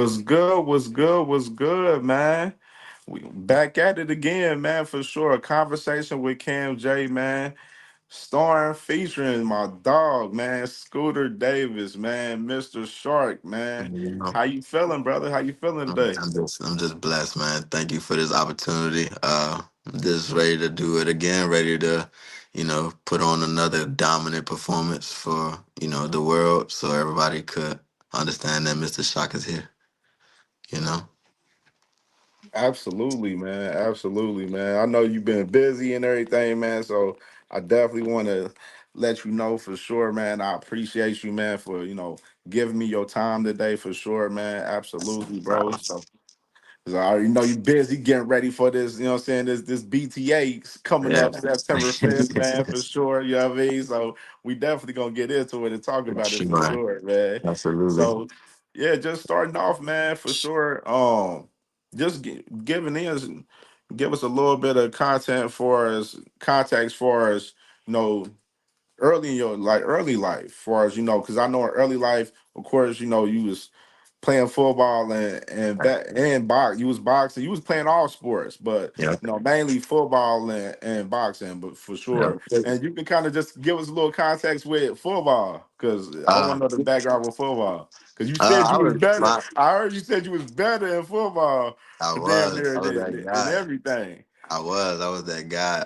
What's good? What's good? What's good, man? We back at it again, man, for sure. A conversation with Cam J, man. Starring featuring my dog, man, Scooter Davis, man, Mr. Shark, man. You know, How you feeling, brother? How you feeling today? I'm just blessed, man. Thank you for this opportunity. I'm just ready to do it again. Ready to, put on another dominant performance for the world, so everybody could understand that Mr. Shock is here. You know. Absolutely, man. Absolutely, man. I know you've been busy and everything, man. So I definitely want to let you know for sure, man. I appreciate you, man, for giving me your time today for sure, man. Absolutely, bro. So 'cause I already know you busy getting ready for this, you know what I'm saying? This BTA coming Yeah. up September 5th, man, for sure. You know what I mean? So we definitely gonna get into it and talk about it for Sure. sure, man. Absolutely. So yeah, just starting off, man, for sure. Just giving in give us a little bit of content for us, context for us, you know, early in your early life, for as because I know in early life, of course, you was playing football and box. You was boxing. You was playing all sports, but Yeah. mainly football and boxing. But for Yeah. sure, and you can kind of just give us a little context with football, because I Uh, want to know the background with football. Because you said I you was was better. my I heard you said you was better in football, damn near I was that than guy. everything. I was that guy.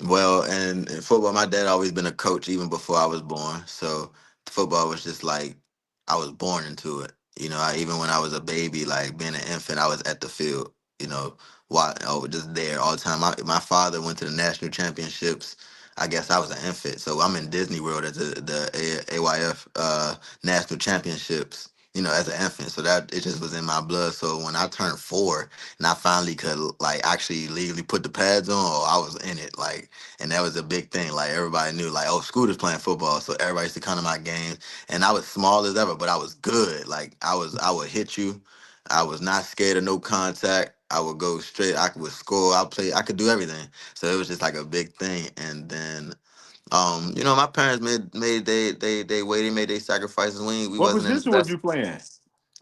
Well, and in football, my dad always been a coach even before I was born. So football was just like I was born into it. Even when I was a baby, like being an infant, I was at the field. Why? Oh, just there all the time. My father went to the national championships. I guess I was an infant, so I'm in Disney World at the AYF national championships. As an infant, so that it just was in my blood. So when I turned 4, and I finally could like actually legally put the pads on, or I was in it. Like, and that was a big thing. Like everybody knew, like, oh, Scooter's playing football, so everybody used to come to my games. And I was small as ever, but I was good. Like I would hit you. I was not scared of no contact. I would go straight. I would score. I play. I could do everything. So it was just like a big thing. And then, my parents made they way. They made their sacrifices. We What wasn't in the position was best you playing?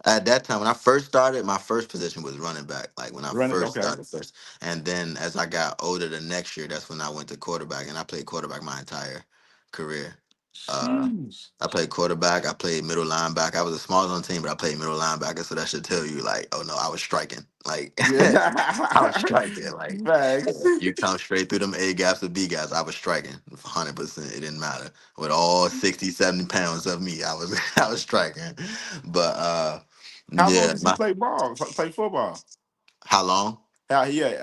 at that time. When I first started, my first position was running back. Like when I Running. first Okay. started first, and then as I got older, the next year, that's when I went to quarterback, and I played quarterback my entire career. Uh, Jeez. I played quarterback. I played middle linebacker. I was the smallest on the team, but I played middle linebacker. So that should tell you, like, oh no, I was striking. Like, I was Yeah. striking. Like, Facts. you come straight through them A gaps or B gaps. I was striking 100%. It didn't matter. With all 60, 70 pounds of me, I was I was striking. But How long yeah, did you play ball? Play football? how long?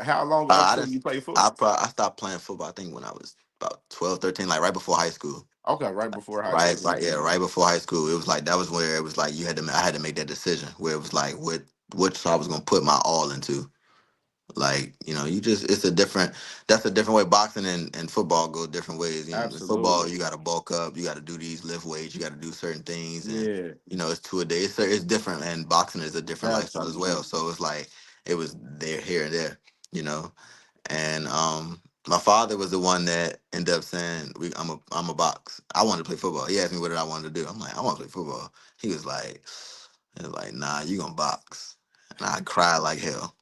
How long up I till just you play football? I stopped playing football. I think when I was about 12, 13, like right before high school. Okay, right before high Right, school. right, yeah, right before high school. It was like that was where it was like I had to make that decision where it was like which I was gonna put my all into. Like, you just it's a different that's a different way. Boxing and football go different ways. In football, Absolutely. you gotta bulk up, you gotta do these lift weights, you gotta do certain things, and Yeah, it's 2 a day. It's different, and boxing is a different lifestyle as absolutely. well. So it's like it was there, here and there, you know. And my father was the one that ended up saying, I'm a box. I wanted to play football. He asked me what did I wanted to do. I'm like, I want to play football. He was like, nah, you gonna box. And I cried like hell.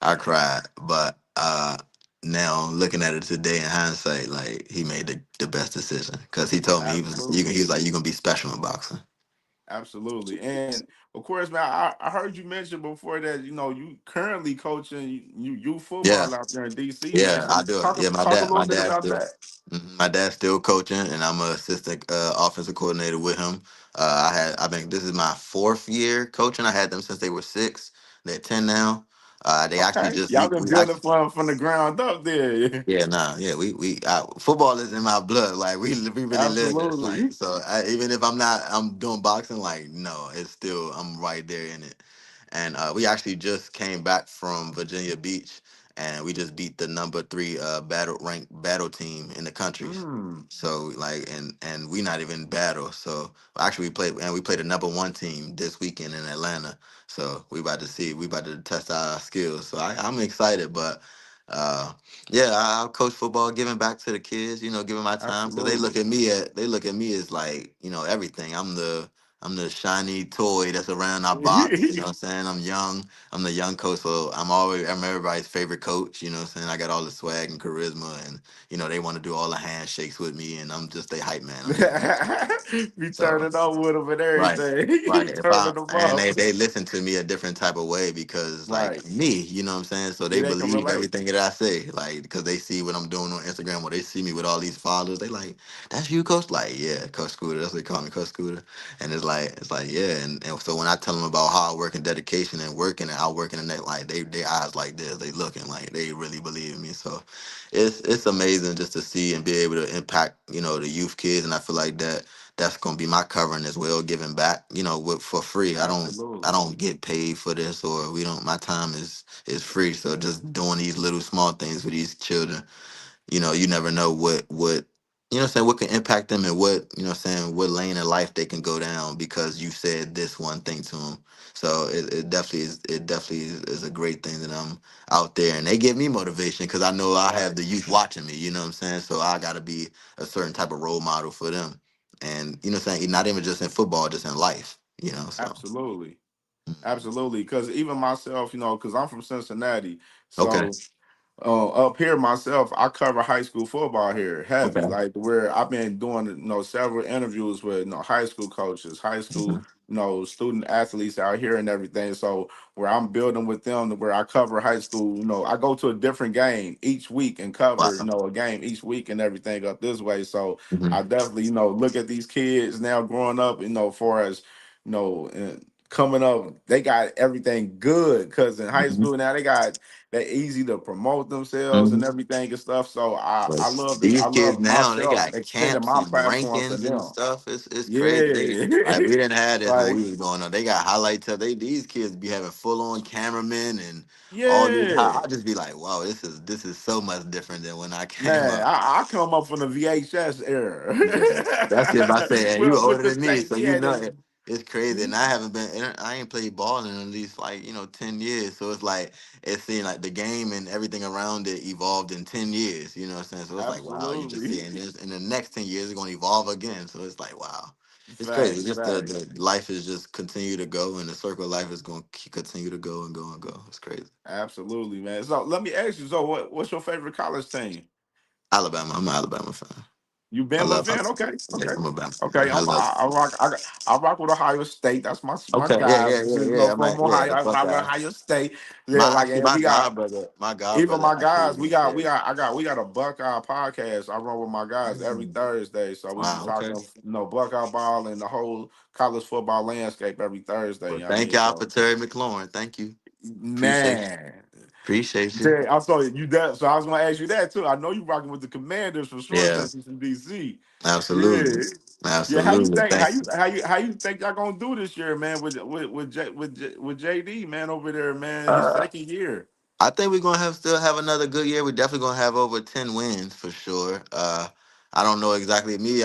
I cried, but now looking at it today in hindsight, like he made the best decision because he told me he Absolutely. was like, you're gonna be special in boxing. Absolutely. And of course, man, I heard you mention before that, you currently coaching you Yeah, football out there in DC, yeah, man. I do it. Talk Yeah, talk a little bit about still, that. my dad's still coaching, and I'm an assistant offensive coordinator with him. I've been this is my 4th year coaching. I had them since they were 6. They're 10 now. They actually Okay. just Y'all been we building actually from the ground up there. Yeah, nah, yeah, we football is in my blood. Like we really live it. Like Absolutely. so, even if I'm doing boxing, like no, it's still I'm right there in it. And we actually just came back from Virginia Beach, and we just beat the number 3 battle team in the country. Mm. So like, and we not even battle. So actually, we played the number 1 team this weekend in Atlanta. So we about to test our skills. So I'm excited, but. Uh, yeah, I'll coach football, giving back to the kids, giving my time because Absolutely. they look at me as like, everything. I'm the shiny toy that's around our box. You know what I'm saying? I'm young. I'm the young coach, so I'm everybody's favorite coach. You know what I'm saying? I got all the swag and charisma, and they want to do all the handshakes with me, and I'm just a hype man. I'm just a hype man. Be So turning up with them and right. Right. everything. If I Turning them and up. they listen to me a different type of way because Right. like me, you know what I'm saying? So they Yeah, they can believe relate. everything that I say. Like because they see what I'm doing on Instagram or they see me with all these followers, they like, that's you, coach? Like, yeah, Coach Scooter. That's what they call me, Coach Scooter. And it's like, yeah. And so when I tell them about hard work and dedication and working and outworking and that, like they eyes like this, they looking like they really believe in me. So it's amazing just to see and be able to impact, the youth kids. And I feel like that's gonna be my covering as well, giving back, for free. I don't Absolutely. get paid for this, or we don't. My time is free. So just doing these little small things for these children, you never know what what I'm saying, what can impact them, and what I'm saying, what lane in life they can go down because you said this one thing to them. So it definitely is a great thing that I'm out there, and they give me motivation because I know I have Right. the youth watching me. You know what I'm saying? So I got to be a certain type of role model for them, and what I'm saying, not even just in football, just in life. So Absolutely. mhm. Absolutely. Because even myself, because I'm from Cincinnati. Okay, So up here myself, I cover high school football here heavy. okay, Like where I've been doing, several interviews with high school coaches, high school, mhm. student athletes out here and everything. So where I'm building with them, to where I cover high school, I go to a different game each week and cover, Wow. a game each week and everything up this way. So Mhm. I definitely, look at these kids now growing up, far as, coming up, they got everything good because in high Mhm. school now they got they're easy to promote themselves and Mhm. everything and stuff. So I But I love this. I these kids love now, they myself got extending camps my and platform to rankings and them. stuff. It's crazy. Yeah, Like we didn't have this when like we was going on. They got highlights of these kids be having full on cameramen and all these. yeah, I just be like, wow, this is so much different than when I came man. up. I come up from the VHS era Yeah, that's it. I say, and you with older the than me, so tape. you Yeah, know it. It's crazy, and I ain't played ball in at least like 10 years. So it's like it seemed like the game and everything around it evolved in 10 years. You know what I'm saying? So it's like wow, you just see, absolutely. it, and in the next 10 years it's gonna evolve again. So it's like wow, it's crazy. It's Facts, just the, facts. the life is just continue to go, and the circle of life is gonna continue to go and go and go. It's crazy. Absolutely, man. So let me ask you. So what's your favorite college team? Alabama, I'm an Alabama fan. You I Bama love. fan? Okay, Yeah, okay, I'm a Bama fan. okay. I love. I rock with Ohio State. That's my Okay, yeah, guys. yeah, yeah, yeah. I'm From like, yeah, Ohio. the I rock with Buckeye. Ohio State. Yeah, My like actually, and my we got god brother, even my actually, guys. We yeah. got we got a Buckeye podcast. I run with my guys every Mm. Thursday. So we be Wow. talking, Okay. Buckeye ball and the whole college football landscape every Thursday. You Well, know what I thank mean? y'all So for Terry McLaurin. Thank you. Appreciate you. man. Appreciate you. Jay, I saw you that, so I was gonna ask you that too. I know you rocking with the Commanders for sure Yeah. since it's in DC. Absolutely. Yeah, yeah. How you Absolutely. think? Thank you. How you think y'all gonna do this year, man? With JD, man, over there, man, his Uh, second year. I think we're gonna still have another good year. We're definitely gonna have over 10 wins for sure. I don't know exactly me.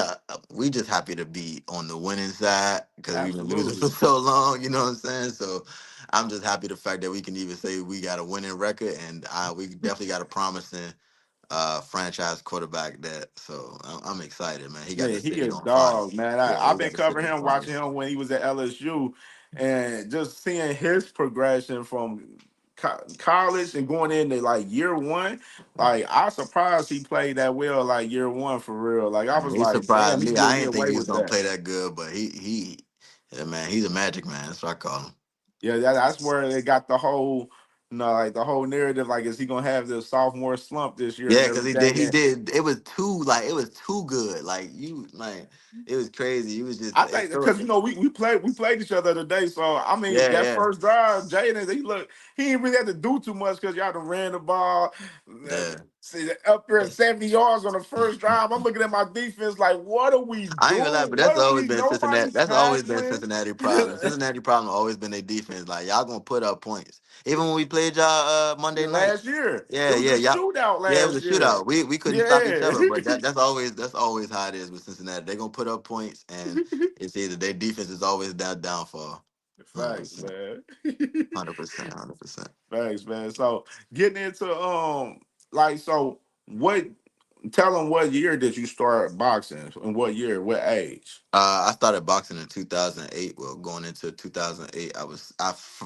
We just happy to be on the winning side because we've been losing for Absolutely. so long. You know what I'm saying? So I'm just happy the fact that we can even say we got a winning record, and we definitely got a promising franchise quarterback. I'm excited, man. He got Yeah, the he city a on fire. dog, man. Yeah, I've he been got the city covering on him, fire. watching him when he was at LSU, and just seeing his progression from college and going into like year one. Like I surprised he played that well, like year one for real. Like I Man, was he like, damn, surprised he me. can get I me didn't think away he was with gonna that. play that good, but yeah, man, he's a magic man. That's what I call him. Yeah, that's where they got the whole, like the whole narrative. Like, is he gonna have this sophomore slump this year and Yeah, because he did. everything? He And did. It was too good. It was crazy. He was just I it's think so. because we played each other today. So I mean, Yeah, that yeah, first drive, Jaden, he didn't really have to do too much because y'all done ran the ball. yeah. See, up there at 70 yards on the first drive. I'm looking at my defense like, what are we I ain't gonna lie, doing? but What that's are always we? been Cincinnati. Nobody's That's always been tackling. Cincinnati problem. Cincinnati problem always been their defense. Like y'all gonna put up points. Even when we played y'all Monday Yeah, night. last year. It Yeah, was yeah, a y'all. shootout Yeah, it was a last year. shootout. We couldn't stop each Yeah. other, but that's always how it is with Cincinnati. They gonna put up points, and it's either their defense is always that downfall. Hundred Facts, percent, man. 100%, 100%. Facts, man. So getting into like so what tell them what year did you start boxing and what year, what age? I started boxing in 2008. Well, going into 2008,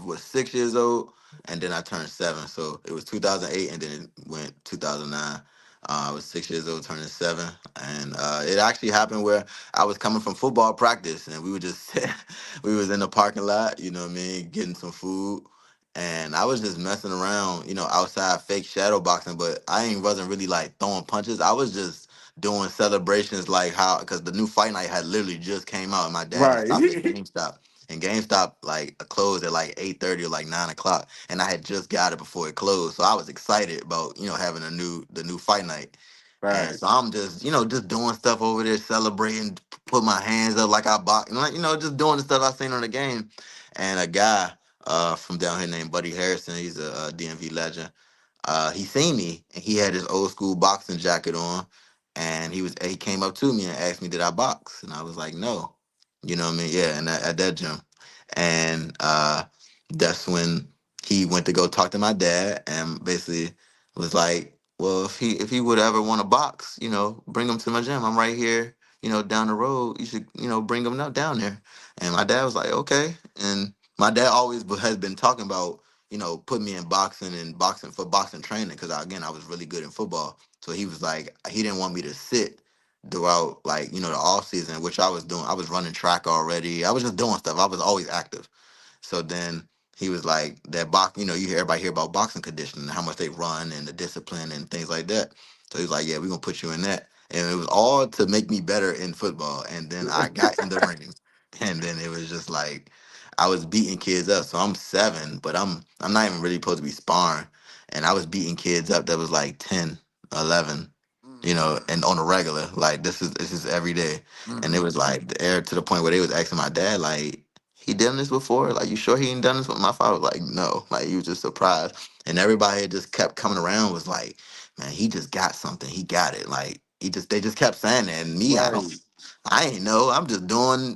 was 6 years old, and then I turned seven. So it was 2008, and then it went 2009. I was 6 years old, turning seven, and it actually happened where I was coming from football practice, and we were just we was in the parking lot, you know what I mean, getting some food, and I was just messing around, outside, fake shadow boxing, but I ain't wasn't really like throwing punches. I was just doing celebrations like how because the new fight night had literally just came out and my dad had stopped at Right. GameStop. And GameStop like closed at like 8:30 or like 9 o'clock. And I had just got it before it closed. So I was excited about, having the new fight night. And Right. so I'm just, just doing stuff over there, celebrating, put my hands up like I box, like, just doing the stuff I seen on the game. And a guy from down here named Buddy Harrison, he's a DMV legend. He seen me and he had his old school boxing jacket on, and he came up to me and asked me did I box, and I was like no, you know what I mean, yeah, and at that gym, and that's when he went to go talk to my dad and basically was like, well, if he would ever want to box, bring him to my gym. I'm right here, down the road. You should, bring him down there. And my dad was like, okay. And my dad always has been talking about, put me in boxing and boxing for boxing training because again, I was really good in football. So he was like, he didn't want me to sit throughout like the off season, which I was doing. I was running track already. I was just doing stuff. I was always active. So then he was like, that box, you hear everybody hear about boxing conditioning, how much they run and the discipline and things like that. So he was like, yeah, we're gonna put you in that. And it was all to make me better in football. And then I got in the ring. And then it was just like I was beating kids up. So I'm seven, but I'm not even really supposed to be sparring. And I was beating kids up that was like 10, 11, and on a regular. Like this is every day. And it Mm-hmm. was like the air to the point where they was asking my dad, like, he done this before? Like, you sure he ain't done this? With my father was like, no. Like, he was just surprised. And everybody had just kept coming around was like, man, he just got something. He got it. Like, they just kept saying that. And me, Right. I ain't know. I'm just doing,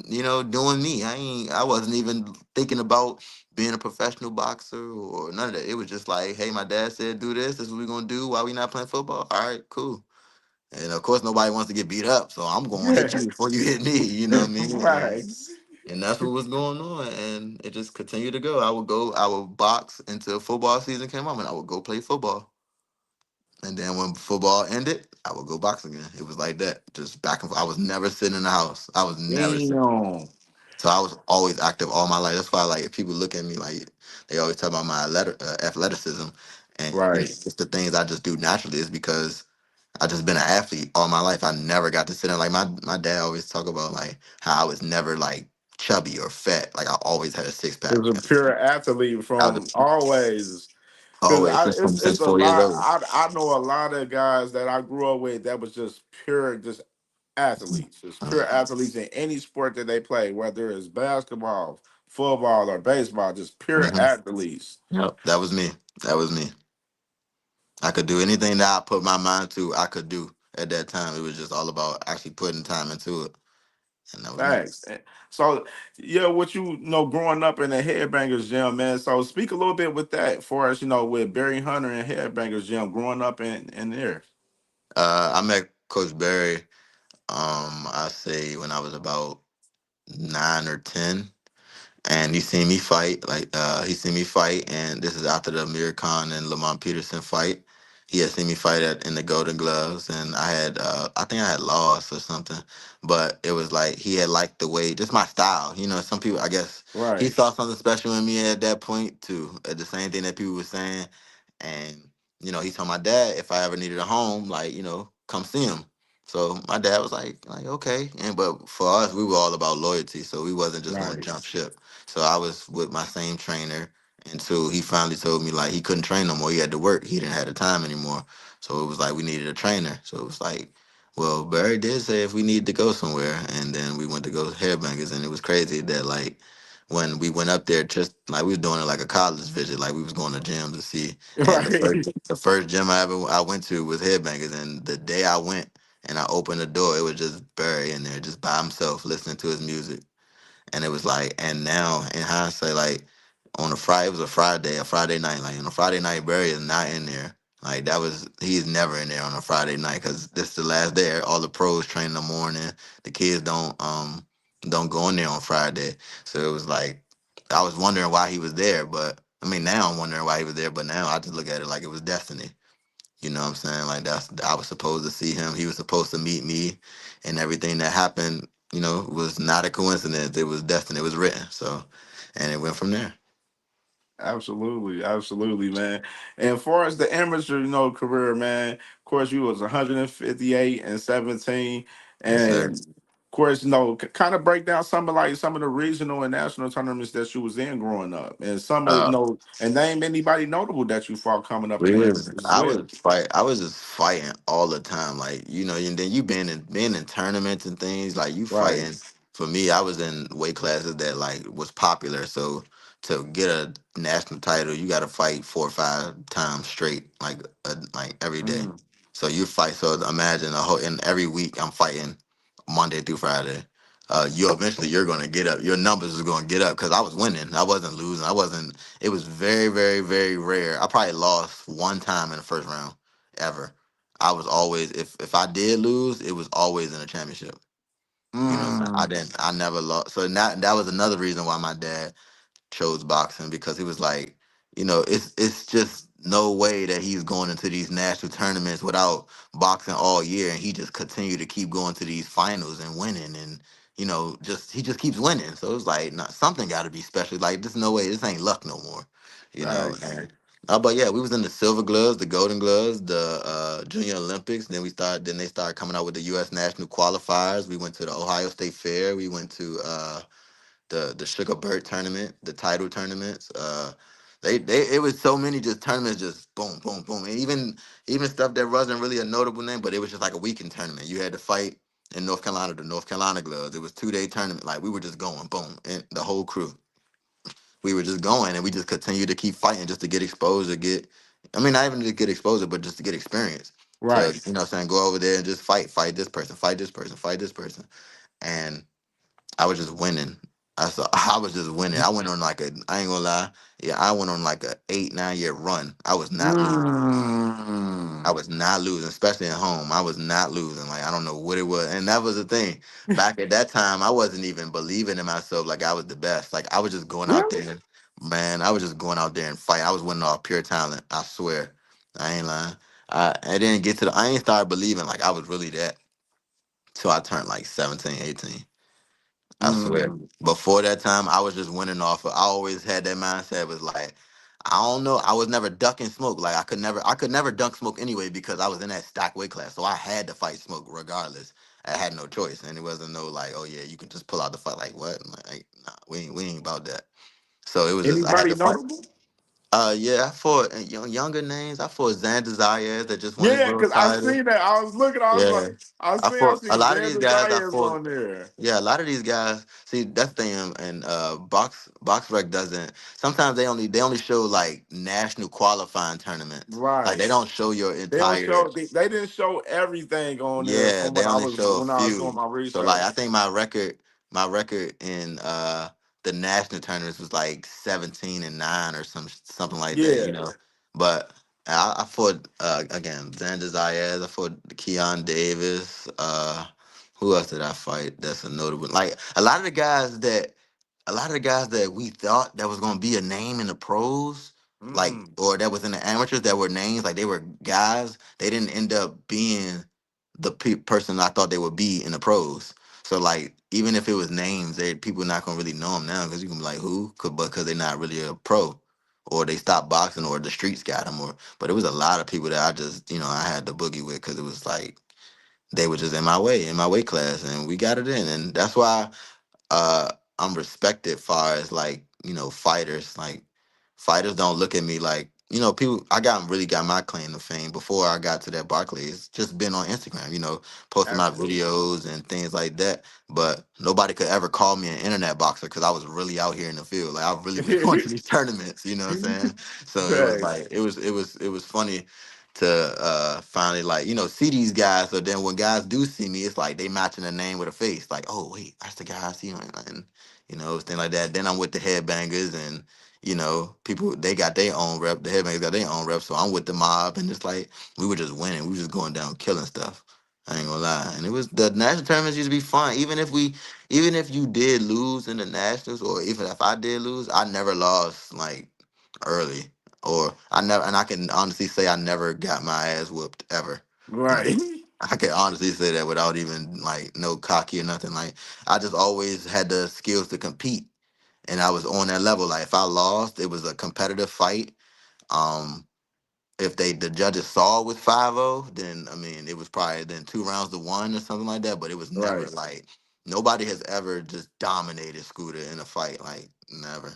doing me. I wasn't even thinking about being a professional boxer or none of that. It was just like, hey, my dad said do this. This is what we're gonna do while we not playing football. All right, cool. And of course, nobody wants to get beat up, so I'm gonna hit you before you hit me. You know what I mean? Right. And that's what was going on, and it just continued to go. I would box until football season came up, and I would go play football. And then when football ended, I would go box again. It was like that, just back and forth. I was never sitting in the house. I was never sitting. Damn. So I was always active all my life. That's why, like, if people look at me, like, they always talk about my athleticism, and Right. it's the things I just do naturally. Is because I just been an athlete all my life. I never got to sit in like my dad always talk about like how I was never like chubby or fat. Like I always had a six It pack. was a pure athlete I was from always. Cause always it's since a 4 years lot. old. I know a lot of guys that I grew up with that was just pure, just athletes, just pure athletes in any sport that they play, whether it's basketball, football, or baseball, just pure Mm-hmm. athletes. Yep, that was me. That was me. I could do anything that I put my mind to. I could do at that time. It was just all about actually putting time into it, and that was me. Thanks. So, yeah, what you know, growing up in the Headbangers Gym, man. So, speak a little bit with that for us, with Barry Hunter and Headbangers Gym, growing up in there. I met Coach Barry. I say when I was about 9 or 10. And he seen me fight, and this is after the Amir Khan and Lamont Peterson fight. He had seen me fight in the Golden Gloves, and I think I had lost or something, but it was like he had liked the way, just my style. Some people, I guess, he Right. saw something special in me at that point too. At the same thing that people were saying, and he told my dad if I ever needed a home, like come see him. So my dad was like okay, and but for us, we were all about loyalty, so we wasn't just gonna Right. jump ship. So I was with my same trainer until he finally told me like he couldn't train no more. He had to work. He didn't have the time anymore. So it was like we needed a trainer. So it was like, well, Barry did say if we needed to go somewhere, and then we went to go Hairbangers, and it was crazy that like when we went up there, just like we was doing it like a college visit, like we was going to gyms to see. And the Right. first the first gym I went to was Headbangers, and the day I went and I opened the door, it was just Barry in there, just by himself, listening to his music. And it was like, and now in hindsight, like on a Friday, it was a Friday night. Like on a Friday night, Barry is not in there. Like that was he's never in there on a Friday night because this is the last day. All the pros train in the morning. The kids don't go in there on Friday. So it was like I was wondering why he was there, but I mean now I'm wondering why he was there, but now I just look at it like it was destiny. You know what I'm saying? Like that's I was supposed to see him. He was supposed to meet me, and everything that happened, was not a coincidence. It was destiny. It was written. So, and it went from there. Absolutely, absolutely, man. And as far as the amateur, career, man, of course, you was 158 and 17, Yes, sir. and of course, kind of break down some of the regional and national tournaments that you was in growing up, and some of and name anybody notable that you fought coming up in We the was amateur as I well. was fight I was just fighting all the time. Like, and then you been in tournaments and things, like you Right. fighting. For me, I was in weight classes that like was popular. So to get a national title, you gotta fight 4 or 5 times straight, like every day. Mm, So you fight, so imagine a whole and every week I'm fighting Monday through Friday. You're gonna get up. Your numbers is gonna get up because I was winning. I wasn't losing. I wasn't It was very, very, very rare. I probably lost one time in the first round ever. I was always if I did lose, it was always in a championship. You know what I'm saying? I mm, didn't I never lost. So that was another reason why my dad chose boxing because he was like, it's just no way that he's going into these national tournaments without boxing all year, and he just continued to keep going to these finals and winning, and just he just keeps winning. So it's like, nah, something got to be special. Like, there's no way this ain't luck no more, facts. And but yeah, we was in the silver gloves, the golden gloves, the junior Olympics. Then they started coming out with the U.S. national qualifiers. We went to the Ohio State Fair. We went to the Sugar Bird tournament, the title tournaments. They it was so many just tournaments, just boom, boom, boom, and even stuff that wasn't really a notable name, but it was just like a weekend tournament. You had to fight in North Carolina, the North Carolina Gloves. It was 2 day tournament. Like we were just going, boom, and the whole crew. We were just going, and we just continued to keep fighting just to get exposed, I mean, not even to get exposure, but just to get experience. To Right. saying, go over there and just fight this person, fight this person, fight this person, and I was just winning. I was just winning. I went on like I ain't gonna lie. Yeah, I went on like a 8, 9 year run. I was not losing. I Mm. was not losing, especially at home. I was not losing. Like I don't know what it was, and that was the thing. Back at that time, I wasn't even believing in myself like I was the best. Like I was just going out Really? there, man. I was just going out there and fight. I was winning off pure talent. I swear. I ain't lying. I didn't get to the. I ain't started believing like I was really that till I turned like 17, 18. I swear. Mm. Before that time, I was just winning off of. I always had that mindset. Was like, I don't know. I was never ducking smoke. Like I could never dunk smoke anyway because I was in that stock weight class. So I had to fight smoke regardless. I had no choice, and it wasn't no like, oh yeah, you can just pull out the fight. Like what? Like, nah, we ain't about that. So it was just I had Anybody to fight. notable? Yeah, I fought younger names. I fought Xander Zayas that just won his Yeah, world because I title. seen that. I was looking. I was like, Yeah, I I see lot of these Xander guys. I Zayas fought. on there. Yeah, a lot of these guys. See, that's the thing, and box rec doesn't. Sometimes they only show like national qualifying tournaments. Like they Right. don't show your They don't entire. show. They didn't show everything on there Yeah, from they what I only was show a when I was doing few. my So like I research. think my record in the national tournaments was like 17-9 or something like that, Yeah. But I fought again Xander Zayas, I fought Keon Davis, who else did I fight that's a notable, like a lot of the guys that we thought that was gonna be a name in the pros, like, Mm. or that was in the amateurs that were names, like they were guys, they didn't end up being the person I thought they would be in the pros. So like, even if it was names, people not gonna really know them now because you can be like, who? Because they're not really a pro, or they stopped boxing, or the streets got them, or. But it was a lot of people that I just, I had to boogie with because it was like they were just in my weight class, and we got it in, and that's why uh I'm respected far as like, fighters. Like fighters don't look at me like, people. I got my claim to fame before I got to that Barclays. Just been on Instagram, posting my Absolutely. videos and things like that. But nobody could ever call me an internet boxer because I was really out here in the field. Like I've really been going to these tournaments, you know what I'm saying? So it was Thanks. like it was funny to finally, like, see these guys. So then when guys do see me, it's like they matching a name with a face. Like, oh wait, that's the guy I see on, and things like that. Then I'm with the headbangers, and people they got their own rep. The headbangers got their own rep. So I'm with the mob, and it's like we were just winning. We were just going down killing stuff. I ain't gonna lie. And it was the national tournaments used to be fun. Even if you did lose in the nationals, or even if I did lose, I never lost like early, or I never. And I can honestly say I never got my ass whooped ever. Like Right. I can honestly say that without even like no cocky or nothing. Like I just always had the skills to compete, and I was on that level. Like if I lost, it was a competitive fight. Um, if the judges saw it with 5-0, then I mean it was probably then 2 rounds to one or something like that. But it was never Right. like nobody has ever just dominated Scooter in a fight. Like never,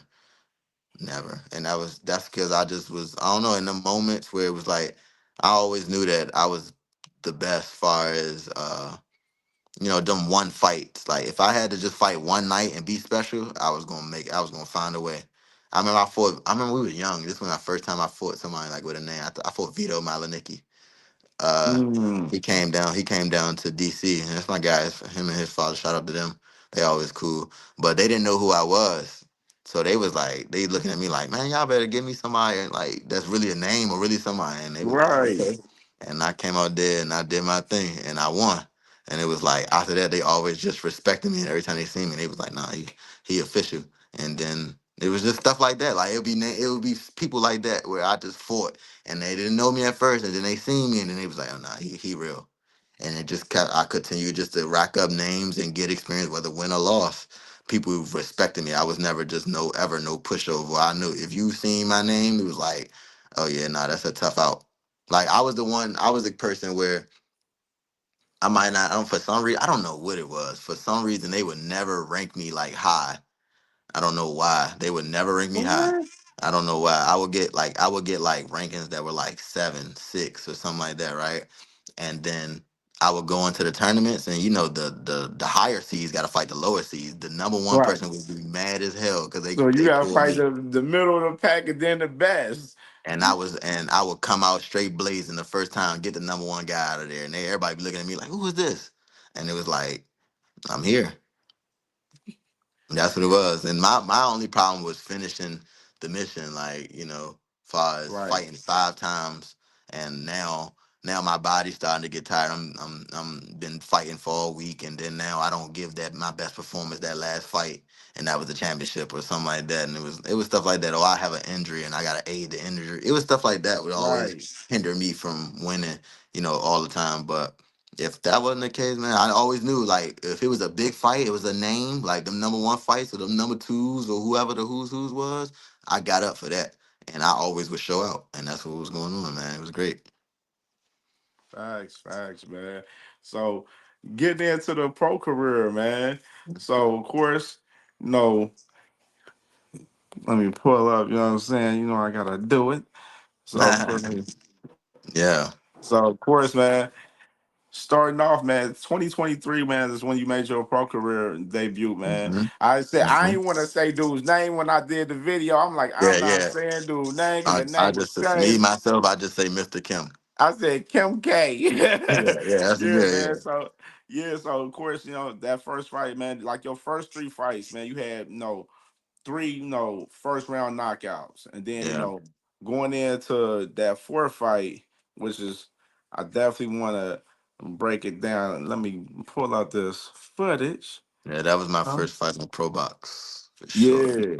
never. And that's because I just was I don't know in the moments where it was like I always knew that I was the best far as them one fights. Like if I had to just fight one night and be special, I was gonna find a way. I remember we were young. This was my first time I fought somebody like with a name. I fought Vito Malinicki. Uh, Mm. he came down to DC, and that's my guy. It's him and his father. Shout out to them. They always cool, but they didn't know who I was. So they was like, they looking at me like, man, y'all better give me somebody like that's really a name or really somebody. And they was like, Right. okay. And I came out there and I did my thing and I won. And it was like after that they always just respected me. And every time they see me, they was like, nah, he official. And then it was just stuff like that. Like it would be people like that where I just fought and they didn't know me at first, and then they seen me, and then they was like, "Oh nah, he real." And it just kept. I continued just to rack up names and get experience, whether win or loss. People who respected me. I was never just no pushover. I knew if you seen my name, it was like, "Oh yeah, nah, that's a tough out." Like I was the one. I was the person where I might not. I don't for some reason. I don't know what it was. For some reason, they would never rank me like high. I don't know why. They would never rank me high. What? I don't know why. I would get like rankings that were like 7, 6 or something like that, right? And then I would go into the tournaments and the higher seeds gotta fight the lower seeds. The number one Right. person would be mad as hell because they So you they gotta pulled fight me. the middle of the pack and then the best. And I would come out straight blazing the first time, get the number one guy out of there. And everybody be looking at me like, who is this? And it was like, I'm here. That's what it was. And my only problem was finishing the mission, like, far as Right. fighting 5 times and now my body's starting to get tired. I'm been fighting for all week and then now I don't give that my best performance that last fight and that was the championship or something like that. And it was stuff like that. Or I have an injury and I gotta aid the injury. It was stuff like that would always Right. hinder me from winning, all the time. But if that wasn't the case, man, I always knew like if it was a big fight, it was a name, like them number one fights or them number twos or whoever the who's was, I got up for that. And I always would show out. And that's what was going on, man. It was great. Facts, facts, man. So getting into the pro career, man. So of course, you know, let me pull up, you know what I'm saying? You know I gotta do it. So of course Yeah. so of course, man, starting off, man, 2023, man, is when you made your pro career debut, man. hmm I said I hmm ain't want to say dude's name when I did the video. I'm like, Yeah, I'm not yeah. saying dude's name because I, the I name was just me crazy. myself, I just say Mr. Kim. I said Kim K. Yeah, yeah, that's Yeah, yeah, man. yeah. So yeah, so of course, that first fight, man, like your first three fights, man, you had three, first round knockouts. And then, Yeah. going into that fourth fight, which is I definitely wanna break it down. Let me pull out this footage. Yeah, that was my Huh? first fight in the pro box for sure. Yeah.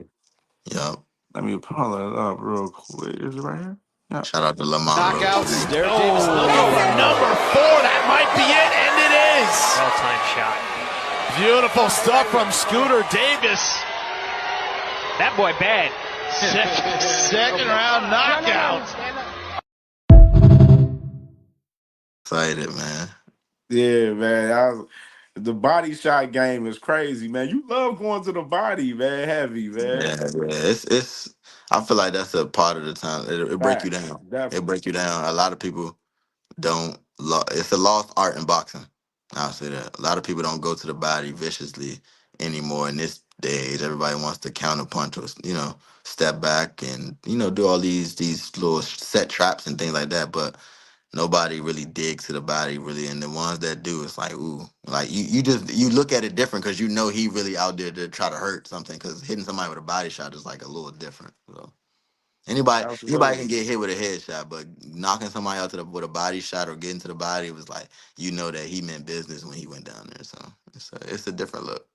Yep. Let me pull it up real quick. Is it right here? Yeah. Shout out to Lamont Roach, Knockouts. man. Derek Davis looking for number 4. That might be it, and it is. Well-timed shot. Beautiful stuff from Scooter Davis. That boy bad. Second round knockout. Excited, man. Yeah, man. The body shot game is crazy, man. You love going to the body, man. Heavy, man. Yeah, yeah. It's. I feel like that's a part of the time. It break you Facts, down. It definitely. break you down. A lot of people don't. It's a lost art in boxing. I'll say that. A lot of people don't go to the body viciously anymore in this day. Age. Everybody wants to counter punch or step back and do all these little set traps and things like that. But Nobody really digs to the body really, and the ones that do, it's like ooh, like you just you look at it different because you know he really out there to try to hurt something. Because hitting somebody with a body shot is like a little different. So anybody can Absolutely. get hit with a headshot, but knocking somebody out with a body shot or getting to the body, it was like you know that he meant business when he went down there. So it's a different look.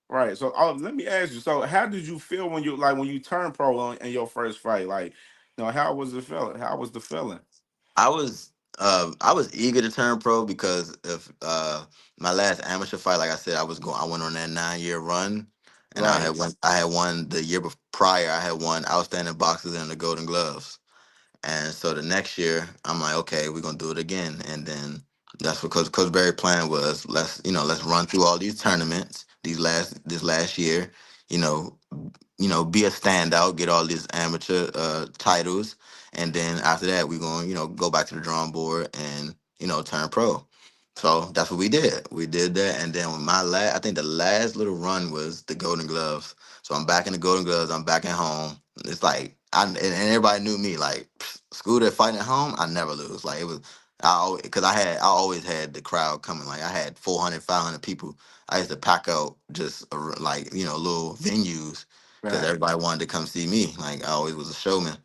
Right. So let me ask you. So how did you feel when you turned pro in your first fight? Like, how was the feeling? How was the feeling? I was eager to turn pro because of my last amateur fight. Like I said, I went on that 9 year run, and Right. I had won the year prior. I had won outstanding boxers and the Golden Gloves. And so the next year, I'm like, okay, we're gonna do it again. And then that's what Coach Berry plan was. Let's run through all these tournaments this last year. You know, be a standout, get all these amateur titles, and then after that, we're gonna go back to the drawing board and turn pro. So that's what we did. We did that, and then I think the last little run was the Golden Gloves. So I'm back in the Golden Gloves. I'm back at home. It's like and everybody knew me. Like Scooter fighting at home, I never lose. Like it was, because I always had the crowd coming. Like I had 400, 500 people. I used to pack out just like little venues because Facts. everybody wanted to come see me. Like I always was a showman,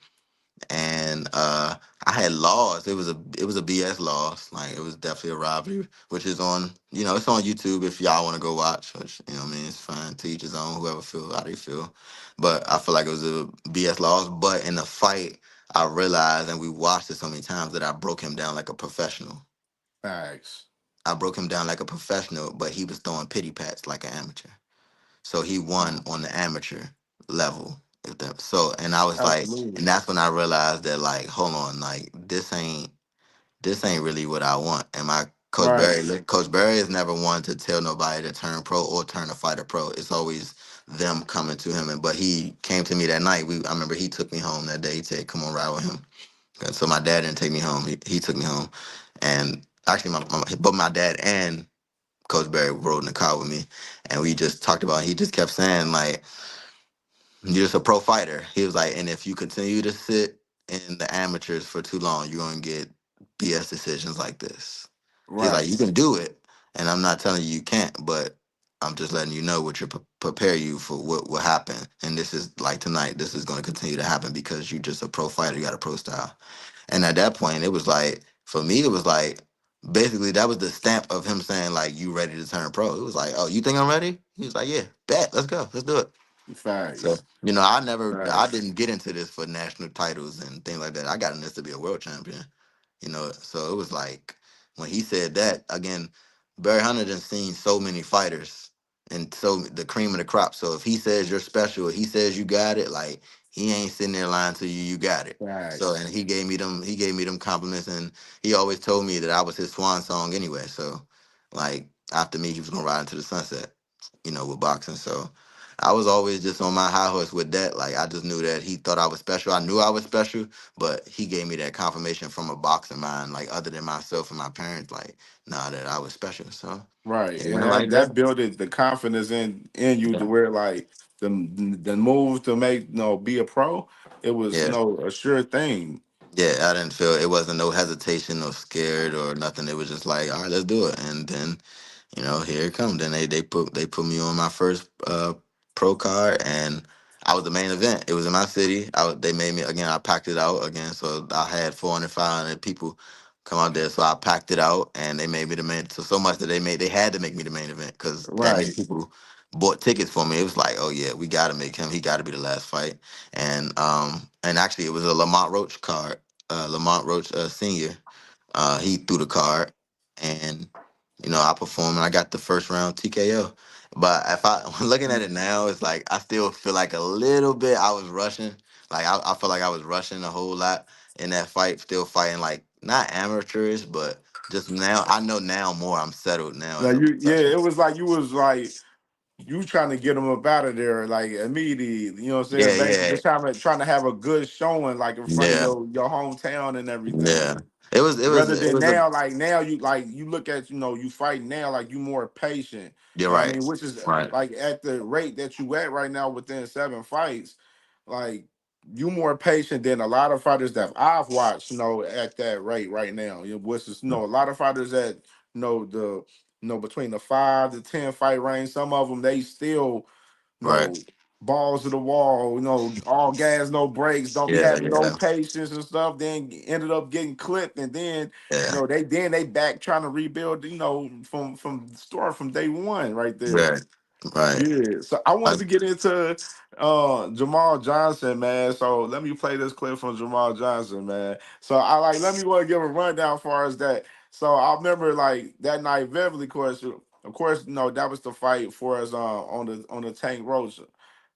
and I had lost. It was a BS loss. Like it was definitely a robbery, which is on it's on YouTube if y'all want to go watch. Which what I mean, it's fine to each his own. Whoever feel how they feel, but I feel like it was a BS loss. But in the fight, I realized, and we watched it so many times that I broke him down like a professional. Facts. I broke him down like a professional, but he was throwing pity pats like an amateur. So he won on the amateur level. And I was like, and Absolutely. that's when I realized that like, hold on, like this ain't really what I want. And my Right. Coach Barry has never wanted to tell nobody to turn pro or turn a fighter pro. It's always them coming to him. But he came to me that night. I remember he took me home that day. He said, "Come on, ride with him." So my dad didn't take me home. He took me home, and actually, but my dad and Coach Barry rode in the car with me, and we just talked about. He just kept saying like, "You're just a pro fighter." He was like, "And if you continue to sit in the amateurs for too long, you're gonna get BS decisions like this." He's like, Right. "You can do it, and I'm not telling you you can't, but I'm just letting you know what you prepare you for what will happen. And this is like tonight. This is going to continue to happen because you're just a pro fighter. You got a pro style." And at that point, it was like, for me, it was like, basically, that was the stamp of him saying, like, you ready to turn pro. It was like, oh, you think I'm ready? He was like, yeah, bet, let's go, let's do it. So, Facts. I Facts. didn't get into this for national titles and things like that. I got in this to be a world champion. So it was like when he said that again, Barry Hunter done seen so many fighters and so the cream of the crop. So if he says you're special, if he says you got it, like he ain't sitting there lying to you, you got it. So Facts. and he gave me them compliments, and he always told me that I was his swan song anyway. So like after me, he was gonna ride into the sunset, with boxing. So I was always just on my high horse with that. Like I just knew that he thought I was special. I knew I was special, but he gave me that confirmation from a boxing mind, like other than myself and my parents, like, nah, that I was special. So Right. it And went like that that. built the confidence in you to Yeah. where like the move to make be a pro, it was Yeah. a sure thing. Yeah. I didn't feel it wasn't no hesitation or scared or nothing. It was just like, all right, let's do it. And then here it comes. Then they put me on my first pro card, and I was the main event. It was in my city. They made me again. I packed it out again, so I had 400, 500 people come out there. So I packed it out, and they made me the main. So much that they had to make me the main event because that many Right. people bought tickets for me. It was like, oh yeah, we got to make him. He got to be the last fight. And actually, it was a Lamont Roach card. Lamont Roach Senior. He threw the card, and I performed and I got the first round TKO. But if I looking at it now, it's like I still feel like a little bit I was rushing. Like I feel like I was rushing a whole lot in that fight, still fighting like not amateurish, but just now I know now more. I'm settled now as Like a yeah, professional. it was like you was like you trying to get them up out of there like immediately. You know what I'm saying? Yeah, Basically, yeah, just trying to have a good showing like in front of yeah, your hometown and yeah. everything. It was Rather it than was a now, like now you look at you fight now like you more patient. you're I right. mean, which is Right. like at the rate that you at right now within 7 fights, like. you more patient than a lot of fighters that I've watched, at that rate right now. Which is, a lot of fighters that, the, between the 5 to 10 fight range. Some of them they still, you Right. know, balls to the wall. All gas, no brakes. Don't be Yeah, having no yeah, patience and stuff. Then ended up getting clipped, and then, yeah. they back trying to rebuild. From start from day one, right there. Right. Right. Yeah, so I wanted Like, to get into Jamal Johnson, man. So let me play this clip from Jamal Johnson, man. So let me want to give a rundown as far as that. So I remember like that night vividly, of course, that was the fight for us on the Tank Roach,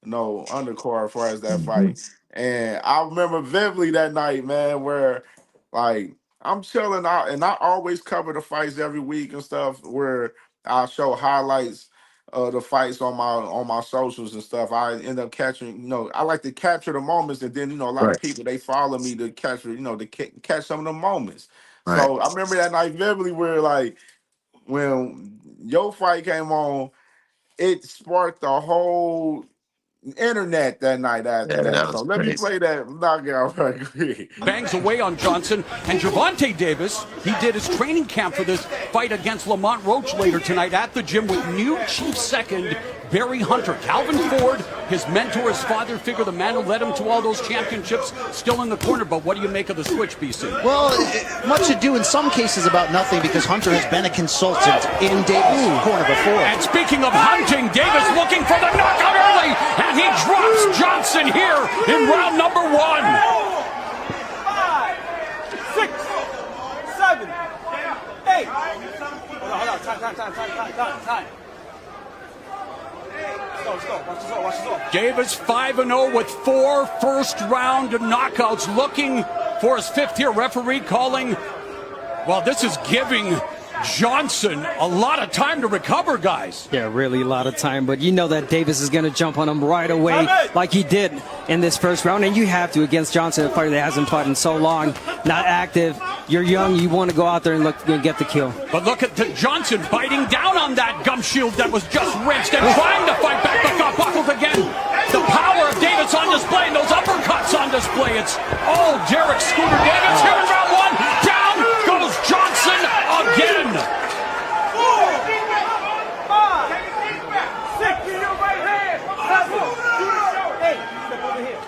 undercard as far as that fight. And I remember vividly that night, man, where like I'm chilling out and I always cover the fights every week and stuff where I show highlights the fights on my socials and stuff. I end up catching, I like to capture the moments, and then a lot of right. people they follow me to capture, catch some of the moments. Right. So I remember that night vividly where like when your fight came on, it sparked the whole internet that night after Yeah, that that. So was let me crazy. play that knockout right quick. Bangs away on Johnson. And Gervonta Davis, he did his training camp for this fight against Lamont Roach later tonight at the gym with new chief second Barry Hunter. Calvin Ford, his mentor, his father figure, the man who led him to all those championships, still in the corner. But what do you make of the switch, BC? Well, much ado in some cases about nothing because Hunter has been a consultant in Davis' corner before. And speaking of hunting, Davis looking for the knockout early, and he drops Johnson here in round number 1. 5, 6, 7, 8. Hold on. Time. Let's go. Watch this off. Davis 5-0 with 4 first-round knockouts, looking for his 5th here. Referee calling, well, this is giving Johnson a lot of time to recover, guys. Yeah, really a lot of time, but you know that Davis is going to jump on him right away like he did in this first round, and you have to against Johnson, a fighter that hasn't fought in so long, not active. You're young, you want to go out there and get the kill. But look at Johnson biting down on that gum shield that was just rinsed and trying to fight back, but got buckled again. The power of Davis on display and those uppercuts on display. It's all Deric Scooter Davis here in round 1. Down goes Johnson again. 4, 5, 6. In your right hand. 7, 8. Step over here.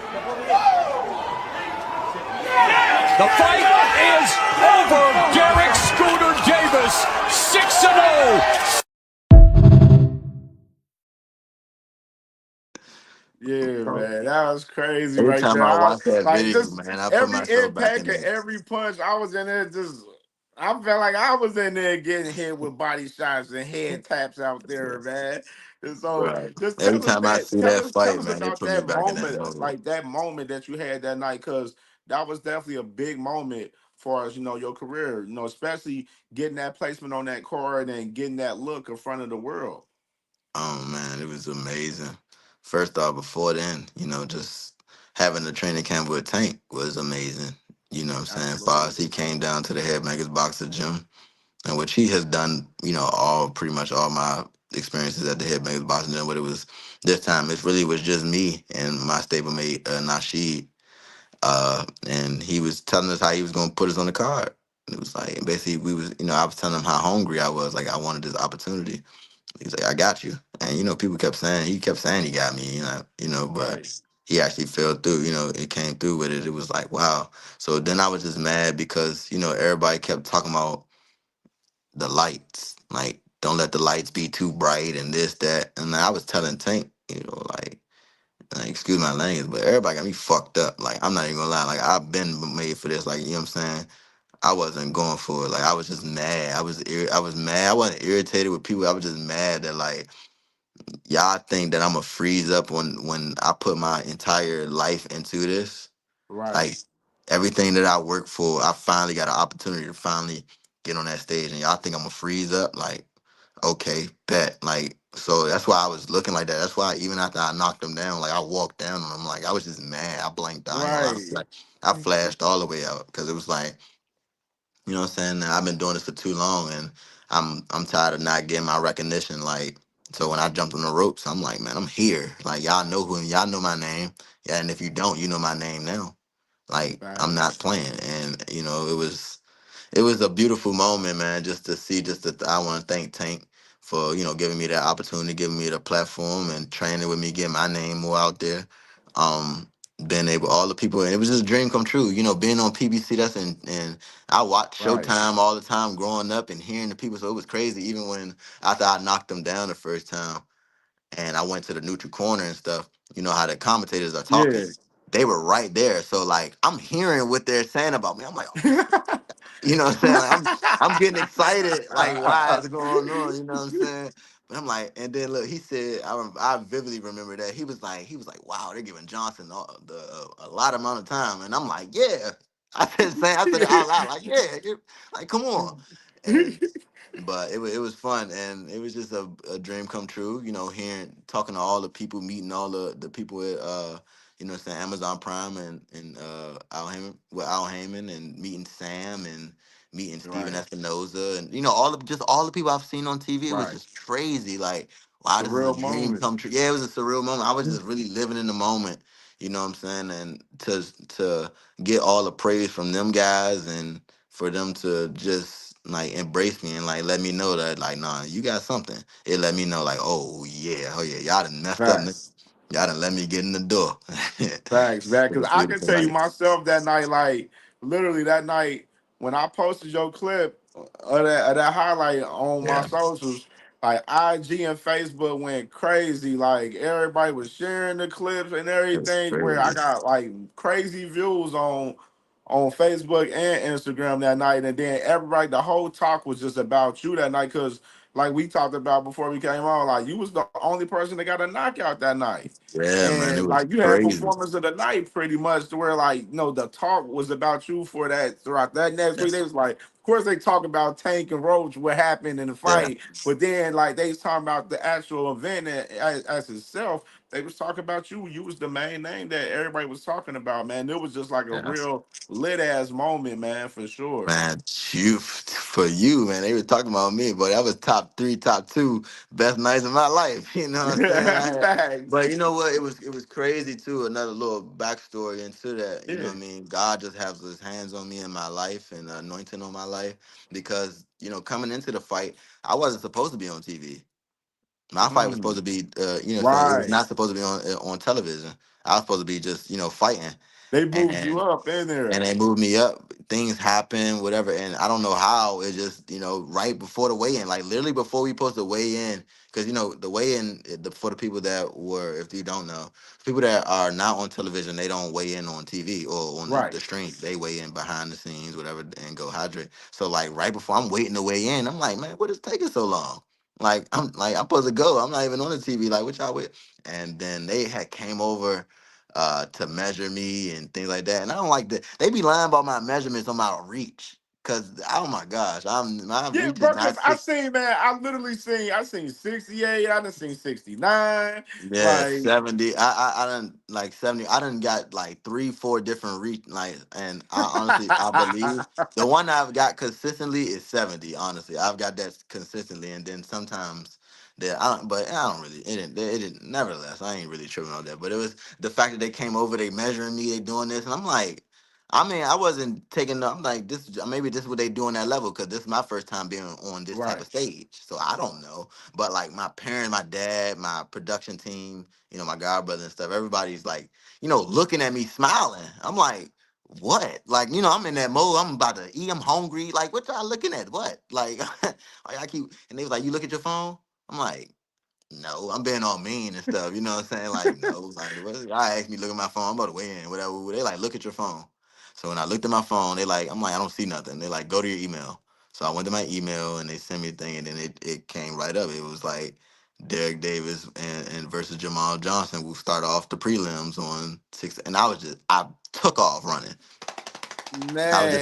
The fight is over. Deric Scooter Davis, 6-0. Yeah, man, that was crazy Every right time there. I watch that Like video, just man, I put every myself back impact in and there. every punch, I was in there I felt like I was in there getting hit with body shots and head taps out there, man. And so Right. just Every tell us time I that, see that tell fight, us man, it about put me that back in that moment, moment. like that moment that you had that night, because that was definitely a big moment for us, your career, especially getting that placement on that card and getting that look in front of the world. Oh man, it was amazing. First off, before then, just having the training camp with Tank was amazing. You know what I'm saying? Absolutely. Far he came down to the Headbangers Boxer Gym, and which he has done, all pretty much all my experiences at the Headbangers Boxing Gym. But it was this time, it really was just me and my stablemate Nasheed. And he was telling us how he was going to put us on the card. It was like basically we was, I was telling him how hungry I was, like I wanted this opportunity. He's like, I got you. And people he kept saying he got me, but Right. he actually fell through, it came through with it. It was like, wow. So then I was just mad because, everybody kept talking about the lights. Like, don't let the lights be too bright and this, that. And I was telling Tank, excuse my language, but everybody got me fucked up. Like, I'm not even gonna lie. Like, I've been made for this. Like, you know what I'm saying? I wasn't going for it. Like, I was just mad. I was mad. I wasn't irritated with people. I was just mad that like y'all think that I'm gonna freeze up when I put my entire life into this. Right. Like everything that I work for, I finally got an opportunity to finally get on that stage, and y'all think I'm gonna freeze up? Like, okay, bet. Like, so that's why I was looking like that. That's why even after I knocked him down, like I walked down on him, like I was just mad. I blanked out. I ain't gonna lie. Right. Like I flashed all the way out because it was like, you know what I'm saying? I've been doing this for too long, and I'm tired of not getting my recognition. Like So when I jumped on the ropes, I'm like, man, I'm here. Like y'all know my name. Yeah, and if you don't, you know my name now. Like I'm Facts. not playing. And it was a beautiful moment, man, just to see. I want to thank Tank for giving me that opportunity, giving me the platform, and training with me, getting my name more out there. Um, Being able, all the people, and it was just a dream come true. Being on PBC, and I watched Right. Showtime all the time growing up and hearing the people. So it was crazy, even when after I knocked them down the first time, and I went to the neutral corner and stuff. You know how the commentators are talking. Yeah. They were right there. So like I'm hearing what they're saying about me. I'm like, oh my what I'm saying? Like, I'm getting excited. Like, why is it going on? You know what I'm saying? But I'm like, and then look, he said, I vividly remember that he was like, wow, they're giving Johnson a lot amount of time, and I'm like, yeah. I said it out loud, like, yeah, like, come on, and but it was fun, and it was just a dream come true. Hearing, talking to all the people, meeting all the people at what I'm saying, Amazon Prime, and Al Heyman, and meeting Sam, and meeting Steven Right. Espinoza, and all the people I've seen on TV. It was Right. just crazy. Like, wow, this is a Surreal dream moment. come true. Yeah, it was a surreal moment. I was just really living in the moment. You know what I'm saying? And to get all the praise from them guys, and for them to just like embrace me and like let me know that, like, nah, you got something. It let me know, like, oh yeah, y'all done messed up. Facts. Y'all done let me get in the door. Facts, man. It Because was I can beautiful tell you night. myself that night, like literally that night when I posted your clip of that highlight on my Yeah, socials, like IG and Facebook went crazy. Like everybody was sharing the clips and it was everything. Where I crazy. got like crazy views on Facebook and Instagram that night, and then everybody, the whole talk was just about you that night. Because like we talked about before we came on, like you was the only person that got a knockout that night. Yeah, man, it And was like you had crazy. performance of the night pretty much to where like the talk was about you for that throughout that next week. They Yes. was like, of course they talk about Tank and Roach, what happened in the Yeah, fight, but then like they was talking about the actual event as itself. They was talking about you. You was the main name that everybody was talking about, man. It was just like a yeah. real lit ass moment, man, for sure. Man, for you, man. They were talking about me, but that was top three, top two best nights of my life. You know what I'm saying? Facts. But you know what? It was crazy too. Another little backstory into that. You know Yeah. what I mean? God just has His hands on me in my life, and anointing on my life, because coming into the fight, I wasn't supposed to be on TV. My fight was supposed Mm, to be, saying it was right. not supposed to be on television. I was supposed to be just fighting, They moved you and up in there. they moved me up. Things happen, whatever, and I don't know how. It just right before the weigh-in, like literally before we supposed to weigh in, because the weigh-in, for the people that were, if you don't know, people that are not on television, they don't weigh in on TV or on the Right. stream. They weigh in behind the scenes, whatever, and go hydrate. So like right before I'm waiting to weigh in, I'm like, man, what is taking so long? I'm supposed to go. I'm not even on the TV. Like, what y'all with? And then they had came over to measure me and things like that. And I don't like that. They be lying about my measurements on my reach. Cause oh my gosh, my Yeah, reach is bro, because not I six. seen, man, I seen 68, I done seen 69. Yeah, Like, 70. I done like 70. I done got like 3, 4 different reach, like, and I honestly I believe the one I've got consistently is 70. Honestly, I've got that consistently, and then sometimes that I don't, but I don't really. It didn't. Nevertheless, I ain't really tripping on that. But it was the fact that they came over, they measuring me, they doing this, and I'm like. I mean, I wasn't taking. I'm like, this. Maybe this is what they do on that level, because this is my first time being on this type right. of stage. So I don't know. But like my parents, my dad, my production team, my god brother and stuff, everybody's like, looking at me smiling. I'm like, what? Like, I'm in that mode. I'm about to eat. I'm hungry. Like, what y'all looking at? What? Like, I keep, and they was like, you look at your phone? I'm like, no, I'm being all mean and stuff. You know what I'm saying? Like, no, like, I asked me, look at my phone. I'm about to weigh in, whatever. They like, look at your phone. So when I looked at my phone, I'm like, I don't see nothing. They like, go to your email. So I went to my email and they sent me a thing, and then it came right up. It was like Derek Davis and versus Jamal Johnson will start off the prelims on 6. And I took off running. I Man.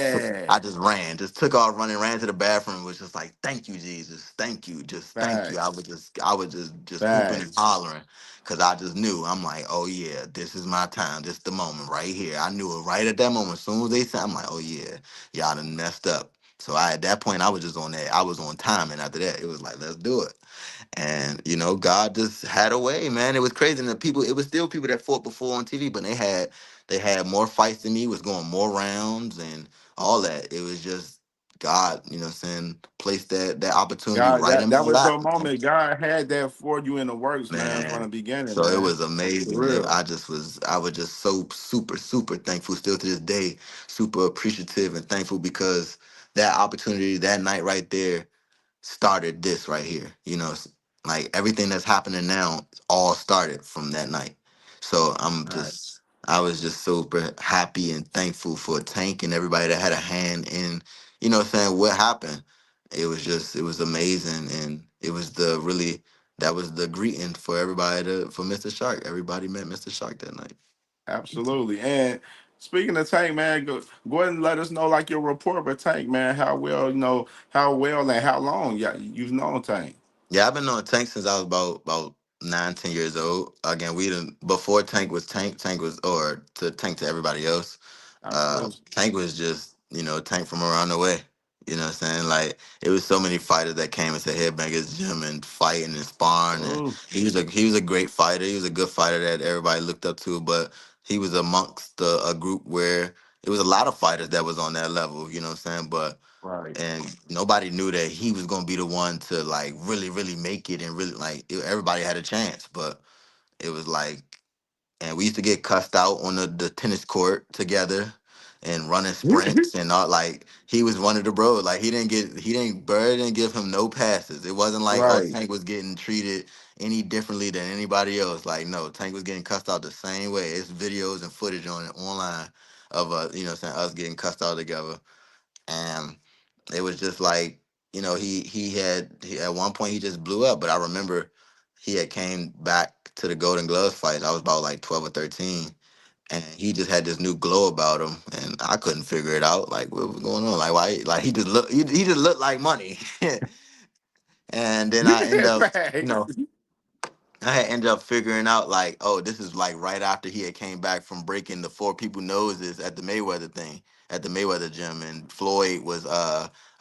just ran, just took off running, ran to the bathroom, was just like, thank you, Jesus. Thank you. Just thank you. Facts. I was just hooping and Facts. hollering. Cause I just knew. I'm like, oh yeah, this is my time. This the moment right here. I knew it right at that moment. As soon as they said, I'm like, oh yeah, y'all done messed up. So at that point, I was just on that. I was on time, and after that, it was like, let's do it. And God just had a way, man. It was crazy. And the people, it was still people that fought before on TV, but they had more fights than me. Was going more rounds and all that. It was just God, saying, placed that opportunity God, right in that my was lap, your moment. God had that for you in the works, man, from the man. beginning, So it man. was For amazing. real. I was just so super, super thankful. Still to this day, super appreciative and thankful because that opportunity that night right there started this right here. Like everything that's happening now all started from that night. So Nice. I was just super happy and thankful for Tank and everybody that had a hand in, saying what happened. It was amazing. And it was that was the greeting for everybody for Mr. Shark. Everybody met Mr. Shark that night. Absolutely. And speaking of Tank, man, go ahead and let us know like your report with Tank, man. How well and how long you've known Tank. Yeah, I've been on Tank since I was about 9, 10 years old. Again, we didn't before Tank was Tank. Tank was or to Tank to everybody else. Absolutely. Tank was just Tank from around the way. You know what I'm saying? Like it was so many fighters that came into Headbangers Gym and fighting and sparring, and Oh, he was a great fighter. He was a good fighter that everybody looked up to. But he was amongst a group where it was a lot of fighters that was on that level. You know what I'm saying? But right. and nobody knew that he was gonna be the one to like really, really make it and really everybody had a chance, but it was like, and we used to get cussed out on the tennis court together and running sprints and all. Like he was one of the bros. Like Bird didn't give him no passes. It wasn't like, oh, Right. Tank was getting treated any differently than anybody else. Like no, Tank was getting cussed out the same way. It's videos and footage on it online of us getting cussed out together. And it was just like, at one point he just blew up. But I remember he had came back to the Golden Gloves fight. I was about like 12 or 13, and he just had this new glow about him, and I couldn't figure it out. Like what was going on? Like why? Like he just looked like money. And then I end up, you Facts. know, I had ended up figuring out like, oh, this is like right after he had came back from breaking the four people noses at the Mayweather thing, at the Mayweather gym, and Floyd was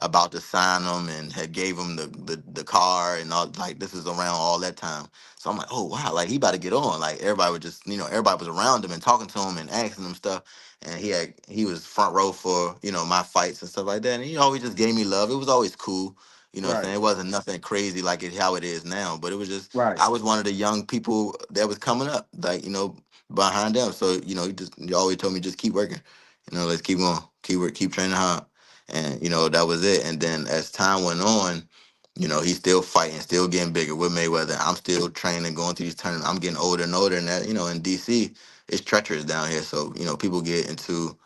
about to sign him and had gave him the car and all. Like this is around all that time. So I'm like, oh wow, like he about to get on. Like everybody was just, everybody was around him and talking to him and asking him stuff. And he was front row for, my fights and stuff like that. And he always just gave me love. It was always cool. You know what I'm saying? Right. It wasn't nothing crazy like how it is now, but it was just Right. I was one of the young people that was coming up, like, behind them. So, he always told me just keep working. Let's keep going. Keep training hard. And, that was it. And then as time went on, he's still fighting, still getting bigger with Mayweather. I'm still training, going to these tournaments. I'm getting older and older. And that, in DC, it's treacherous down here. So, people get into,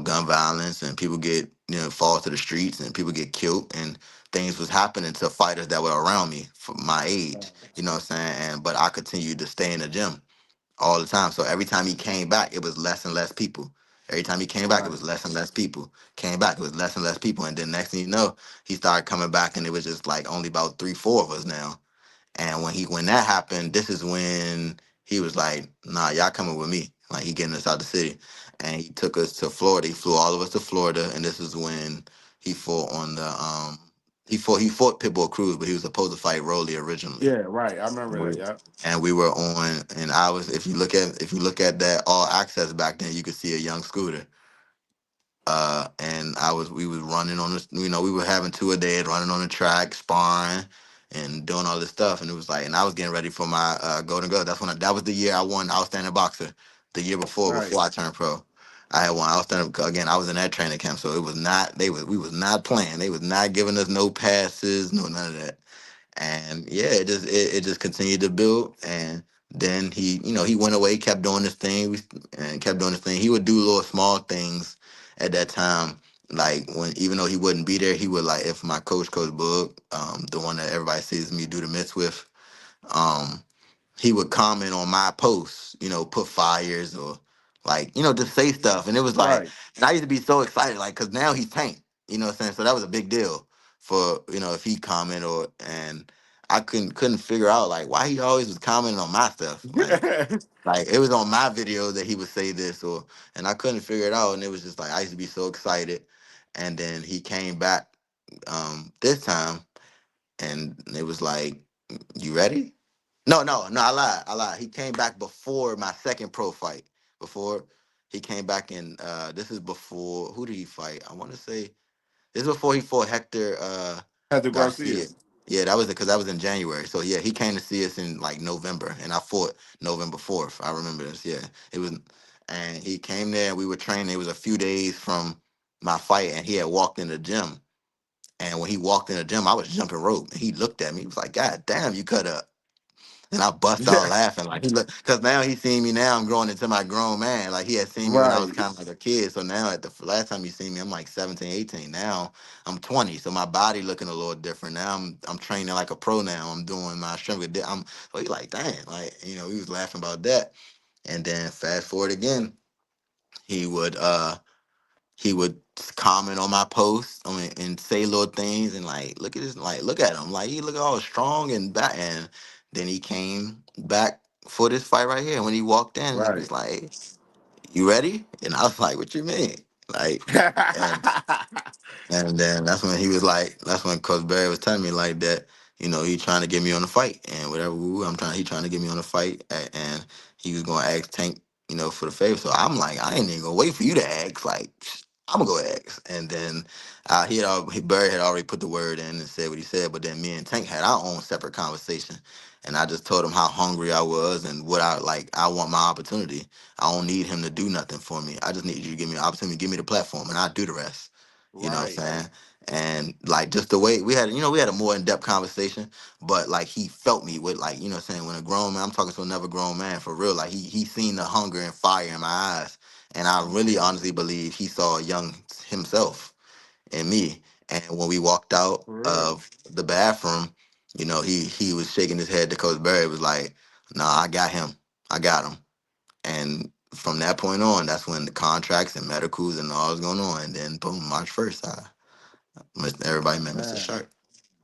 gun violence and people get, fall to the streets and people get killed. And things was happening to fighters that were around me for my age. You know what I'm saying? And but I continued to stay in the gym all the time. So every time he came back, it was less and less people. Every time he came back, it Right. was less and less people. Came back, it was less and less people. And then next thing you know, he started coming back, and it was just like only about 3, 4 of us now. And when that happened, this is when he was like, "Nah, y'all coming with me." Like he getting us out the city, and he took us to Florida. He flew all of us to Florida, and this is when he fought on the he fought Pitbull Cruz, but he was supposed to fight Rolly originally. Yeah. Right. I remember that. We- Yeah. And we were on, and I was. If you look at that all access back then, you could see a young Scooter. And we was running on this, we were having two a day, running on the track, sparring, and doing all this stuff. And it was like, and I was getting ready for my Golden Glove. That was the year I won Outstanding Boxer. The year Right. before I turned pro, I had won Outstanding. Again, I was in that training camp, so it was not. We was not playing. They was not giving us no passes, no none of that. And yeah, it just continued to build. And then he went away, kept doing this thing, and kept doing this thing. He would do little small things at that time, like when even though he wouldn't be there, he would, like, if my coach Boog, the one that everybody sees me do the mitts with, um he would comment on my posts, put fires or, like, just say stuff. And it was like, Right. and I used to be so excited, like, because now he's Tank, what I'm saying? So that was a big deal for, if he comment and I couldn't figure out, like, why he always was commenting on my stuff. Like it was on my video that he would say this, and I couldn't figure it out. And it was just like, I used to be so excited. And then he came back this time, and it was like, "You ready?" No, no, no. I lied. I lied. He came back before my second pro fight. Before he came back in. This is before. Who did he fight? I want to say this is before he fought Hector Had to Garcia. Garcia. Yeah, that was it because that was in January. So yeah, he came to see us in like November, and I fought November 4th. I remember this. Yeah, it was, and he came there. And we were training. It was a few days from my fight, and he had walked in the gym. And when he walked in the gym, I was jumping rope. And he looked at me. He was like, "God damn, you cut up." And I bust out Yeah. laughing. Like he look, because now he seen me now. I'm growing into my grown man. Like he had seen me when I was Right. kind of like a kid. So now at the last time he seen me, I'm like 17, 18. Now I'm 20. So my body looking a little different. Now I'm training like a pro now. I'm doing my strength. I'm so he like, damn, like, he was laughing about that. And then fast forward again, he would he would comment on my posts, and say little things, and like, look at this, like, look at him, like he look all strong and back. And then he came back for this fight right here. When he walked in, he was Right. like, "You ready?" And I was like, "What you mean?" Like, and and then that's when Coach Barry was telling me like that, he trying to get me on the fight and whatever. He trying to get me on the fight, and he was gonna ask Tank, for the favor. So I'm like, I ain't even gonna wait for you to ask. Like, I'm gonna go ask. And then Barry had already put the word in and said what he said. But then me and Tank had our own separate conversation, and I just told him how hungry I was and what I like. I want my opportunity. I don't need him to do nothing for me. I just need you to give me an opportunity, give me the platform, and I'll do the rest. You know what I'm Right. saying? And like just the way we had a more in-depth conversation, but like he felt me with, like, what I'm saying, when a grown man, I'm talking to another grown man for real, like he seen the hunger and fire in my eyes. And I really honestly believe he saw a young himself in me. And when we walked out For real. of the bathroom, he was shaking his head to Coach Barry, was like, "Nah, I got him. I got him." And from that point on, that's when the contracts and medicals and all was going on. And then boom, March 1st, everybody met Mr. Man. Sharp.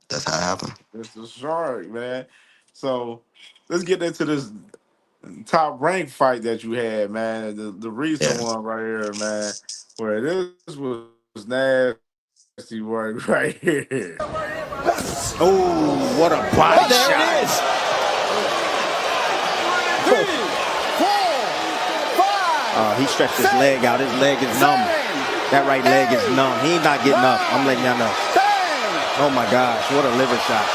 That's how it happened. It's the shark, man. So let's get into this top rank fight that you had, man. The recent Yeah. one right here, man. Where this was nasty work right here. Oh, what a body shot. He stretched his leg out. His leg is numb. That right leg is numb. He ain't not getting up. I'm letting y'all know. Oh my gosh, what a liver shot.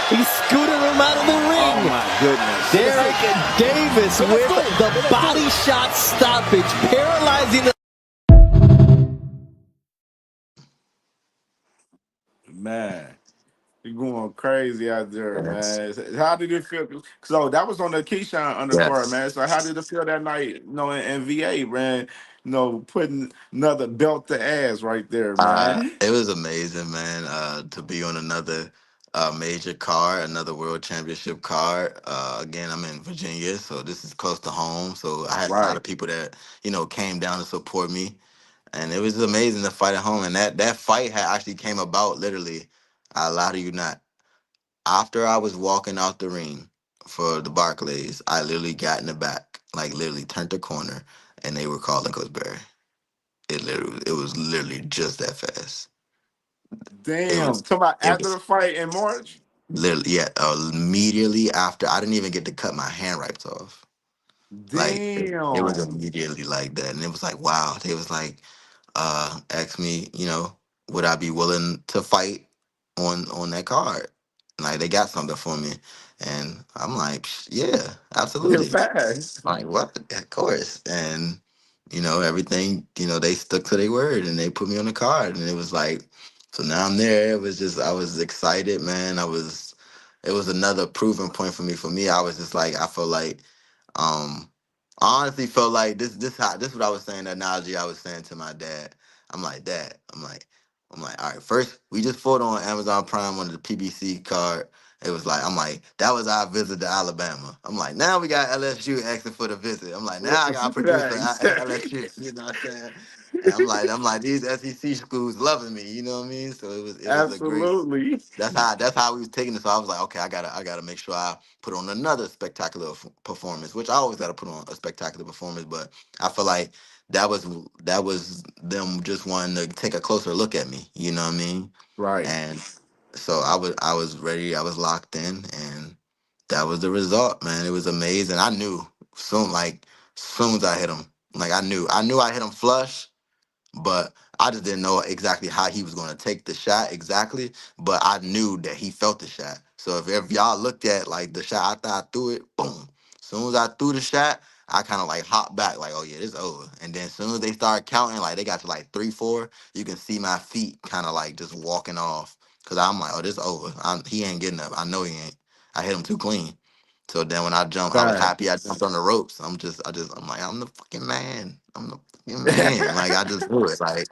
He scooted him out of the ring. Oh my goodness. Deric Davis with the body shot stoppage, paralyzing the Man, you're going crazy out there, man. How did it feel? So that was on the Keyshawn undercard, Yes. man. So how did it feel that night, in VA, man? Putting another belt to ass right there, man. It was amazing, man. To be on another major card, another world championship card. Again, I'm in Virginia, so this is close to home. So I had a lot Right. of people that came down to support me, and it was amazing to fight at home. And that fight had actually came about literally. I lie to you not. After I was walking out the ring for the Barclays, I literally got in the back, like literally turned the corner, and they were calling Coach Barry. It was literally just that fast. It Damn. was Talk about it after was the fight in March. literally, yeah, immediately after. I didn't even get to cut my hand rights off. Like it was Damn. immediately like that, and it was like, wow. They was like, asked me, would I be willing to fight on that card? Like they got something for me, and I'm like, yeah, absolutely. Fast. Like what? Of course. And everything. They stuck to their word, and they put me on the card, and it was like, so now I'm there. It was just I was excited, man. It was another proving point for me. For me, I was just like I felt like um, I honestly felt like this what I was saying, the analogy I was saying to my dad. I'm like, Dad, I'm like, all right, first we just fought on Amazon Prime on the PBC card. It was like, I'm like, that was our visit to Alabama. I'm like, now we got LSU asking for the visit. I'm like, now I got a producer Thanks. at LSU. You know what I'm saying? And I'm like, these SEC schools loving me, you know what I mean? So it was a great. Absolutely. That's how we was taking it. So I was like, okay, I gotta make sure I put on another spectacular performance, which I always gotta put on a spectacular performance. But I feel like that was them just wanting to take a closer look at me. You know what I mean? Right. And so I was ready. I was locked in, and that was the result, man. It was amazing. I knew soon as I hit him, like I knew I hit him flush, but I just didn't know exactly how he was going to take the shot exactly. But I knew that he felt the shot. So if y'all looked at like the shot after I threw it, boom. As soon as I threw the shot, I kind of like hopped back, like, oh yeah, this over. And then as soon as they started counting, like they got to like 3, 4, you can see my feet kind of like just walking off. Cause I'm like, oh, this over. He ain't getting up. I know he ain't. I hit him too clean. So then when I jumped, I was happy I Facts. jumped on the ropes. I'm like, I'm the fucking man. I'm the fucking man. Like I just do it. Like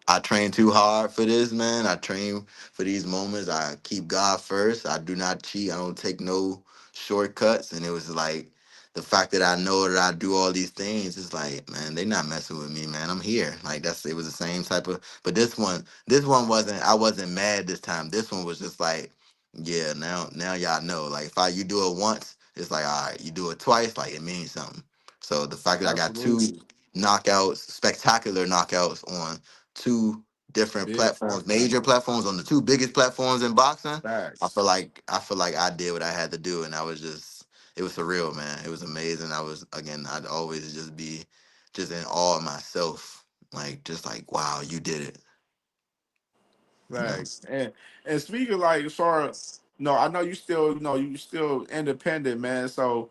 I train too hard for this, man. I train for these moments. I keep God first. I do not cheat. I don't take no shortcuts. And it was like the fact that I know that I do all these things is like, man, they not messing with me, man. I'm here. Like it was the same type of, but this one wasn't, I wasn't mad this time. This one was just like, yeah, now y'all know. Like you do it once, it's like, all right, you do it twice, like it means something. So the fact that I got two Absolutely. knockouts, spectacular knockouts on two different Big platforms, major platforms. platforms, on the two biggest platforms in boxing. I Facts. feel like I feel like I did what I had to do, and I was just it was surreal, man. It was amazing. I'd always just be just in awe of myself, like just like wow, you did it, you know. Facts. And speaking like sorry, no, I know you still, you still independent, man. So,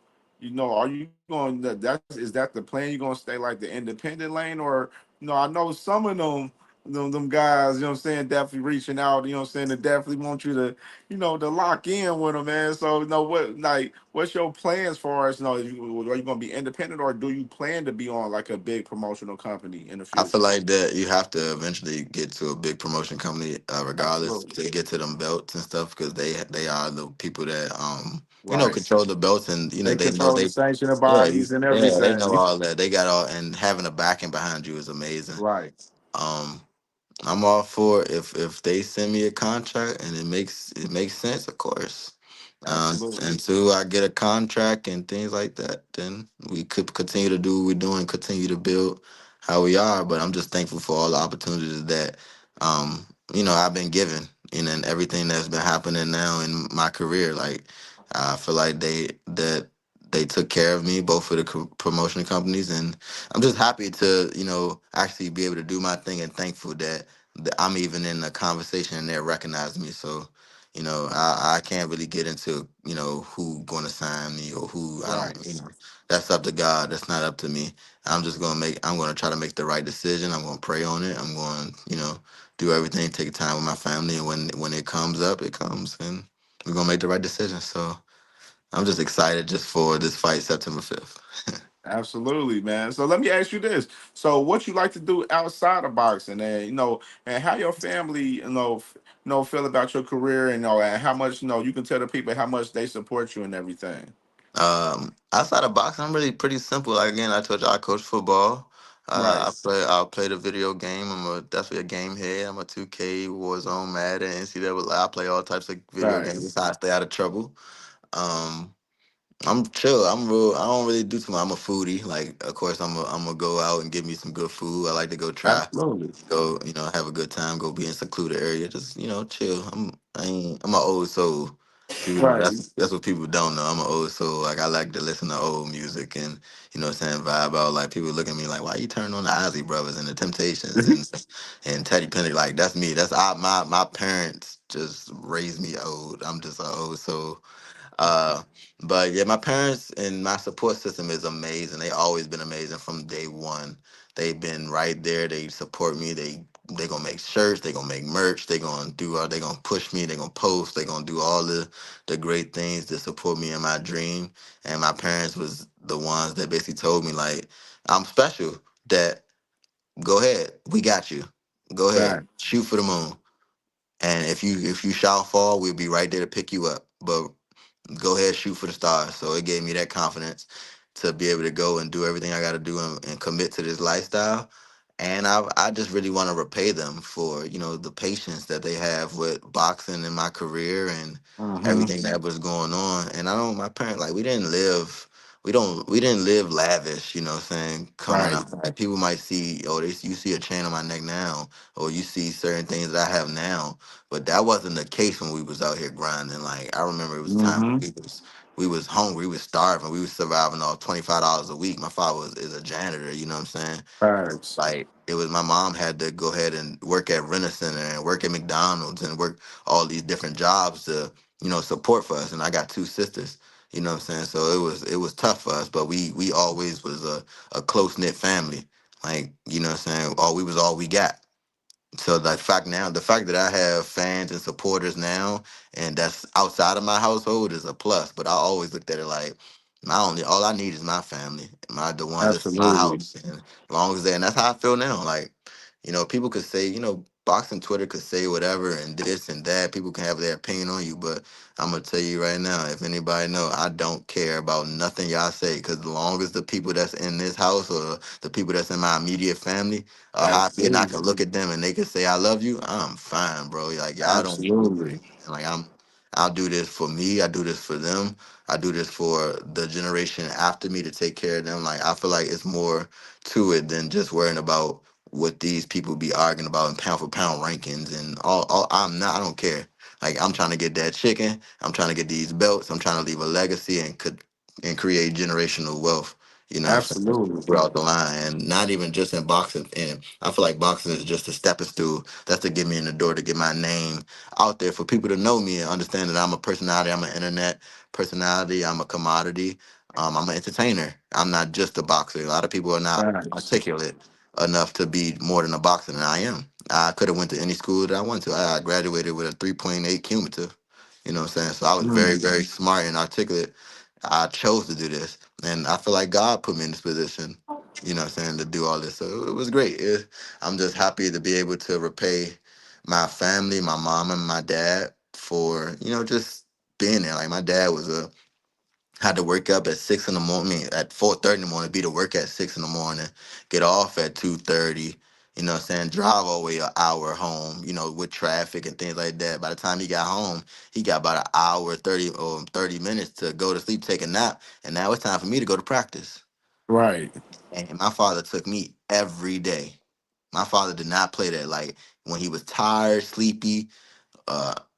are you going that's is that the plan? You gonna stay like the independent lane or I know some of them guys, you know what I'm saying, definitely reaching out, you know what I'm saying, they definitely want you to, to lock in with them, man. So, what's your plans for us? Are you gonna be independent or do you plan to be on like a big promotional company in the I feel future? like that you have to eventually get to a big promotion company, regardless, Absolutely. to get to them belts and stuff, because they are the people that Right. control the belts, and They they know control the they sanctioning yeah bodies and they know everything. all that. They got all, and having a backing behind you is amazing. Right. Um, I'm all for it. If they send me a contract and it makes sense, of course. Absolutely. Until I get a contract and things like that, then we could continue to do what we're doing, continue to build how we are. But I'm just thankful for all the opportunities that I've been given, and everything that's been happening now in my career. Like I feel like they took care of me, both for the promotion companies, and I'm just happy to actually be able to do my thing, and thankful that I'm even in the conversation and they're recognizing me. So I can't really get into who going to sign me or who I don't. Right. That's up to God. That's not up to me. I'm gonna try to make the right decision. I'm gonna pray on it. I'm going do everything, take time with my family, and when it comes up, it comes, and we're gonna make the right decision. So I'm just excited just for this fight September 5th. Absolutely, man. So let me ask you this. So what you like to do outside of boxing and and how your family, feel about your career and and how much, you can tell the people how much they support you and everything. Outside of boxing, I'm really pretty simple. Like again, I told you I coach football. Right. I'll play the video game. Definitely a game head. I'm a 2K, Warzone, Madden, NCAA. I play all types of video games. Facts. That's how I stay out of trouble. Um, I'm chill. I'm real. I don't really do too much. I'm a foodie. Like, of course, I'm gonna go out and get me some good food. I like to go try, Absolutely. go, have a good time. Go be in secluded area. Just chill. I'm an old soul. People, Right. that's what people don't know. I'm an old soul. Like I like to listen to old music and what I'm saying, vibe out. Like people look at me like, why you turn on the Ozzy Brothers and the Temptations and Teddy Penny? Like that's me. My parents just raised me old. I'm just an old soul. Uh, but yeah, my parents and my support system is amazing. They always been amazing from day one. They've been right there. They support me. They gonna make shirts. They gonna make merch. They gonna push me. They gonna post. They gonna do all the great things to support me in my dream. And my parents was the ones that basically told me like I'm special. That go ahead, we got you. Go ahead, Facts. shoot for the moon. And if you shall fall, we'll be right there to pick you up. But go ahead, shoot for the stars. So it gave me that confidence to be able to go and do everything I got to do and commit to this lifestyle. And I just really want to repay them for, the patience that they have with boxing in my career and Mm-hmm. everything that was going on. And I don't, my parents, like, we didn't live lavish, what I'm saying, coming Right. up. Like, people might see, oh, you see a chain on my neck now, or you see certain things that I have now. But that wasn't the case when we was out here grinding. Like, I remember it was a time Mm-hmm. we was hungry, we was starving, we was surviving off $25 a week. My father is a janitor, you know what I'm saying? Facts. Like, it was my mom had to go ahead and work at Rent a Center and work at McDonald's and work all these different jobs to, support for us. And I got two sisters, you know what I'm saying? So it was tough for us, but we always was a close knit family. Like, you know what I'm saying? We was all we got. So the fact that I have fans and supporters now, and that's outside of my household, is a plus. But I always looked at it like, all I need is my family, the ones that's in my Absolutely. house, and as long as they, and that's how I feel now. Like, people could say, boxing Twitter could say whatever and this and that. People can have their opinion on you, but I'm gonna tell you right now, if anybody know, I don't care about nothing y'all say, because as long as the people that's in this house or the people that's in my immediate family are happy and I Absolutely. can look at them and they can say I love you, I'm fine, bro. Like, y'all don't need to do Absolutely. anything. Like, I'll do this for me. I do this for them. I do this for the generation after me to take care of them. Like, I feel like it's more to it than just worrying about what these people be arguing about in pound for pound rankings and all. I don't care. Like, I'm trying to get that chicken. I'm trying to get these belts. I'm trying to leave a legacy and create generational wealth. You know what I'm saying? Absolutely. Throughout the line, and not even just in boxing. And I feel like boxing is just a stepping stool. That's to get me in the door, to get my name out there for people to know me and understand that I'm a personality. I'm an internet personality. I'm a commodity. I'm an entertainer. I'm not just a boxer. A lot of people are not Facts. articulate enough to be more than a boxer than I am. I could have went to any school that I went to. I graduated with a 3.8 cumulative. You know what I'm saying? So I was very, Mm. very smart and articulate. I chose to do this. And I feel like God put me in this position, what I'm saying, to do all this. So it was great. I'm just happy to be able to repay my family, my mom and my dad for, just being there. Like, my dad had to wake up at 6 in the morning, at 4:30 in the morning, be to work at 6 in the morning, get off at 2:30, what I'm saying, drive all the way an hour home, with traffic and things like that. By the time he got home, he got about an hour, 30 or 30 minutes to go to sleep, take a nap, and now it's time for me to go to practice. Right. And my father took me every day. My father did not play that. Like, when he was tired, sleepy,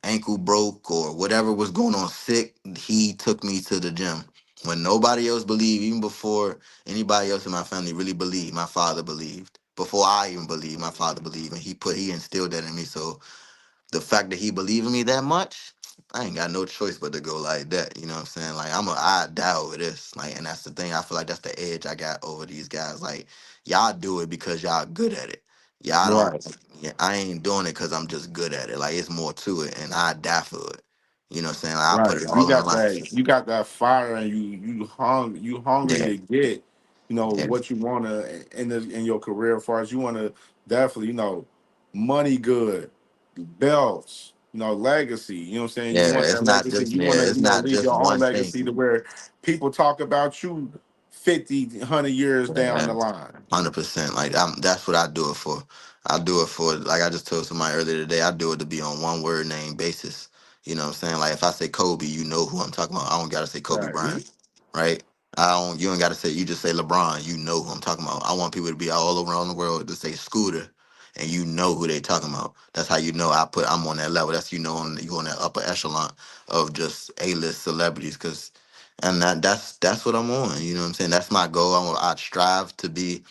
ankle broke, or whatever was going on, sick, he took me to the gym. When nobody else believed, even before anybody else in my family really believed, my father believed. Before I even believed, my father believed, and he instilled that in me. So the fact that he believed in me that much, I ain't got no choice but to go like that. You know what I'm saying? Like, I die over this. Like, and that's the thing. I feel like that's the edge I got over these guys. Like, y'all do it because y'all good at it. Y'all don't. Right. Yeah, I ain't doing it because I'm just good at it. Like, it's more to it, and I die for it. You know what I'm saying? Like, I put Right. it You all on the got line. that. You got that fire, and you hungry Yeah, to get, yeah, what you want to in your career. As far as you want to definitely, money good, belts, legacy. You know what I'm saying? You yeah. want that legacy. You want to, It's not leave just your own one thing. legacy to where people talk about you 50, 100 years down Yeah, the line. 100%. Like, that's what I do it for. I do it for, like I just told somebody earlier today, I do it to be on one word name basis. You know what I'm saying? Like, if I say Kobe, you know who I'm talking about. I don't gotta say Kobe Right. Bryant, right? I don't. You ain't gotta say. You just say LeBron. You know who I'm talking about. I want people to be all around the world to say Scooter, and you know who they talking about. That's how you know I'm on that level. That's, you on that upper echelon of just A-list celebrities, because and that's what I'm on. You know what I'm saying? That's my goal. I strive to be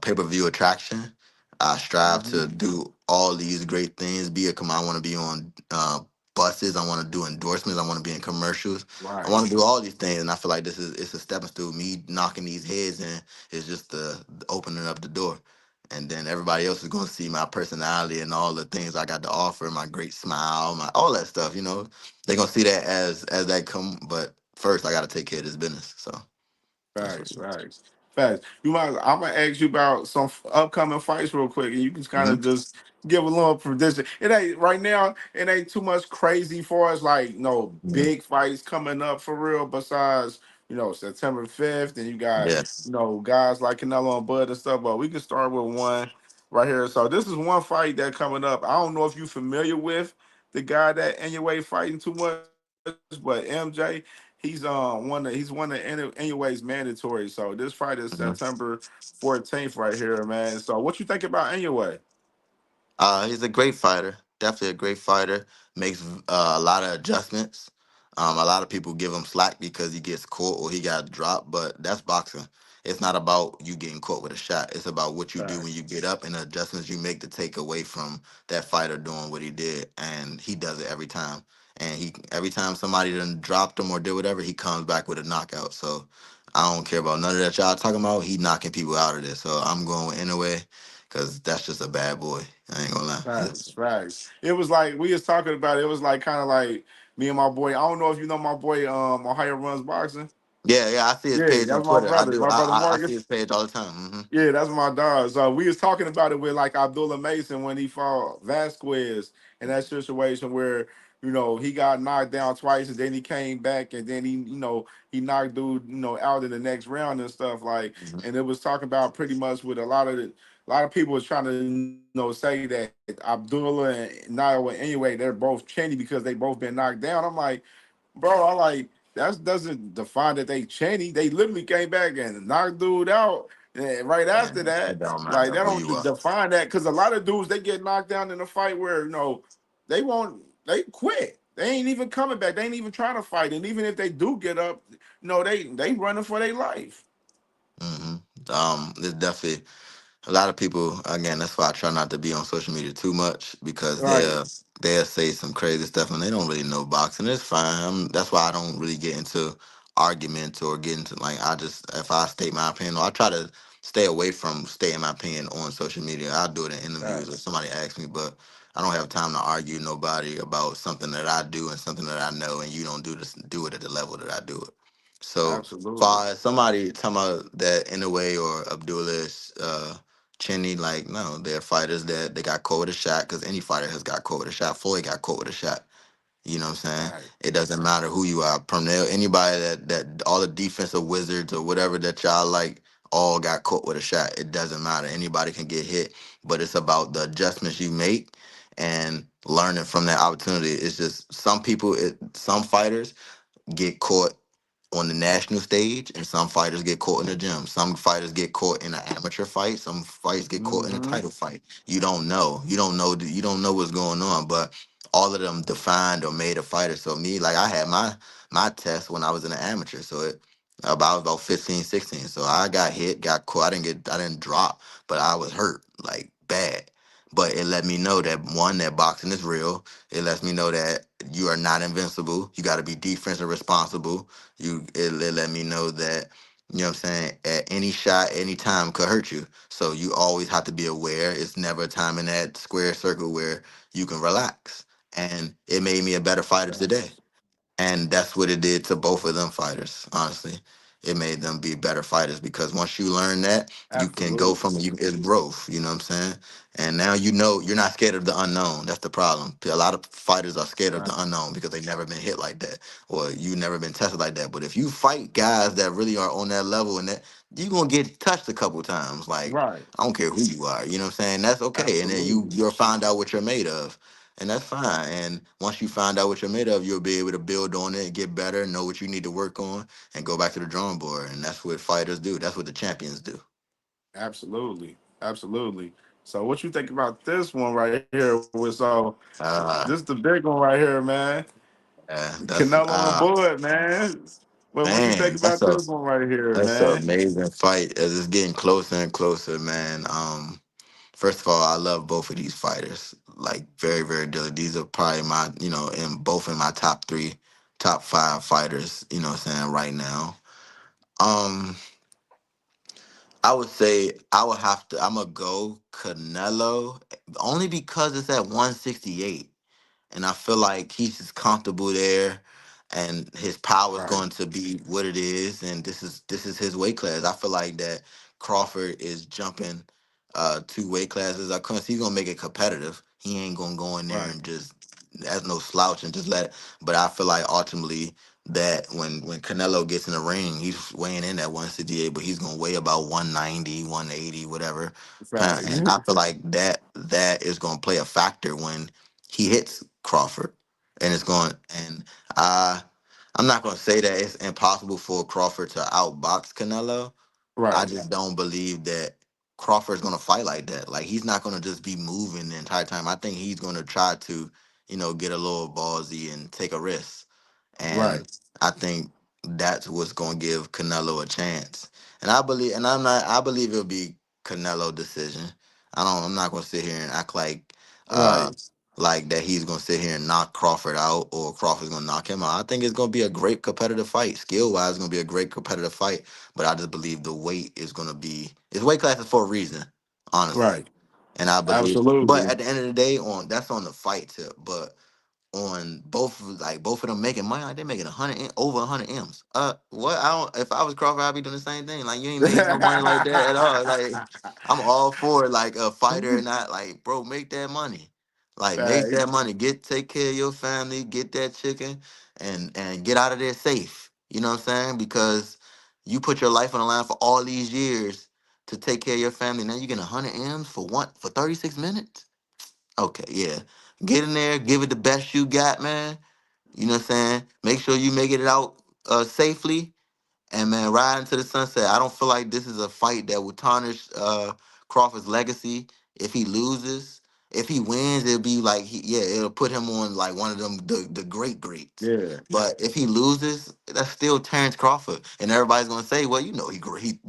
pay-per-view attraction. I strive to Mhm. do all these great things. I want to be on buses. I want to do endorsements. I want to be in commercials. I Right. want to do all these things, and I feel like it's a stepping stool. Me knocking these heads in is just the opening up the door, and then everybody else is going to see my personality and all the things I got to offer. My great smile, my all that stuff. They're gonna see that as that come. But first, I got to take care of this business. So that's what Facts, it is. facts, facts. I'm gonna ask you about some upcoming fights real quick, and you can kind of Mhm. just give a little prediction. It ain't right now. It ain't too much crazy for us, like no Mhm. big fights coming up for real. Besides September 5th, and you got Yes. guys like Canelo and Bud and stuff. But we can start with one right here. So this is one fight that coming up. I don't know if you're familiar with the guy that Inoue fighting too much, but MJ, he's one of Inoue's mandatory. So this fight is Mhm. September 14th right here, man. So what you think about Inoue? He's a great fighter. Definitely a great fighter. Makes a lot of adjustments. A lot of people give him slack because he gets caught or he got dropped, but that's boxing. It's not about you getting caught with a shot. It's about what you do when you get up and the adjustments you make to take away from that fighter doing what he did. And he does it every time. And he every time somebody done dropped him or did whatever, he comes back with a knockout. So I don't care about none of that y'all talking about. He knocking people out of this. So I'm going with Inoue because that's just a bad boy. I ain't gonna lie. Facts, facts. It was like we was talking about. It was like kind of like me and my boy. I don't know if you know my boy. Ohio runs boxing. Yeah, yeah, I see his Yeah, page on that's my Twitter. I brother. do. My brother I see Marcus. his page all the time. Hmm. Yeah, that's my dog. So we was talking about it with like Abdullah Mason when he fought Vasquez in that situation where he got knocked down twice and then he came back and then he knocked dude out in the next round and stuff like. Hmm. And it was talking about pretty much with a lot of people was trying to say that Abdullah and Nayo anyway they're both chenny because they both been knocked down. I'm like, bro, I like that doesn't define that they chenny. They literally came back and knocked dude out. And right after And it that, don't like matter that who you don't are. define that because a lot of dudes they get knocked down in a fight where they quit. They ain't even coming back. They ain't even trying to fight. And even if they do get up, they running for their life. Hmm. It's definitely a lot of people. Again, that's why I try not to be on social media too much because Right. they'll say some crazy stuff and they don't really know boxing. It's fine. That's why I don't really get into arguments or get into like I just if I state my opinion, or I try to stay away from stating my opinion on social media. I'll do it in interviews or Right. somebody asks me, but I don't have time to argue with nobody about something that I do and something that I know, and you don't do it at the level that I do it. So, Absolutely. far as somebody talking about that in a way or Abdullah Cheney, like no, they're fighters that they got caught with a shot because any fighter has got caught with a shot. Floyd got caught with a shot. You know what I'm saying? Right. It doesn't matter who you are. Pernell, anybody that all the defensive wizards or whatever that y'all like all got caught with a shot. It doesn't matter. Anybody can get hit, but it's about the adjustments you make and learning from that opportunity. It's just some fighters get caught on the national stage, and some fighters get caught in the gym. Some fighters get caught in an amateur fight. Some fights get caught in a Hmm. title fight. You don't know. You don't know. You don't know what's going on. But all of them defined or made a fighter. So me, like I had my test when I was in an amateur. So I was about 15, 16. So I got hit, got caught. I didn't drop, but I was hurt like bad. But it let me know that one, that boxing is real. It lets me know that you are not invincible. You got to be defensive responsible. It let me know that you know what I'm saying at any shot, any time could hurt you. So you always have to be aware. It's never a time in that square circle where you can relax. And it made me a better fighter today. And that's what it did to both of them fighters, honestly. It made them be better fighters because once you learn that, you can go Absolutely. from it's growth, you know what I'm saying? And now you know you're not scared of the unknown. That's the problem. A lot of fighters are scared of Right. the unknown because they've never been hit like that or you never been tested like that. But if you fight guys that really are on that level and that you're gonna get touched a couple times. Like, Right. I don't care who you are, you know what I'm saying? That's okay. And then Absolutely. you'll find out what you're made of and that's fine. And once you find out what you're made of, you'll be able to build on it, get better, know what you need to work on, and go back to the drawing board. And that's what fighters do. That's what the champions do. Absolutely. Absolutely. So what you think about this one right here? This the Uh, big one right here, man. that's Canelo and Bud, man. Well, what you think man, about this one right here, that's an man? amazing fight as it's getting closer and closer, man. First of all, I love both of these fighters, like very, very dearly. These are probably my, in both in my top three, top five fighters. You know what I'm saying right now. Um, I would say I would have to. I'm gonna go Canelo only because it's at 168, and I feel like he's just comfortable there, and his power is Right. going to be what it is, and this is his weight class. I feel like that Crawford is jumping two weight classes. I couldn't. He's gonna make it competitive. He ain't gonna go in there Right. and just as no slouch and just let. But I feel like ultimately that when Canelo gets in the ring, he's weighing in at 168, but he's gonna weigh about 190, 180, whatever pound. Facts. And I feel like that is gonna play a factor when he hits Crawford, and it's going and I. I'm not gonna say that it's impossible for Crawford to outbox Canelo. I Right. just don't believe that Crawford's gonna fight like that. Like he's not gonna just be moving the entire time. I think he's gonna try to, get a little ballsy and take a risk. Right. And I think that's what's gonna give Canelo a chance. And I believe, and I believe it'll be Canelo decision. I'm not gonna sit here and act uh Right. like that he's gonna sit here and knock Crawford out or Crawford's gonna knock him out. I think it's gonna be a great competitive fight. Skill wise, it's gonna be a great competitive fight. But I just believe the weight is gonna be it's weight classes for a reason, honestly. Right. And I believe, but Absolutely. at the end of the day, that's on the fight tip. But on both of them making money, like they're making over 100 M's. What I don't if I was Crawford, I'd be doing the same thing. Like you ain't made no money like that at all. Like I'm all for like a fighter, not like bro, make that money. Like make that Facts. money. Take care of your family, get that chicken, and get out of there safe. You know what I'm saying? Because you put your life on the line for all these years to take care of your family. Now you getting 100 M's for 36 minutes. Okay, yeah. Get in there, give it the best you got, man. You know what I'm saying? Make sure you make it out safely. And man, ride into the sunset. I don't feel like this is a fight that will tarnish Crawford's legacy if he loses. If he wins, it'll be like it'll put him on like one of them the great greats. Yeah. But if he loses, that's still Terrence Crawford, and everybody's gonna say, "Well,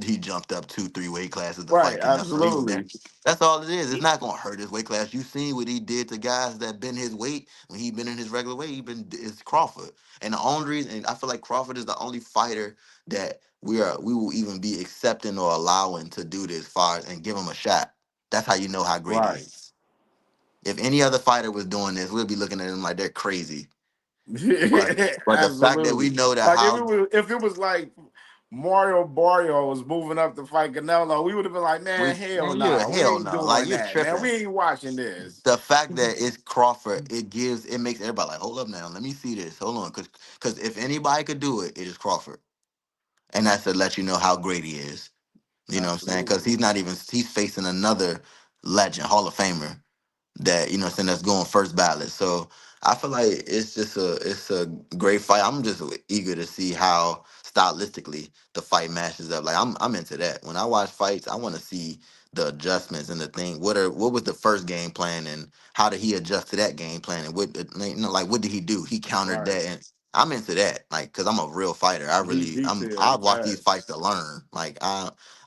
he jumped up 2, 3 weight classes to Right. fight Canelo." Absolutely. That's all it is. It's not gonna hurt his weight class. You seen what he did to guys that been his weight when he been in his regular weight. It's Crawford, and the only reason and I feel like Crawford is the only fighter that we will even be accepting or allowing to do this far and give him a shot. That's how you know how great he Right. is. If any other fighter was doing this, we'd be looking at him like they're crazy. But the fact that we Absolutely. know that Like how if it was like Mario Barrio was moving up to fight Canelo, we would have been like, man, we hell man, you're nah, we hell ain't no. Like doing you're that, man. tripping. We ain't watching this. The fact that it's Crawford, it makes everybody like, hold up now, let me see this. Hold on, because if anybody could do it, it is Crawford. And that's to let you know how great he is. You know what I'm saying? Because Absolutely. he's facing another legend, Hall of Famer that what I'm saying that's going first ballot. So I feel like it's a great fight. I'm just eager to see how stylistically the fight matches up. Like I'm into that. When I watch fights, I want to see the adjustments and the thing. What was the first game plan and how did he adjust to that game plan and like what did he do? He countered Right. that and I'm into that. Like cuz I'm a real fighter. I Detailed. watch these Facts. fights to learn. Like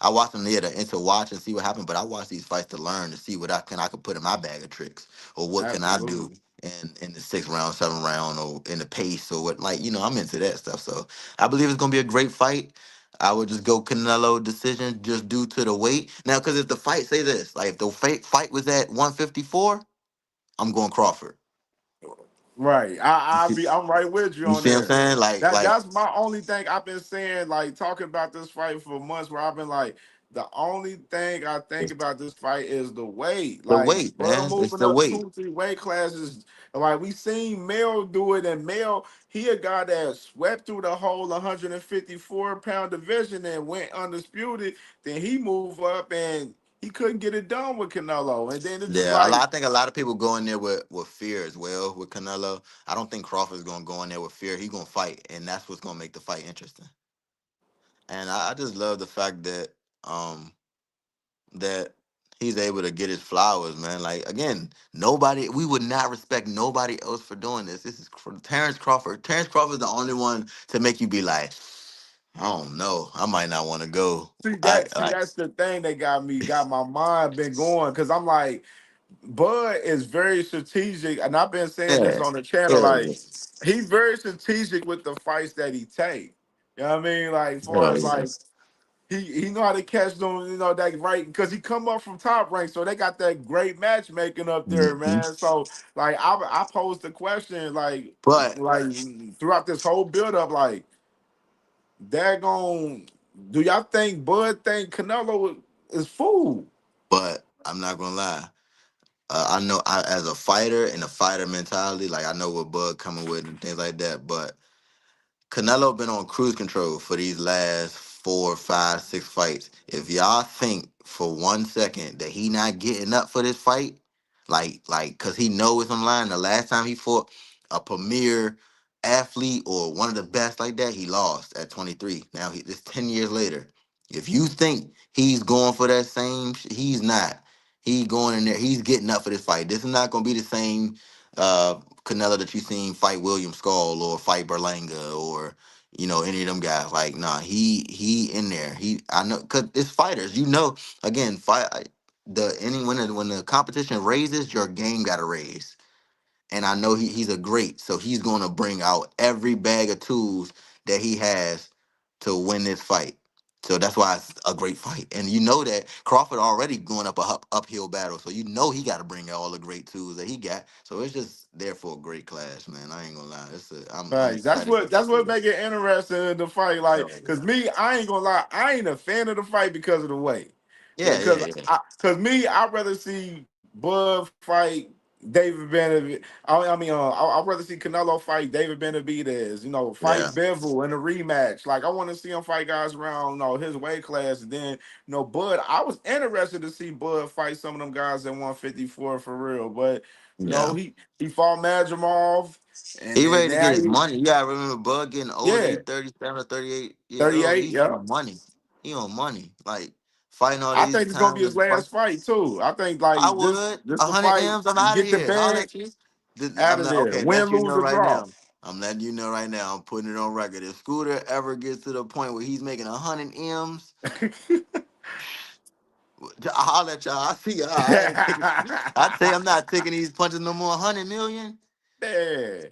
I watch them there to watch and see what happened, but I watch these fights to learn to see what I can put in my bag of tricks or what can I do Absolutely. in the 6th round, 7th round, or in the pace or what. Like I'm into that stuff. So I believe it's gonna be a great fight. I would just go Canelo decision just due to the weight. Now, because if the fight say this, like if the fight was at 154, I'm going Crawford. Right. You see, I'm right with you you on see what I'm there. saying? Like That's my only thing I've been saying, like talking about this fight for months where I've been like, the only thing I think about this fight is the weight. the Like, weight, bro, man. It's moving the up weight. 2, 3 weight classes. Like we seen Mel do it, and Mel, he a guy that swept through the whole 154-pound division and went undisputed. Then he moved up and he couldn't get it done with Canelo. And then it's just Yeah, like, I think a lot of people go in there with fear as well with Canelo. I don't think Crawford's gonna go in there with fear. He's gonna fight, and that's what's gonna make the fight interesting. And I just love the fact um that he's able to get his flowers, man. Like again, we would not respect nobody else for doing this. This is for Terrence Crawford. Terrence Crawford's the only one to make you be like, I don't know, I might not want to go. see, that's the thing that got my mind been going because I'm like, Bud is very strategic, and I've been saying this Yeah, on the channel. hell Like, yeah, he's very strategic with the fights that he take. You know what I mean? Like, far hell as yeah. like he know how to catch them, that right because he come up from top rank, so they got that great matchmaking up there, Mhm. man. So like, I posed the question But like throughout this whole build up, like, daggone, do y'all think Bud think Canelo is fool? but I'm not gonna lie. as a fighter and a fighter mentality, like I know what Bud coming with and things like that, but Canelo been on cruise control for these last 4, 5, 6 fights. If y'all think for 1 second that he not getting up for this fight, cause he know it's on line. The last time he fought a premier athlete or one of the best like that, he lost at 23. Now it's 10 years later. If you think he's going for that same, he's not. He going in there. He's getting up for this fight. This is not gonna be the same. Canelo that you seen fight William Skull or fight Berlanga or any of them guys. Like nah, he in there. I know because it's fighters. Again, fight the any when the competition raises, your game got to raise. And I know he's a great, so he's going to bring out every bag of tools that he has to win this fight. So that's why it's a great fight. And you know that Crawford already going up a uphill battle, so you know he got to bring out all the great tools that he got. So it's just there for a great class, man. I ain't gonna lie. I'm Right. That's excited for what this that's what fight. make it interesting in the fight. Oh, Like, cause yeah. me, I ain't gonna lie, I ain't a fan of the fight because of the weight. Yeah, yeah, yeah. Cause me, I'd rather see Bud fight David Benavidez. I'd rather see Canelo fight David Benavidez. Yeah. Fight Bivol in a rematch. Like, I want to see him fight guys around, his weight class. And then, Bud. I was interested to see Bud fight some of them guys at 154 for real. But Yeah. he fought Madrimov. He And ready to get now his money. You gotta remember Bud getting older. He yeah, 37 or 38 years old. 38. He's Yeah, on money. He on money. Like fighting all I these think it's gonna be his times. last fight too. I think I like this would. this the 100 fight. M's, I'm out of Get the here. I'll bag let you. out I'm of not there. okay, Win, let you lose know or right draw. now. I'm letting you know right now. I'm putting it on record. If Scooter ever gets to the point where he's making 100 M's, I'll let y'all. I see y'all. I ain't taking. I'd say I'm not taking these punches no more. 100 million? Yeah,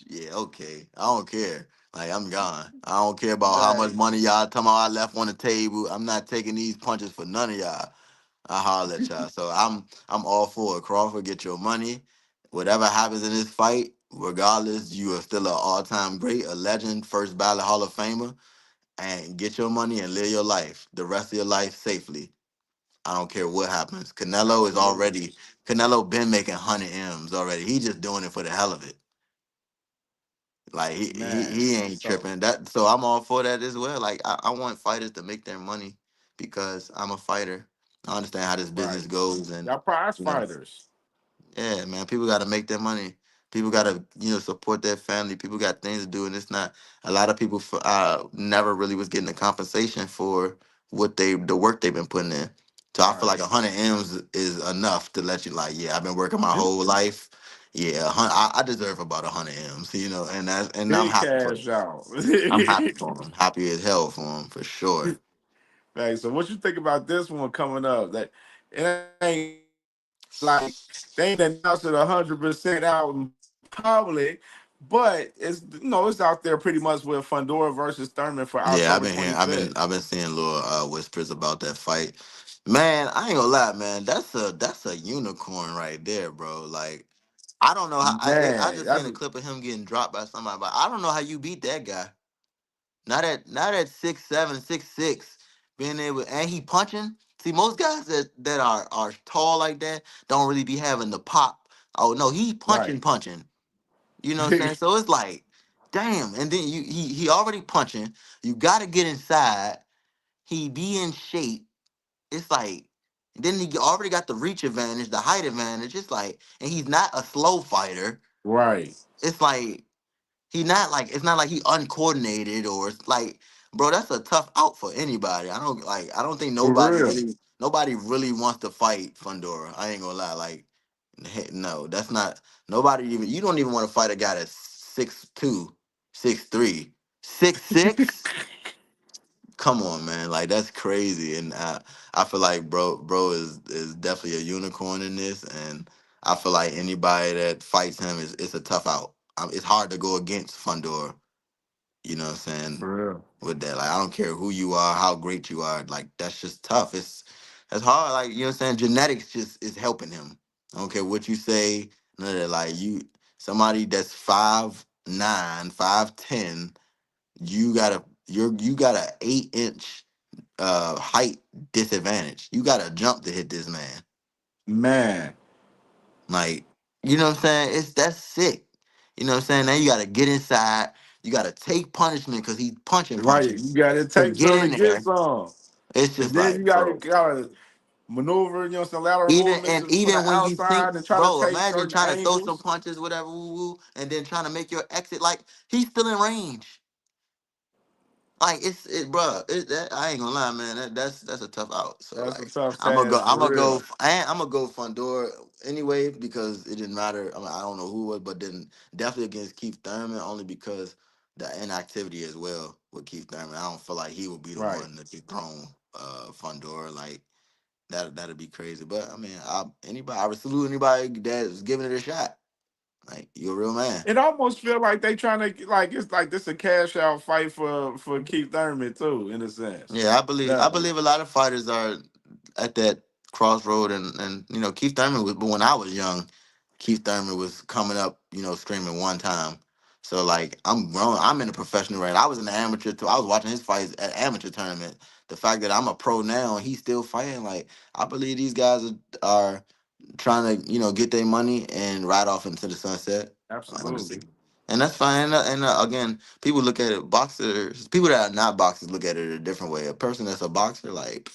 Yeah, okay. I don't care. Like I'm gone. I don't care about how much right. money y'all talking about I left on the table. I'm not taking these punches for none of y'all. I holler at y'all. So I'm all for it. Crawford, get your money. Whatever happens in this fight, regardless, you are still an all-time great, a legend, first ballot Hall of Famer, and get your money and live your life, the rest of your life safely. I don't care what happens. Absolutely, Canelo been making 100 M's already. He just doing it for the hell of it. Like man. he ain't So tripping. So I'm all for that as well. Like I want fighters to make their money because I'm a fighter. I understand how this right, business goes, and y'all prize you know, fighters. yeah, man, people got to make their money. People got to support their family. People got things to do, and it's not a lot of people never really was getting the compensation for the work they've been putting in. So I feel Right. like 100 M's is enough to let you like, yeah, I've been working my It's whole life. Yeah, I deserve about 100 M's, and I'm big happy for cash them. out. I'm happy for them. Happy as hell for them for sure. Right. So what you think about this one coming up? That it ain't like they ain't announced it 100% out in public, but it's out there pretty much with Fundora versus Thurman for Yeah, I've October been hearing, 25th. I've been seeing little whispers about that fight. Man, I ain't gonna lie, man. That's a unicorn right there, bro. Like, I don't know how I Man, just seen that's a clip of him getting dropped by somebody, but I don't know how you beat that guy. Not at 6'7", 6'6", being able and he punching. See, most guys that are tall like that don't really be having the pop. Oh no, he right. punching. You know what I'm saying? So it's like, damn. And then he already punching. You got to get inside. He be in shape. It's like, then he already got the reach advantage, the height advantage. It's like, and he's not a slow fighter. Right. It's like he not like it's not like he uncoordinated or it's like, bro, that's a tough out for anybody. I don't think For real. nobody really wants to fight Fundora. I ain't gonna lie. Like, no, that's not nobody even you don't even want to fight a guy that's 6'2", 6'3", 6'6". Come on, man. Like that's crazy. And I feel like bro is definitely a unicorn in this and I feel like anybody that fights him is it's a tough out. It's hard to go against Fundora. You know what I'm saying? For real. With that. Like I don't care who you are, how great you are. Like that's just tough. It's hard. Like you know what I'm saying? Genetics just is helping him. I don't care what you say. None of that. Like somebody that's 5'9", 5'10", you got a 8-inch height disadvantage. You got to jump to hit this man. Man. Like, you know what I'm saying? That's sick. You know what I'm saying? Now you gotta get inside. You gotta take punishment because he's punching Right. You punches gotta to take get some to in get there. some. It's And just then like, you gotta bro. gotta maneuver, some lateral Even movements and from the even when you think, outside and try to bro, take imagine certain trying to throw some angles. punches, whatever, woo woo, and then trying to make your exit like he's still in range. Like bro. I ain't gonna lie, man. That's a tough out. So That's a like, tough task for real. I'm gonna go Fundora anyway because it didn't matter. I mean, I don't know who it was, but then definitely against Keith Thurman only because the inactivity as well with Keith Thurman. I don't feel like he would be the Right. one to get thrown Fundora like that'd be crazy. But I mean, I would salute anybody that's giving it a shot. Like you're a real man. It almost feel like they trying to like it's like this a cash out fight for Keith Thurman too, in a sense. Yeah, I Yeah, believe a lot of fighters are at that crossroad, and Keith Thurman was. But when I was young, Keith Thurman was coming up, screaming one time. So like I'm grown. I'm in a professional range. I was in the amateur too. I was watching his fights at amateur tournament. The fact that I'm a pro now and he's still fighting, like I believe these guys are trying to get their money and ride off into the sunset. Honestly, absolutely. and that's fine. And again, people look at it. Boxers, people that are not boxers, look at it a different way. A person that's a boxer, like,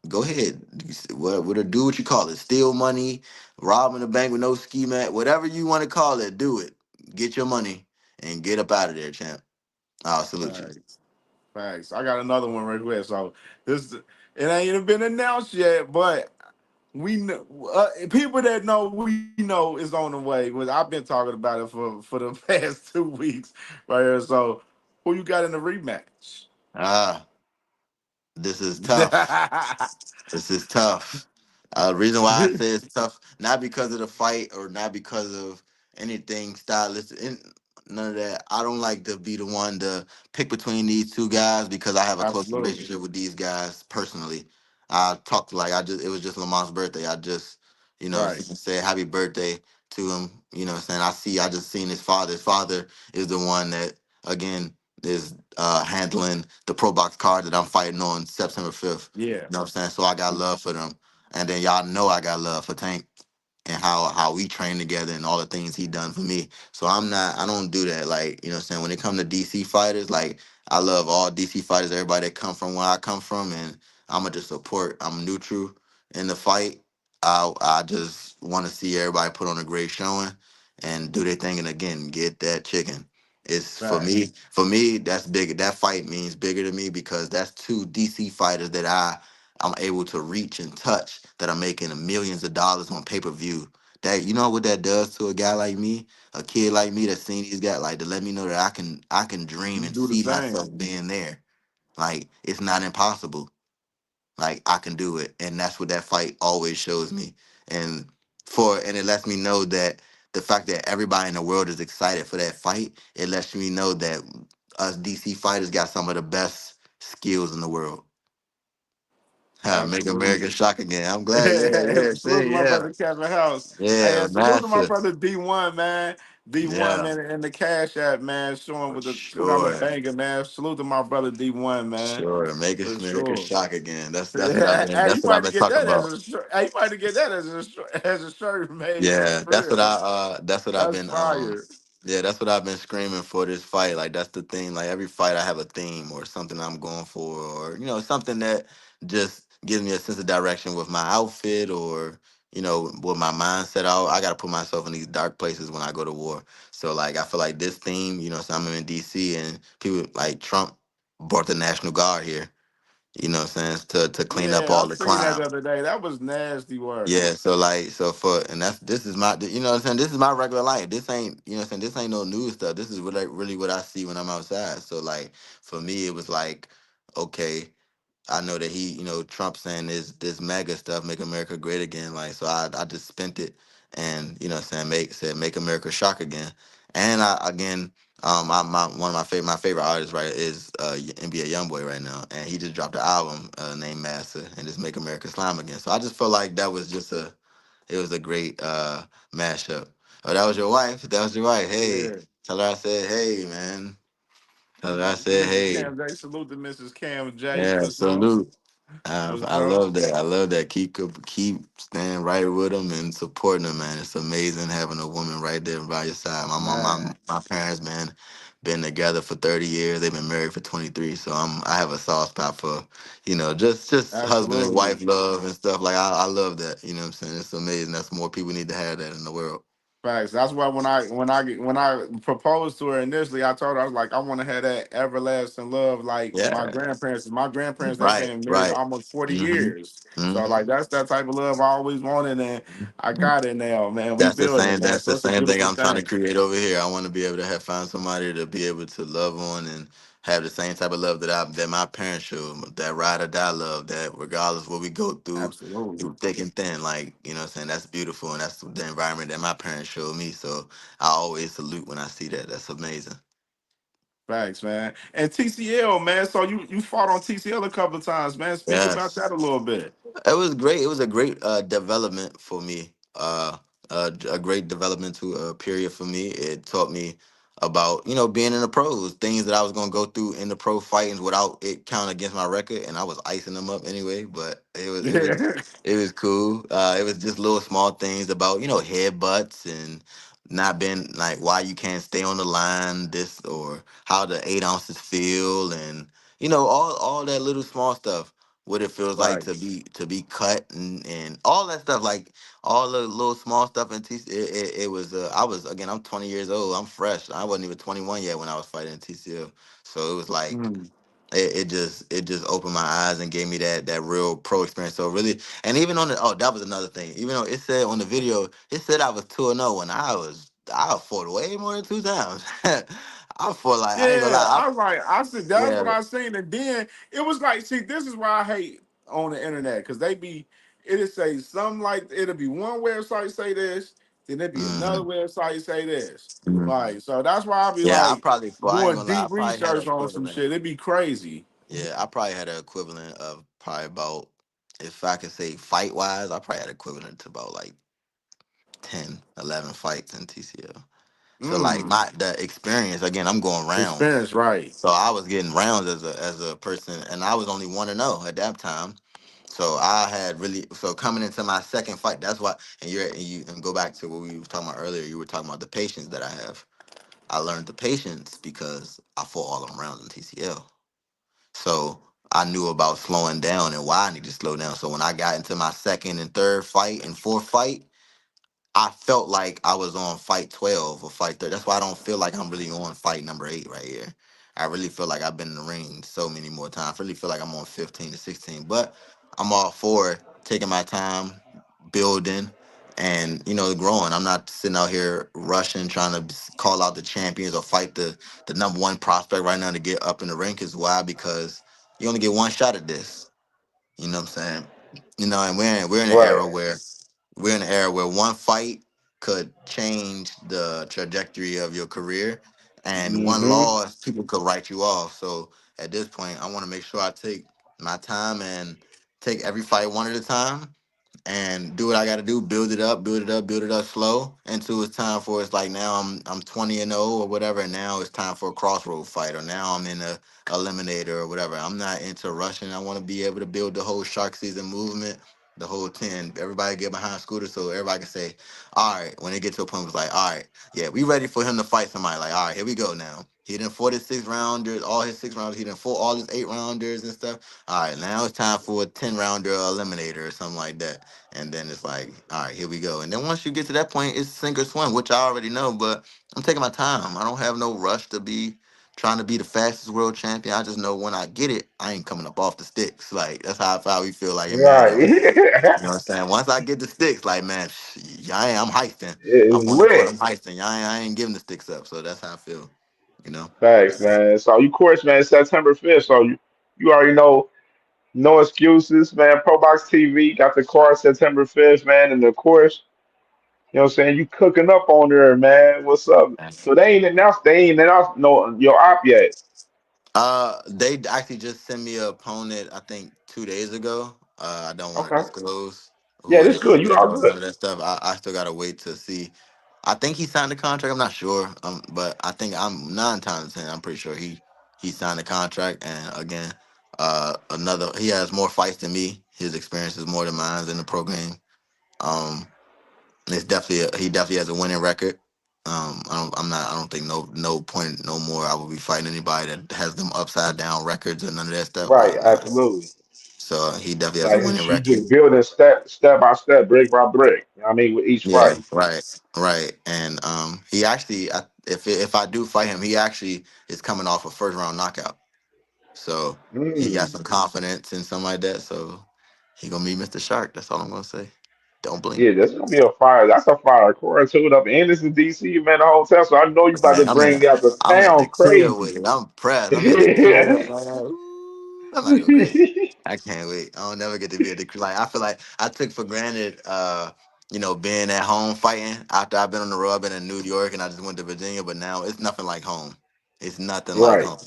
go ahead, what do what you call it, steal money, robbing the bank with no ski mat, whatever you want to call it, do it. Get your money and get up out of there, champ. I'll salute you. Facts. Facts. I got another one right here. So this it ain't even been announced yet, but we know people that know we know is on the way. Well, I've been talking about it for the past 2 weeks right here. So who you got in the rematch? Ah, this is tough. This is tough. Reason why I say it's tough, not because of the fight or not because of anything stylistic, none of that. I don't like to be the one to pick between these two guys because I have a close Absolutely. relationship with these guys personally. I talked like it was just Lamont's birthday. I just, Right. said happy birthday to him. I just seen his father. His father is the one that again is handling the pro box card that I'm fighting on September 5th. Yeah. You know what I'm saying? So I got love for them. And then y'all know I got love for Tank and how we train together and all the things he done for me. So I don't do that. Like, you know what I'm saying? When it come to DC fighters, like I love all DC fighters, everybody that come from where I come from, and I'ma just support. I'm neutral in the fight. I just want to see everybody put on a great showing and do their thing and again get that chicken. It's Facts. for me, that's big. That fight means bigger to me because that's two DC fighters that I'm able to reach and touch that are making millions of dollars on pay per view. That you know what that does to a guy like me, a kid like me that's seen these guys like to let me know that I can dream You and do the see same. myself being there. Like it's not impossible. Like I can do it, and that's what that fight always shows me. And it lets me know that the fact that everybody in the world is excited for that fight, it lets me know that us DC fighters got some of the best skills in the world. Make America Absolutely. shock again. I'm glad. Yeah, yeah, Salute to see, my yeah, brother Kevin House. Hey, yeah, and salute to my massive. brother D1, man. D1, Yeah, man, and the Cash App, man, showing for with the $2 sure, banger, man. Salute to my brother D1, for man. sure. Make For America sure. shock again. That's what I've been. Hey, That's you what I've might been get talking that as about. a shirt. Hey, you might get that as a shirt made, man, Yeah, for real. that's what I've That's been fire. yeah, that's what I've been screaming for this fight. Like that's the thing. Like every fight I have a theme or something I'm going for or something that just gives me a sense of direction with my outfit or with my mindset out. I got to put myself in these dark places when I go to war. So like I feel like this theme, so I'm in DC and people like Trump brought the National Guard here, what I'm saying, to clean up Yeah, all I the seen that crime. the other day. That was nasty work. Yeah, so like so for and that's this is my what I'm saying, this is my regular life. This ain't what I'm saying, this ain't no new stuff. This is really what I see when I'm outside. So like for me it was like, okay, I know that Trump saying this mega stuff, make America great again. Like so I just spent it and what I'm saying, make America shock again. And I again one of my favorite artists right is NBA YoungBoy right now, and he just dropped an album named Master, and just make America slime again. So I just felt like that was just it was a great mashup. Oh, that was your wife. That was your wife. Hey, Yeah. tell her I said hey, man. Tell her I said Mrs. hey. Cam J. Salute to Mrs. Cam J Yeah, for sure. salute. Yes, I bro. love that. I love that. Keep staying right with them and supporting them, man. It's amazing having a woman right there by your side. My mom, Man, my parents, man, been together for 30 years. They've been married for 23. So I have a soft spot for, just husband and wife absolutely. love and stuff. Like I love that. You know what I'm saying? It's amazing. That's more people need to have that in the world. Facts. That's why when I proposed to her initially, I told her I was like, I want to have that everlasting love like my Yeah. grandparents. My grandparents, they've Right. been married Right. almost 40 hmm years. So hmm like that's that type of love I always wanted, and I got it now, man. We That's the building, same. man. That's So the it's a same thing beautiful I'm trying to thing. create over here. I want to be able to find somebody to be able to love on and have the same type of love that my parents showed. That ride or die love. That regardless what we go Absolutely. through thick and thin, like what I'm saying. That's beautiful, and that's the environment that my parents showed me. So I always salute when I see that. That's amazing. Facts, man. And TCL, man. So you fought on TCL a couple of times, man. Speak about that Yes. a little bit. It was great. It was a great development for me. A great developmental period for me. It taught me about being in the pros, things that I was gonna go through in the pro fightings without it counting against my record, and I was icing them up anyway. But Yeah. it was cool. It was just little small things about headbutts and not being like why you can't stay on the line, this or how the 8 ounces feel, and all that little small stuff what it feels like Right. to be cut and all that stuff like all the little small stuff in it was I was again I'm 20 years old. I'm fresh. I wasn't even 21 yet when I was fighting in TCL. So it was like Mm. it just opened my eyes and gave me that real pro experience. So really, and even on the that was another thing. Even though it said on the video, it said I was 2-0 when I fought way more than 2 times. I fought like I ain't gonna Yeah, lie. I was like, I said that's what Yeah. I seen, and then it was like, see, this is why I hate on the internet because it'll say something like it'll be one website say this, then it'll be another hmm website say this, like so that's why I be Yeah, like I ain't doing gonna lie, I deep probably had an research on some equivalent. shit. It'd be crazy. Yeah, I probably had an equivalent of probably about, if I could say fight wise, I probably had equivalent to about like 10, 11 fights in TCL. So like Mm, the experience, again, I'm going rounds. experience, right? So I was getting rounds as a person, and I was only 1-0 at that time. So I had really so coming into my second fight. That's why, and go back to what we were talking about earlier. You were talking about the patience that I have. I learned the patience because I fought all them rounds in TCL. So I knew about slowing down and why I need to slow down. So when I got into my second and third fight and fourth fight, I felt like I was on fight 12 or fight 30. That's why I don't feel like I'm really on fight number 8 right here. I really feel like I've been in the ring so many more times. I really feel like I'm on 15 to 16. But I'm all for taking my time, building, and growing. I'm not sitting out here rushing, trying to call out the champions or fight the number one prospect right now to get up in the ring. Is why? Because you only get one shot at this. You know what I'm saying? And we're in an Right. era where one fight could change the trajectory of your career, and one Mm-hmm. loss people could write you off. So at this point, I want to make sure I take my time and take every fight one at a time and do what I got to do, build it up, build it up, build it up slow until it's time for it's like now I'm 20-0 or whatever, and now it's time for a crossroad fight, or now I'm in a eliminator or whatever. I'm not into rushing. I want to be able to build the whole shark season movement, the whole 10. Everybody get behind Scooter so everybody can say, all right, when it get to a point it's like, all right, yeah, we ready for him to fight somebody. Like, all right, here we go now. He done fought his 6 rounders, all his 6 rounders. He done fought all his 8 rounders and stuff. All right, now it's time for a 10 rounder eliminator or something like that. And then it's like, all right, here we go. And then once you get to that point, it's sink or swim, which I already know, but I'm taking my time. I don't have no rush to be trying to be the fastest world champion. I just know when I get it, I ain't coming up off the sticks. Like, that's how we feel like in me and Right. them. You know what I'm saying? Once I get the sticks, like, man, I'm heisting. It's I'm on the court, lit. I'm heisting. I ain't giving the sticks up. So that's how I feel, you know? Thanks, man. So you course, man, September 5th. So you already know no excuses, man. Pro Box TV got the card September 5th, man, and the course, you know what I'm saying? You cooking up on there, man. What's up? So they ain't announced no your op yet. They actually just sent me a opponent, I think 2 days ago. I don't want to Okay. disclose Yeah, who it this good. is You all or none good. of that stuff. I still gotta wait to see. I think he signed the contract. I'm not sure. But I think I'm 9 times 10. I'm pretty sure he signed the contract. And again, Another, he has more fights than me. His experience is more than mine in the pro game. Um, it's definitely he definitely has a winning record. I don't think no point no more. I will be fighting anybody that has them upside down records or none of that stuff. Right, Like nah. absolutely. So he definitely has a Like winning you record. just building step by step, brick by brick. You know what I mean, with each Yeah, fight. right. And he actually, if I do fight him, he actually is coming off a first round knockout. So he got Mm. some confidence and something like that. So he gonna meet Mr. Shark. That's all I'm gonna say. Don't blink. Yeah, that's gonna be a fire. That's a fire core to it up. And it's in DC, man, the hotel. So I know you about to Man, bring out the I'm at the town crib crazy. with it. I'm pressed. I'm at the crib, man. Ooh, I'm about to go crazy. I can't wait. I don't never get to be at the crib. Like I feel like I took for granted, being at home fighting. After I've been on the road, I've been in New York and I just went to Virginia, but now it's nothing like home. It's nothing like Right, home.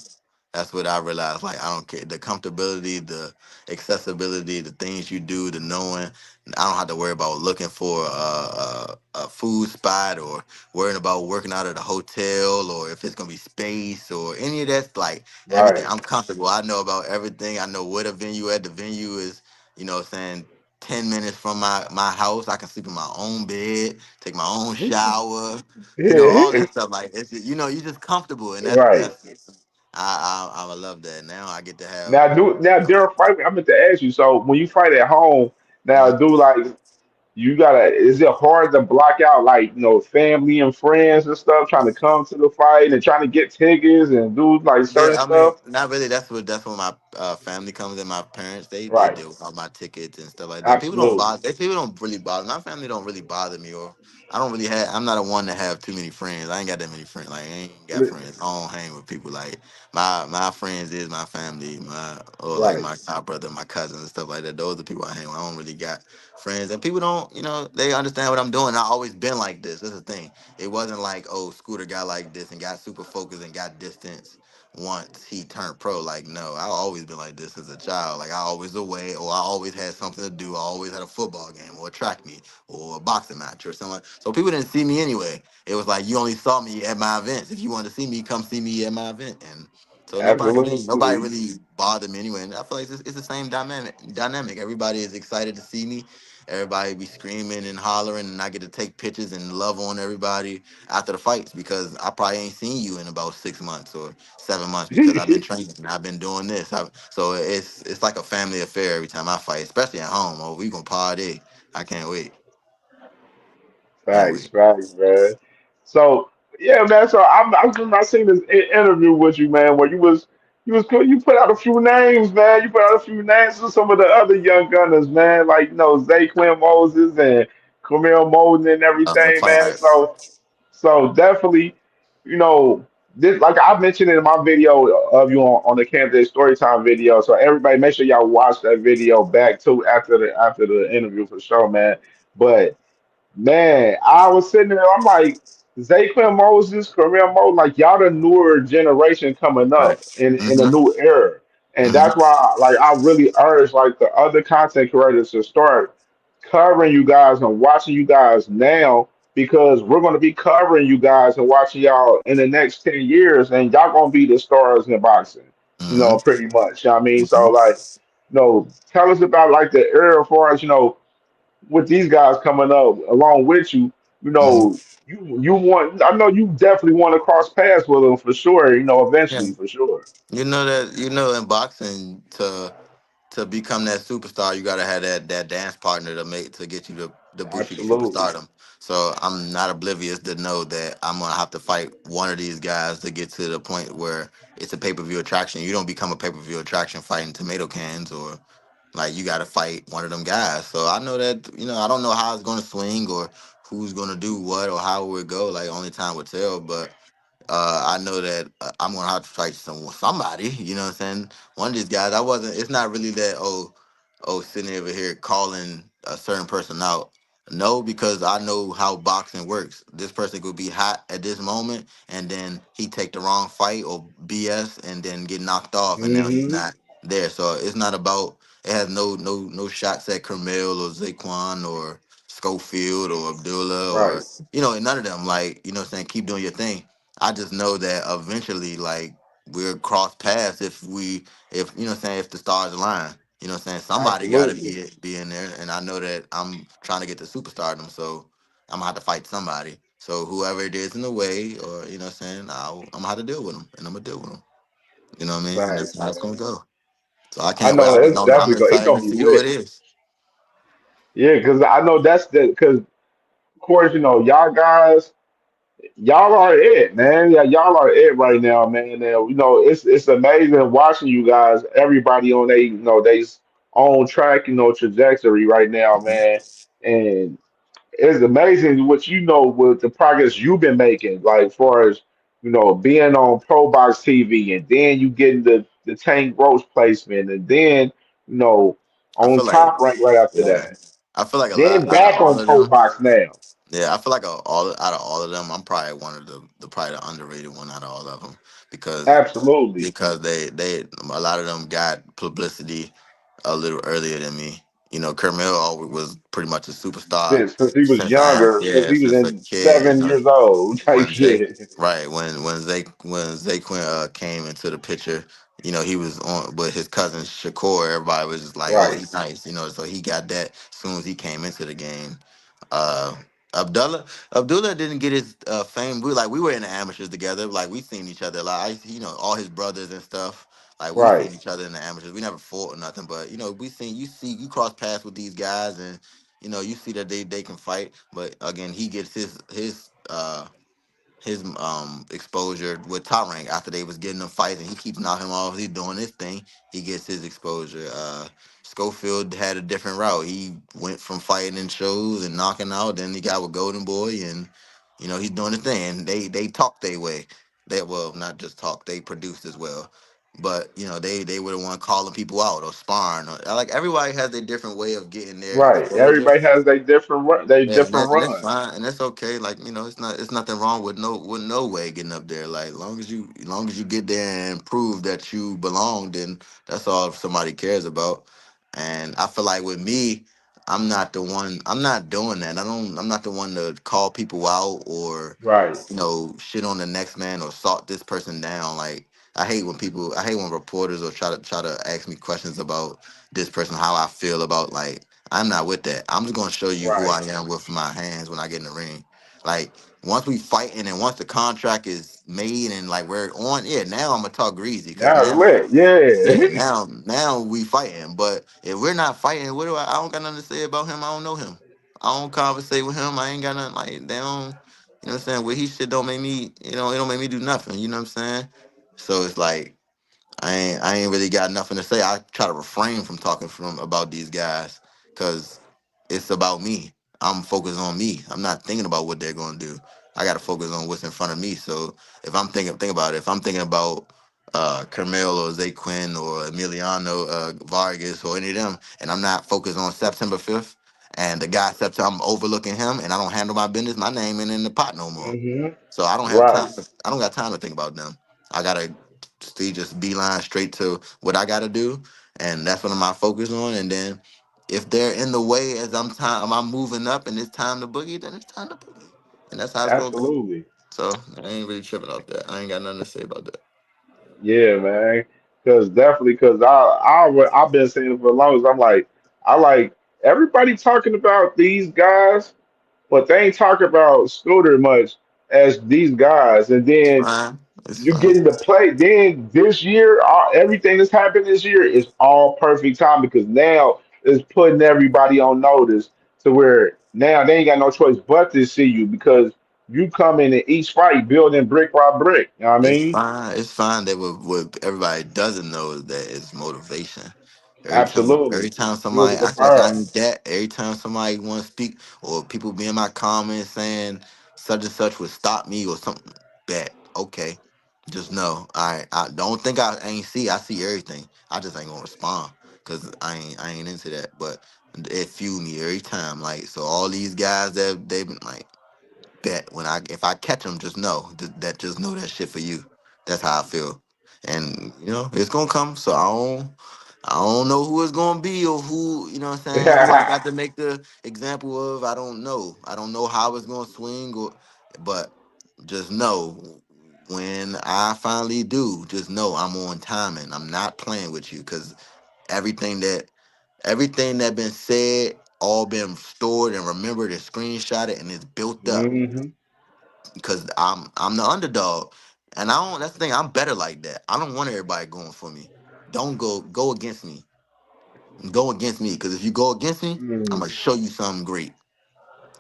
That's what I realized. Like I don't care the comfortability, the accessibility, the things you do, the knowing. I don't have to worry about looking for a food spot or worrying about working out at a hotel or if it's gonna be space or any of that. Like everything, right. I'm comfortable. I know about everything. I know where the venue at. The venue is, what I'm saying, 10 minutes from my house. I can sleep in my own bed, take my own shower. All that stuff. Like it's you're just comfortable, and that's Right. that's. I love that. Now I get to have. Now during fight, I meant to ask you. So when you fight at home, now Mhm. do like you gotta? Is it hard to block out like family and friends and stuff trying to come to the fight and trying to get tickets and do like Yeah, certain I mean, stuff? not really. That's what my family comes in. My parents, they Right. deal with all my tickets and stuff like that. People don't Absolutely. bother. People don't really bother. My family don't really bother me, or I don't really have. I'm not a one to have too many friends. I ain't got that many friends. Like I ain't got friends. I don't hang with people. Like my friends is my family. Or like Right. my brother, my cousins and stuff like that. Those are the people I hang with. I don't really got friends, and people don't. They understand what I'm doing. I always been like this. That's the thing. It wasn't like, oh, Scooter got like this and got super focused and got distance once he turned pro. Like, no, I always been like this as a child. Like, I always away, or I always had something to do. I always had a football game, or a track meet, or a boxing match, or something. So people didn't see me anyway. It was like you only saw me at my events. If you wanted to see me, come see me at my event. And so nobody Absolutely. really bothered me anyway. And I feel like it's the same dynamic. Everybody is excited to see me. Everybody be screaming and hollering, and I get to take pictures and love on everybody after the fights because I probably ain't seen you in about 6 months or 7 months because I've been training and I've been doing this. So it's like a family affair every time I fight, especially at home. Oh, we gonna party! I can't wait. Can't Facts, wait. facts, man. So yeah, man. So I seen this interview with you, man, where you put out a few names, man. You put out a few names of some of the other young gunners, man, like Zay Quinn Moses and Camille Moden and The everything, man. fighters. So definitely, you know, this like I mentioned in my video of you on the Camp Day Storytime video. So everybody, make sure y'all watch that video back too after the interview for sure, man. But man, I was sitting there, I'm like, Zaquin Moses, Kareem Moses, like y'all the newer generation coming Right. up in a Mm-hmm. new era. And Mm-hmm. that's why like I really urge like the other content creators to start covering you guys and watching you guys now because we're gonna be covering you guys and watching y'all in the next 10 years and y'all gonna be the stars in boxing, Mm-hmm. pretty much. You know what I mean? So Mm-hmm. like, tell us about like the era for us, with these guys coming up along with you, you Mm-hmm. know, you want. I know you definitely want to cross paths with them for sure. Yeah. Eventually for sure. In boxing to become that superstar, you gotta have that dance partner to get you to boost you to Absolutely. superstardom. So I'm not oblivious to know that I'm gonna have to fight one of these guys to get to the point where it's a pay per view attraction. You don't become a pay per view attraction fighting tomato cans or like you gotta fight one of them guys. So I know that I don't know how it's gonna swing or who's gonna do what or how it would go. Like only time will tell, but. I know that I'm gonna have to fight somebody. You know what I'm saying? One of these guys. I wasn't. It's not really that. Sitting over here calling a certain person out. No, because I know how boxing works. This person could be hot at this moment, and then he take the wrong fight or BS, and then get knocked off, and now he's Hmm. not there. So it's not about. It has no shots at Kermel or Zaquan or Schofield or Abdullah or Right. none of them. Like what I'm saying, keep doing your thing. I just know that eventually, like we'll cross paths if you know what I'm saying, if the stars align. You know what I'm saying? Somebody gotta Absolutely. be in there, and I know that I'm trying to get to superstardom, so I'm gonna have to fight somebody. So whoever it is in the way, or you know what I'm saying, I'm gonna have to deal with them, and I'm gonna deal with them. You know what I mean? And that's Facts, how it's gonna man. go. So I I can't wait. know it's I'm definitely going. It's excited to gonna be see who it lit. is. Yeah, because I know that's the because of course y'all guys. Y'all are it, man. Yeah, y'all are it right now, man. And, it's amazing watching you guys. Everybody on they own track, trajectory right now, man. And it's amazing what with the progress you've been making, like far as being on Pro Box TV, and then you getting the Tank Roach placement, and then you know I on feel like, top rank right after yeah, that. I feel like a lot Then out of back all on of Pro them. Box now. Yeah, I feel like all out of all of them, I'm probably one of the probably the underrated one out of all of them because Absolutely. they a lot of them got publicity a little earlier than me. You know, Kermel always was pretty much a superstar Since he was younger, since yeah, he was since a in kid. You know, 7 years old type when Zay shit. right when Zay Quinn came into the picture, you know, he was on with his cousin Shakur. Everybody was just like, oh, Right, he's nice, you know. So he got that as soon as he came into the game. Uh, Abdullah didn't get his fame. We were in the amateurs together. Like we seen each other a lot. You know, all his brothers and stuff. Like we right, seen each other in the amateurs. We never fought or nothing, but you know, you cross paths with these guys, and you know, you see that they can fight. But again, he gets his exposure with top rank after they was getting them fights, and he keeps knocking him off. He's doing his thing. He gets his exposure. Schofield had a different route. He went from fighting in shows and knocking out. Then he got with Golden Boy, and you know he's doing his thing. And they talk their way. They well not just talk. They produced as well. But you know they were the one calling people out or sparring. Like everybody has their different way of getting their right. exposure. Everybody has their different run, their Yeah, different and that's runs. fine, and that's okay. Like you know, it's nothing wrong with no way getting up there. Like long as you get there and prove that you belong, then that's all somebody cares about. And I feel like with me, I'm not the one. I'm not doing that. I'm not the one to call people out or Right, you know shit on the next man or salt this person down. Like I hate when reporters or try to ask me questions about this person, how I feel about like. I'm not with that. I'm just gonna show you who right. I am with my hands when I get in the ring. Like once we fighting and once the contract is made and like we're on, yeah, now I'm gonna talk greasy because Now it's now, lit. yeah, Yeah. now we fighting. But if we're not fighting, what do I don't got nothing to say about him. I don't know him. I don't conversate with him. I ain't got nothing like they don't. You know what I'm saying? What he shit don't make me. You know, it don't make me do nothing. You know what I'm saying? So it's like I ain't really got nothing to say. I try to refrain from talking from about these guys because it's about me. I'm focused on me. I'm not thinking about what they're gonna do. I gotta focus on what's in front of me. So if I'm think about it, if I'm thinking about Carmel or Zay Quinn or Emiliano Vargas or any of them, and I'm not focused on September 5th, and the guy September I'm overlooking him and I don't handle my business, my name ain't in the pot no more. Hmm. So I don't have Right. time. I don't got time to think about them. I gotta stay just beeline straight to what I gotta do, and that's what I'm my focus on. And then if they're in the way as I'm moving up, and it's time to boogie, then it's time to boogie, and that's how it's gonna go. Absolutely. So I ain't really tripping out that. I ain't got nothing to say about that. Yeah, man. Because definitely, because I've been saying it for the longest. I'm like, I like everybody talking about these guys, but they ain't talking about Scooter much as these guys. And It's then fine. It's you fine. get into play. Then this year, everything that's happened this year is all perfect time because now it's putting everybody on notice to where now they ain't got no choice but to see you because you come in each fight building brick by brick. You know what I It's mean? fine. It's fine that what everybody doesn't know is that it's motivation. Every Absolutely. time Fuel somebody to the I said I fire. need that. Every time somebody want to speak or people be in my comments saying such and such would stop me or something bad. Okay, just know. I don't think I ain't see. I see everything. I just ain't gonna respond because I ain't into that. But it fuel me every time. Like so, all these guys that they've been like bet when I if I catch them, just know that just know that shit for you. That's how I feel, and you know it's gonna come. So I don't know who it's gonna be or who you know what I'm saying who I got to make the example of. I don't know. I don't know how it's gonna swing or, but just know when I finally do, just know I'm on time and I'm not playing with you because everything that everything that been said, all been stored and remembered and screenshotted and it's built up Mm-hmm. because I'm the underdog. And I don't that's the thing, I'm better like that. I don't want everybody going for me. Don't go against me. Go against me. Cause if you go against me, I'm Mm. gonna show you something great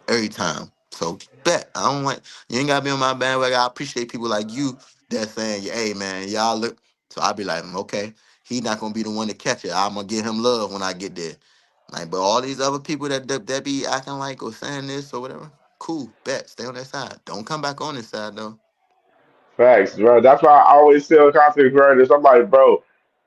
every time. So bet I don't want you ain't gotta be on my bandwagon. I appreciate people like you that saying, hey man, y'all look. So I'll be like, okay, he not gonna be the one to catch it. I'm gonna give him love when I get there. Like, but all these other people that be acting like or saying this or whatever, cool, bet, stay on that side. Don't come back on this side though. Facts, bro. That's why I always tell content creators, I'm like, bro,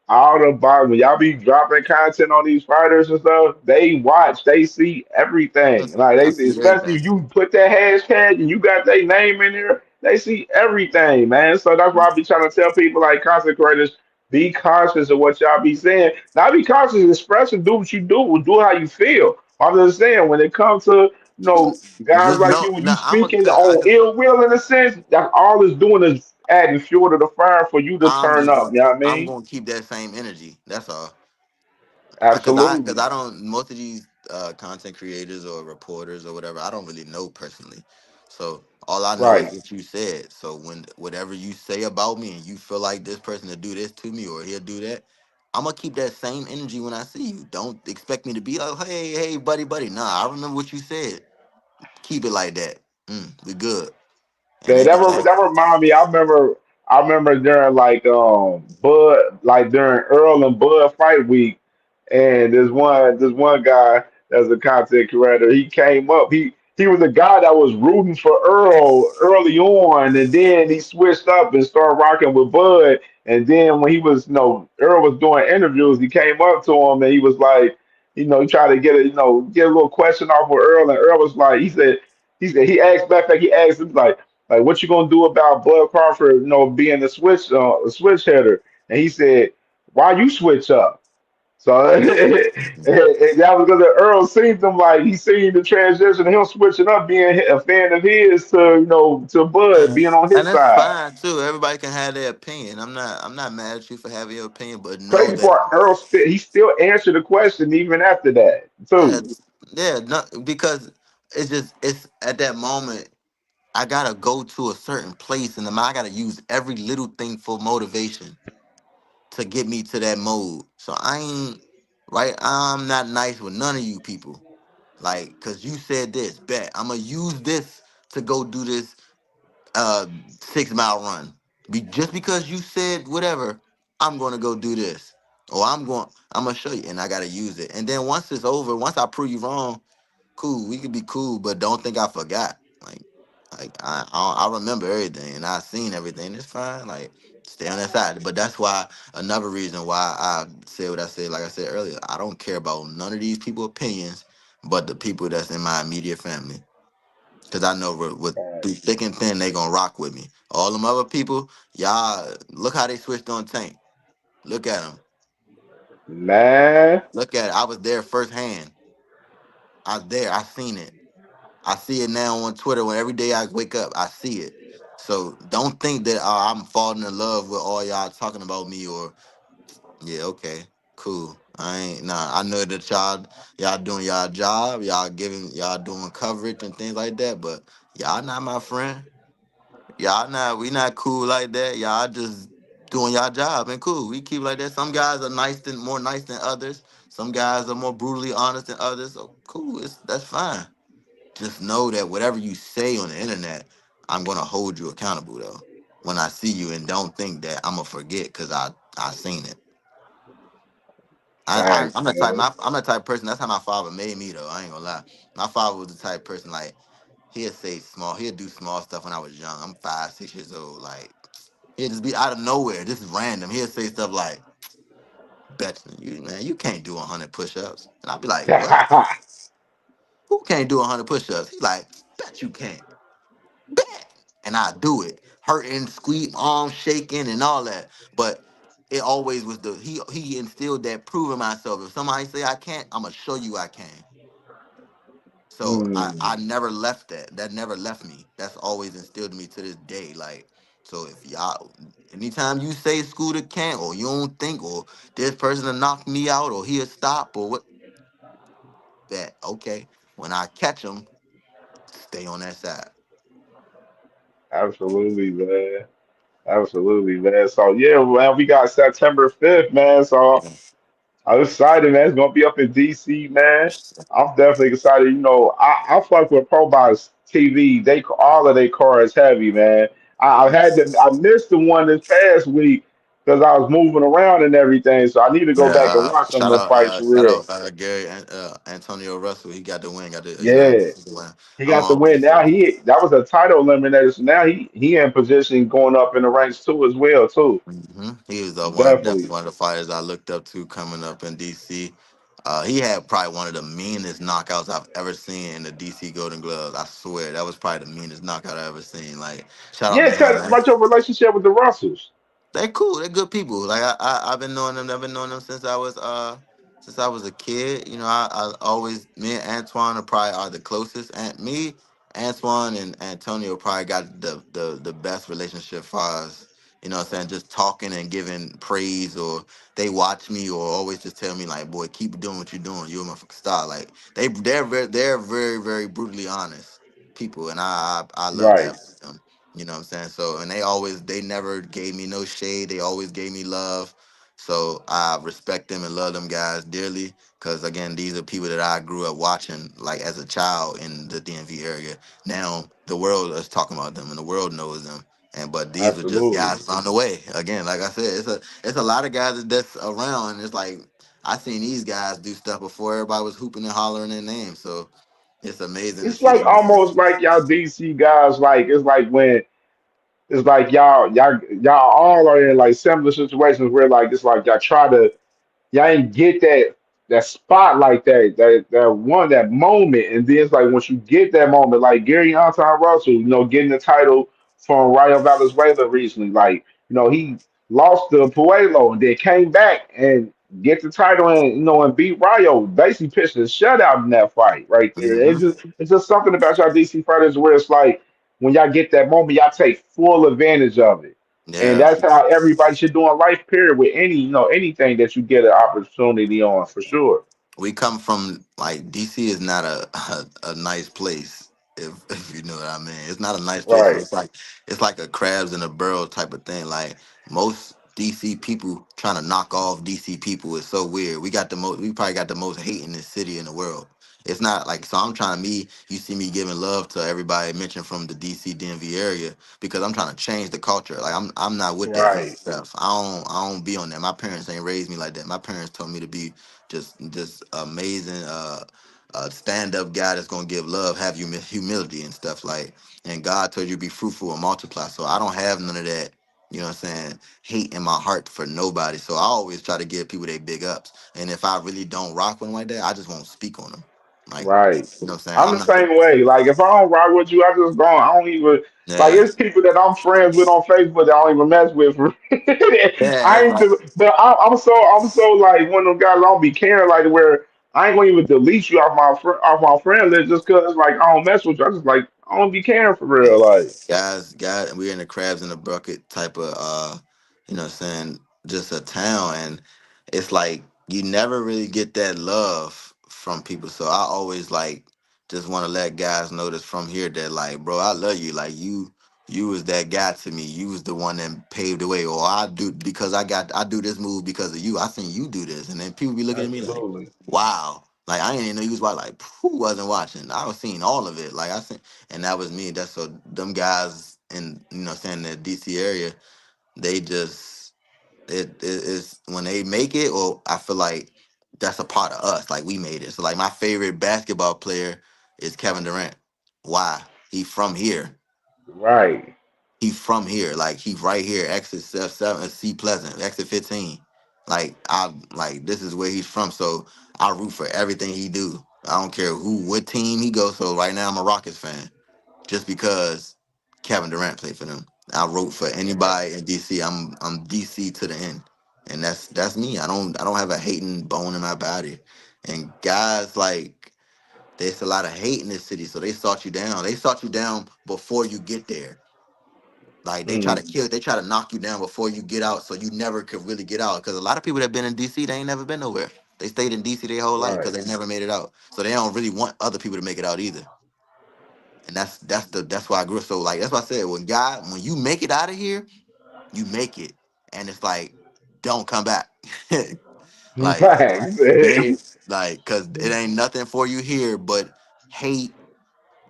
all the bottom, when y'all be dropping content on these fighters and stuff, they watch, they see everything. Like I they see, see especially everything. if you put that hashtag and you got their name in there, they see everything, man. So that's why I be trying to tell people like content creators, be conscious of what y'all be saying. Not be conscious, express and do what you do how you feel. I'm just saying when it comes to guys Just like know, you, when you nah, I'm a, speaking I on can, ill will in a sense, that's all it's doing is adding fuel to the fire for you to I'm turn just up. going, You know what I I'm mean? going to keep that same energy. That's all. Cause Absolutely. I don't most of these content creators or reporters or whatever I don't really know personally, so all I know is Right. what you said. So when whatever you say about me and you feel like this person to do this to me or he'll do that, I'm gonna keep that same energy when I see you. Don't expect me to be like, hey, buddy, buddy. Nah, I remember what you said. Keep it like that. We good. And Man, then just like that remind me. I remember during like Bud, like during Earl and Bud fight week, and there's one guy that's a content creator. He came up. He was a guy that was rooting for Earl early on, and then he switched up and started rocking with Bud. And then when he was, Earl was doing interviews, he came up to him and he was like, he tried to get a little question off with Earl, and Earl was like, he asked back, like he asked him like, what you gonna do about Bud Crawford, being a switch hitter? And he said, why you switch up? So and that was because Earl seen them like he seen the transition, of him switching up, being a fan of his to to Bud being on and his that's side. fine too. Everybody can have their opinion. I'm not mad at you for having your opinion, but know Crazy that part, Earl he still answered the question even after that yeah, too. yeah, no, because it's at that moment I gotta go to a certain place and I gotta use every little thing for motivation to get me to that mode. So I ain't right. I'm not nice with none of you people. Like, cause you said this, bet I'm gonna use this to go do this uh 6 mile run. Just because you said whatever, I'm gonna go do this. Or I'm gonna show you and I gotta use it. And then once it's over, once I prove you wrong, cool, we could be cool, but don't think I forgot. I remember everything and I seen everything. It's fine. Like stay on that side. But that's why another reason why I said what I said, like I said earlier, I don't care about none of these people' opinions, but the people that's in my immediate family. Cause I know with through thick and thin, they gonna rock with me. All them other people, y'all look how they switched on Tank. Look at them. Man, Look at it. I was there firsthand. I was there. I seen it. I see it now on Twitter. When every day I wake up, I see it. So don't think that I'm falling in love with all y'all talking about me or yeah, okay, cool. I ain't nah. I know that y'all doing y'all job. Y'all doing coverage and things like that. But y'all not my friend. Y'all not we not cool like that. Y'all just doing y'all job and cool. We keep like that. Some guys are more nice than others. Some guys are more brutally honest than others. So cool. That's fine. Just know that whatever you say on the internet, I'm gonna hold you accountable though. When I see you, and don't think that I'm gonna forget because I seen it. facts, I'm the type man. I'm the type of person. That's how my father made me though. I ain't gonna lie. My father was the type of person like he'll do small stuff when I was young. I'm 5, 6 years old. Like he'll just be out of nowhere. This is random. He'll say stuff like, "Bet you man, you can't do 100 push-ups," and I'll be like, "What? Who can't do 100 push-ups?" He's like, "Bet you can't." Bet. And I do it, hurting, squeak, arms shaking, and all that. But it always was he instilled that proving myself. If somebody say I can't, I'm gonna show you I can. So I Mm. never left that. That never left me. That's always instilled in me to this day. Like So if y'all, anytime you say Scooter can't, or you don't think, or this person will knock me out, or he'll stop, or what, that okay. When I catch him, stay on that side. Absolutely, man. Absolutely, man. So yeah, man, we got September 5th, man. So I'm excited, man. It's gonna be up in DC, man. I'm definitely excited. You know, I fuck with Pro Box TV. They all of their cards heavy, man. I missed the one this past week because I was moving around and everything. So I need to go Yeah, back and watch some of shout them out, fights for shout real. out, Gary and Antonio Russell. He got the win. Got the, Yeah, the win. he I'm got the win. always Now that was a title eliminator. So now he in position going up in the ranks too as well too. He was definitely Definitely. one of the fighters I looked up to coming up in DC. He had probably one of the meanest knockouts I've ever seen in the DC Golden Gloves. I swear that was probably the meanest knockout I ever seen. Like shout out Yeah, to him, cause man. about your relationship with the Russells. They're cool. They're good people. Like I've been knowing them. I've been knowing them since I was a kid. You know, I always me and Antoine are the closest. And me, Antoine, and Antonio probably got the best relationship far as you know. What I'm saying just talking and giving praise, or they watch me, or always just tell me like, boy, keep doing what you're doing. You're a motherfucking star. Like they're very very brutally honest people, and I love Right. that. You know what I'm saying? So, and they never gave me no shade. They always gave me love. So I respect them and love them guys dearly. Cause again, these are people that I grew up watching like as a child in the DMV area. Now the world is talking about them and the world knows them. And but these were just Absolutely. guys on the way. Again, like I said, it's a lot of guys that's around. And it's like I seen these guys do stuff before everybody was hooping and hollering their names. So it's amazing to It's see like them do it. almost like y'all DC guys, like it's like when it's like y'all all are in like similar situations where like it's like y'all try to y'all ain't get that spot like that moment, and then it's like once you get that moment, like Gary Anton Russell, getting the title from Rayo Valenzuela recently, like he lost to Pueblo and then came back and get the title and and beat Rayo, basically pitched a shutout in that fight right there. Hmm. It's just something about y'all DC fighters where it's like when y'all get that moment, y'all take full advantage of it. And Yeah. that's how everybody should do in life, period, with anything that you get an opportunity on for sure. We come from like DC is not a nice place if you know what I mean. It's not a nice place. So Right, it's like a crabs in a barrel type of thing. Like most DC people trying to knock off DC people is so weird. We probably got the most hate in this city in the world. It's not like so I'm trying to me you see me giving love to everybody mentioned from the DC DMV area because I'm trying to change the culture. Like I'm not with that hate right, stuff. I don't be on that. My parents ain't raised me like that. My parents told me to be just amazing stand up guy that's gonna give love, have humility and stuff like. And God told you to be fruitful and multiply. So I don't have none of that. You know what I'm saying? Hate in my heart for nobody. So I always try to give people their big ups. And if I really don't rock with them like that, I just won't speak on them. Like, right. you know what I'm saying? I'm I'm the not. same way. Like if I don't rock with you, I just go. I don't even like. Yeah, It's people that I'm friends with on Facebook that I don't even mess with. yeah. I It's ain't like, just, but I'm so like one of them guys. I don't be caring like where I ain't gonna even delete you off my friend list just cause like I don't mess with you. I just like I don't be caring for yeah, real. Like guys, we're in the crabs in the bucket type of you know what I'm saying, just a town and it's like you never really get that love from people. So I always like just want to let guys know this from here that like, bro, I love you. Like you was that guy to me. You was the one that paved the way. Or I do this move because of you. I seen you do this. And then people be looking at me like, absolutely. wow. Like I didn't even know you was watching. Like who wasn't watching? I was seeing all of it. Like I seen and that was me. That's so them guys in saying the DC area, they just it's when they make it, or I feel like that's a part of us. Like we made it. So like my favorite basketball player is Kevin Durant. Why? He from here. Right, He from here. Like he right here. Exit 7, C Pleasant. Exit 15. Like this is where he's from. So I root for everything he do. I don't care what team he goes. So right now I'm a Rockets fan just because Kevin Durant played for them. I wrote for right, anybody in DC. I'm DC to the end, and that's me. I don't have a hating bone in my body. And guys like there's a lot of hate in this city, so they sought you down. They sought you down before you get there. Like Mm, they try to knock you down before you get out, so you never could really get out. Because a lot of people that been in DC, they ain't never been nowhere. They stayed in DC their whole life because right. they never made it out. So they don't really want other people to make it out either. And that's why I grew up so like that's why I said when you make it out of here, you make it, and it's like don't come back. like Facts. like because it ain't nothing for you here but hate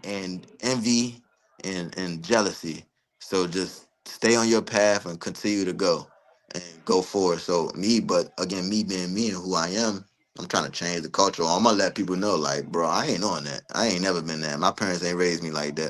and envy and jealousy. So just stay on your path and continue to go and go forward. So me, but again, me being me and who I am, I'm trying to change the culture. I'm gonna let people know, like, bro, I ain't on that. I ain't never been that. My parents ain't raised me like that.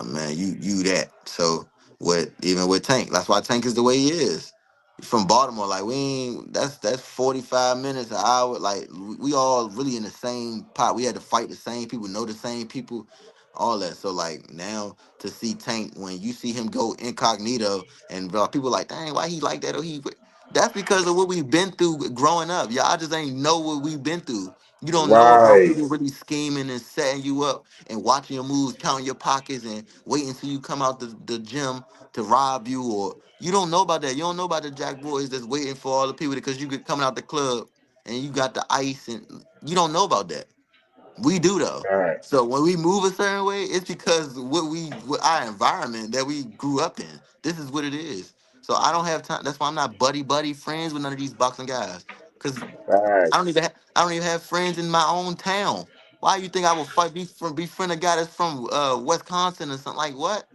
Man, you that. So with even with Tank, that's why Tank is the way he is. He's from Baltimore, like we ain't. That's 45 minutes, an hour. Like we all really in the same pot. We had to fight the same people, know the same people, all that. So like now to see Tank when you see him go incognito and people like, dang, why he like that or he. That's because of what we've been through growing up. Y'all just ain't know what we've been through. You don't know about Right. people really scheming and setting you up and watching your moves, counting your pockets, and waiting until you come out the gym to rob you. Or you don't know about that. You don't know about the Jack Boys that's waiting for all the people because you get coming out the club and you got the ice and you don't know about that. We do though. Right. So when we move a certain way, it's because what our environment that we grew up in. This is what it is. So I don't have time. That's why I'm not buddy friends with none of these boxing guys. Cause Facts. I don't even have friends in my own town. Why you think I will fight befriend a guy that's from Wisconsin or something like what?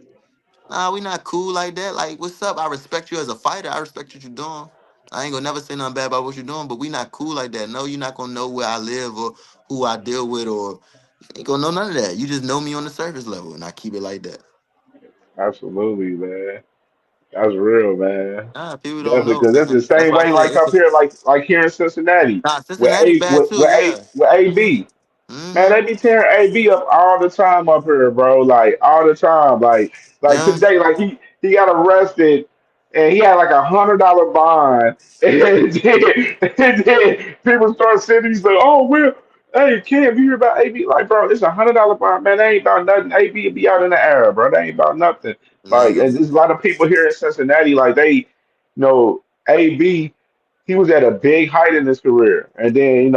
Nah, we not cool like that. Like, what's up? I respect you as a fighter. I respect what you're doing. I ain't gonna never say nothing bad about what you're doing, but we not cool like that. No, you're not gonna know where I live or who I deal with, or you ain't gonna know none of that. You just know me on the surface level, and I keep it like that. Absolutely, man. That's real, man. Nah, people don't Definitely, know, because that's the man. That's same why I way, said like it's up here, like here in Cincinnati, nah, Cincinnati bad too. Yeah. with AB. Man, Mm-hmm. they be tearing AB up all the time up here, bro. Like all the time. Like Yeah. today, like he got arrested and he had like $100 bond. And then people start saying he's like, oh well, hey Cam, you hear about AB? Like, bro, it's $100 bond, man. That ain't about nothing. AB be out in the air, bro. That ain't about nothing. Like, Mm-hmm. and there's a lot of people here in Cincinnati, like they, AB, he was at a big height in his career, and then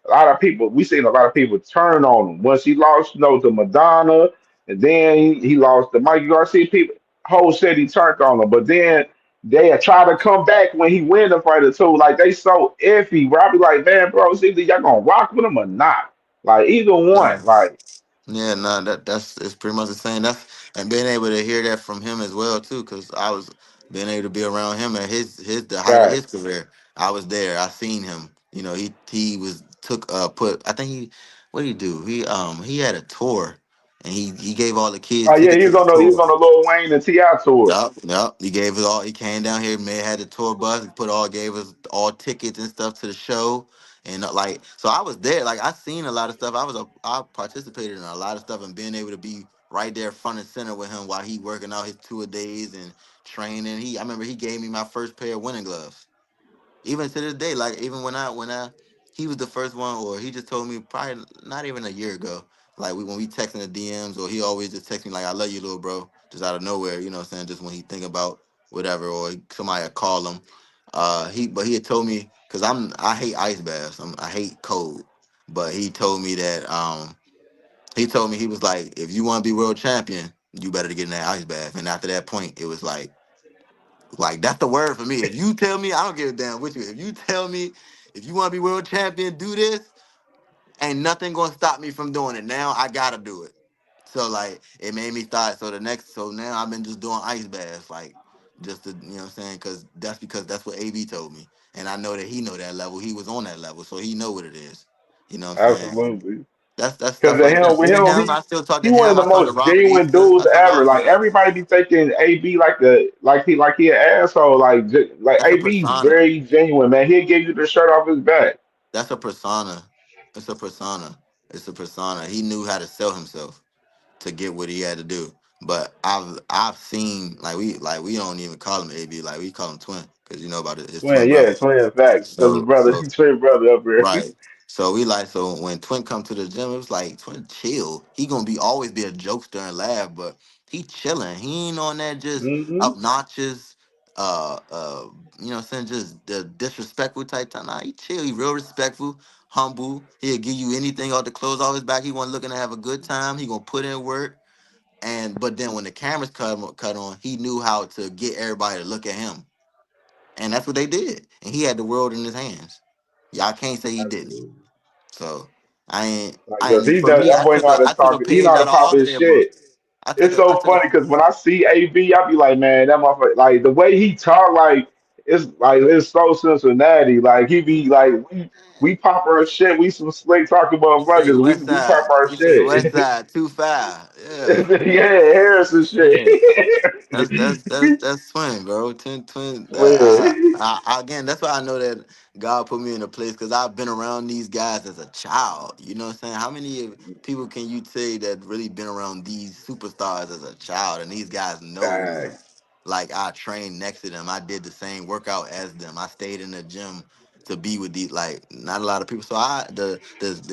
a lot of people, we seen a lot of people turn on him once he lost, to Madonna, and then he lost to Mikey Garcia. People, whole city turned on him, but then they had tried to come back when he win the fight or two. Like they so iffy, bro. I be like, man, bro, it's either y'all gonna rock with him or not. Like either Yeah. one. Like Yeah, no, that's it's pretty much the same. That's and being able to hear that from him as well too, because I was being able to be around him at his the height of his facts. career. I was there. I seen him. You know, he was took put. I think what did he do? He had a tour, and he gave all the kids Oh yeah, tickets to the he was tour. on the Lil Wayne and Ti tour. Yup, yup. He gave us all. He came down here, man. Had the tour bus. He gave us all tickets and stuff to the show, and like, so I was there. Like, I seen a lot of stuff. I participated in a lot of stuff, and being able to be right there, front and center with him while he working out his tour days and training. I remember he gave me my first pair of winning gloves even to this day, like even when I he was the first one, or he just told me probably not even a year ago. Like when we texting the DMs, or he always just text me like I love you, little bro, just out of nowhere, you know what I'm saying? Just when he think about whatever, or somebody had call him. He had told me because I hate ice baths. I hate cold. But he told me he was like, if you want to be world champion, you better to get in that ice bath. And after that point, it was like that's the word for me. If you tell me, I don't give a damn with you. If you tell me, if you want to be world champion, do this. Ain't nothing gonna stop me from doing it. Now I gotta do it. So like it made me start. So now I've been just doing ice baths, like just to what I'm saying, because that's what AB told me, and I know that he know that level. He was on that level, so he know what it is. You know what I'm saying? Absolutely. That's Because stuff of like him, that. with Even him, him, I still talk he to one of him. the I talk to most Robert genuine Easton. dudes I talk to ever. all these Like guys. everybody be thinking AB like he an asshole. Like That's a AB persona. very genuine, man. He'll give you the shirt off his back. That's a persona. It's a persona. It's a persona. He knew how to sell himself to get what he had to do. But I've seen we don't even call him AB, like we call him twin because you know about his twin Twin, brother. yeah, twin facts. Because his So brother, so his twin brother up here. right. So when Twin come to the gym, it was like Twin chill. He gonna be always be a jokester and laugh, but he chilling. He ain't on that just Hmm. obnoxious, uh, uh, saying just the disrespectful type time. Nah, he chill. He real respectful, humble. He'll give you anything off the clothes off his back. He wasn't looking to have a good time. He gonna put in work. And but then when the cameras cut on, he knew how to get everybody to look at him, and that's what they did. And he had the world in his hands. Y'all can't say he didn't. Absolutely. So Like, I cause ain't he for does me. that boy know how to I took a talk. He know page how to out of pop all of his their book. shit. It's so I took funny because when I see AB, I be like, man, that motherfucker, like the way he talk, like it's so Cincinnati. Like he be like, we pop our shit. We some slick talking You say motherfuckers. West We pop Side. our You say West shit. Side too far. Yeah. Yeah, Harrison shit. Yeah. That's twin, bro. Twin. Yeah. Again, that's why I know that God put me in a place because I've been around these guys as a child. You know what I'm saying? How many people can you say that really been around these superstars as a child, and these guys know me? Facts. Like I trained next to them. I did the same workout as them. I stayed in the gym to be with these like not a lot of people. So the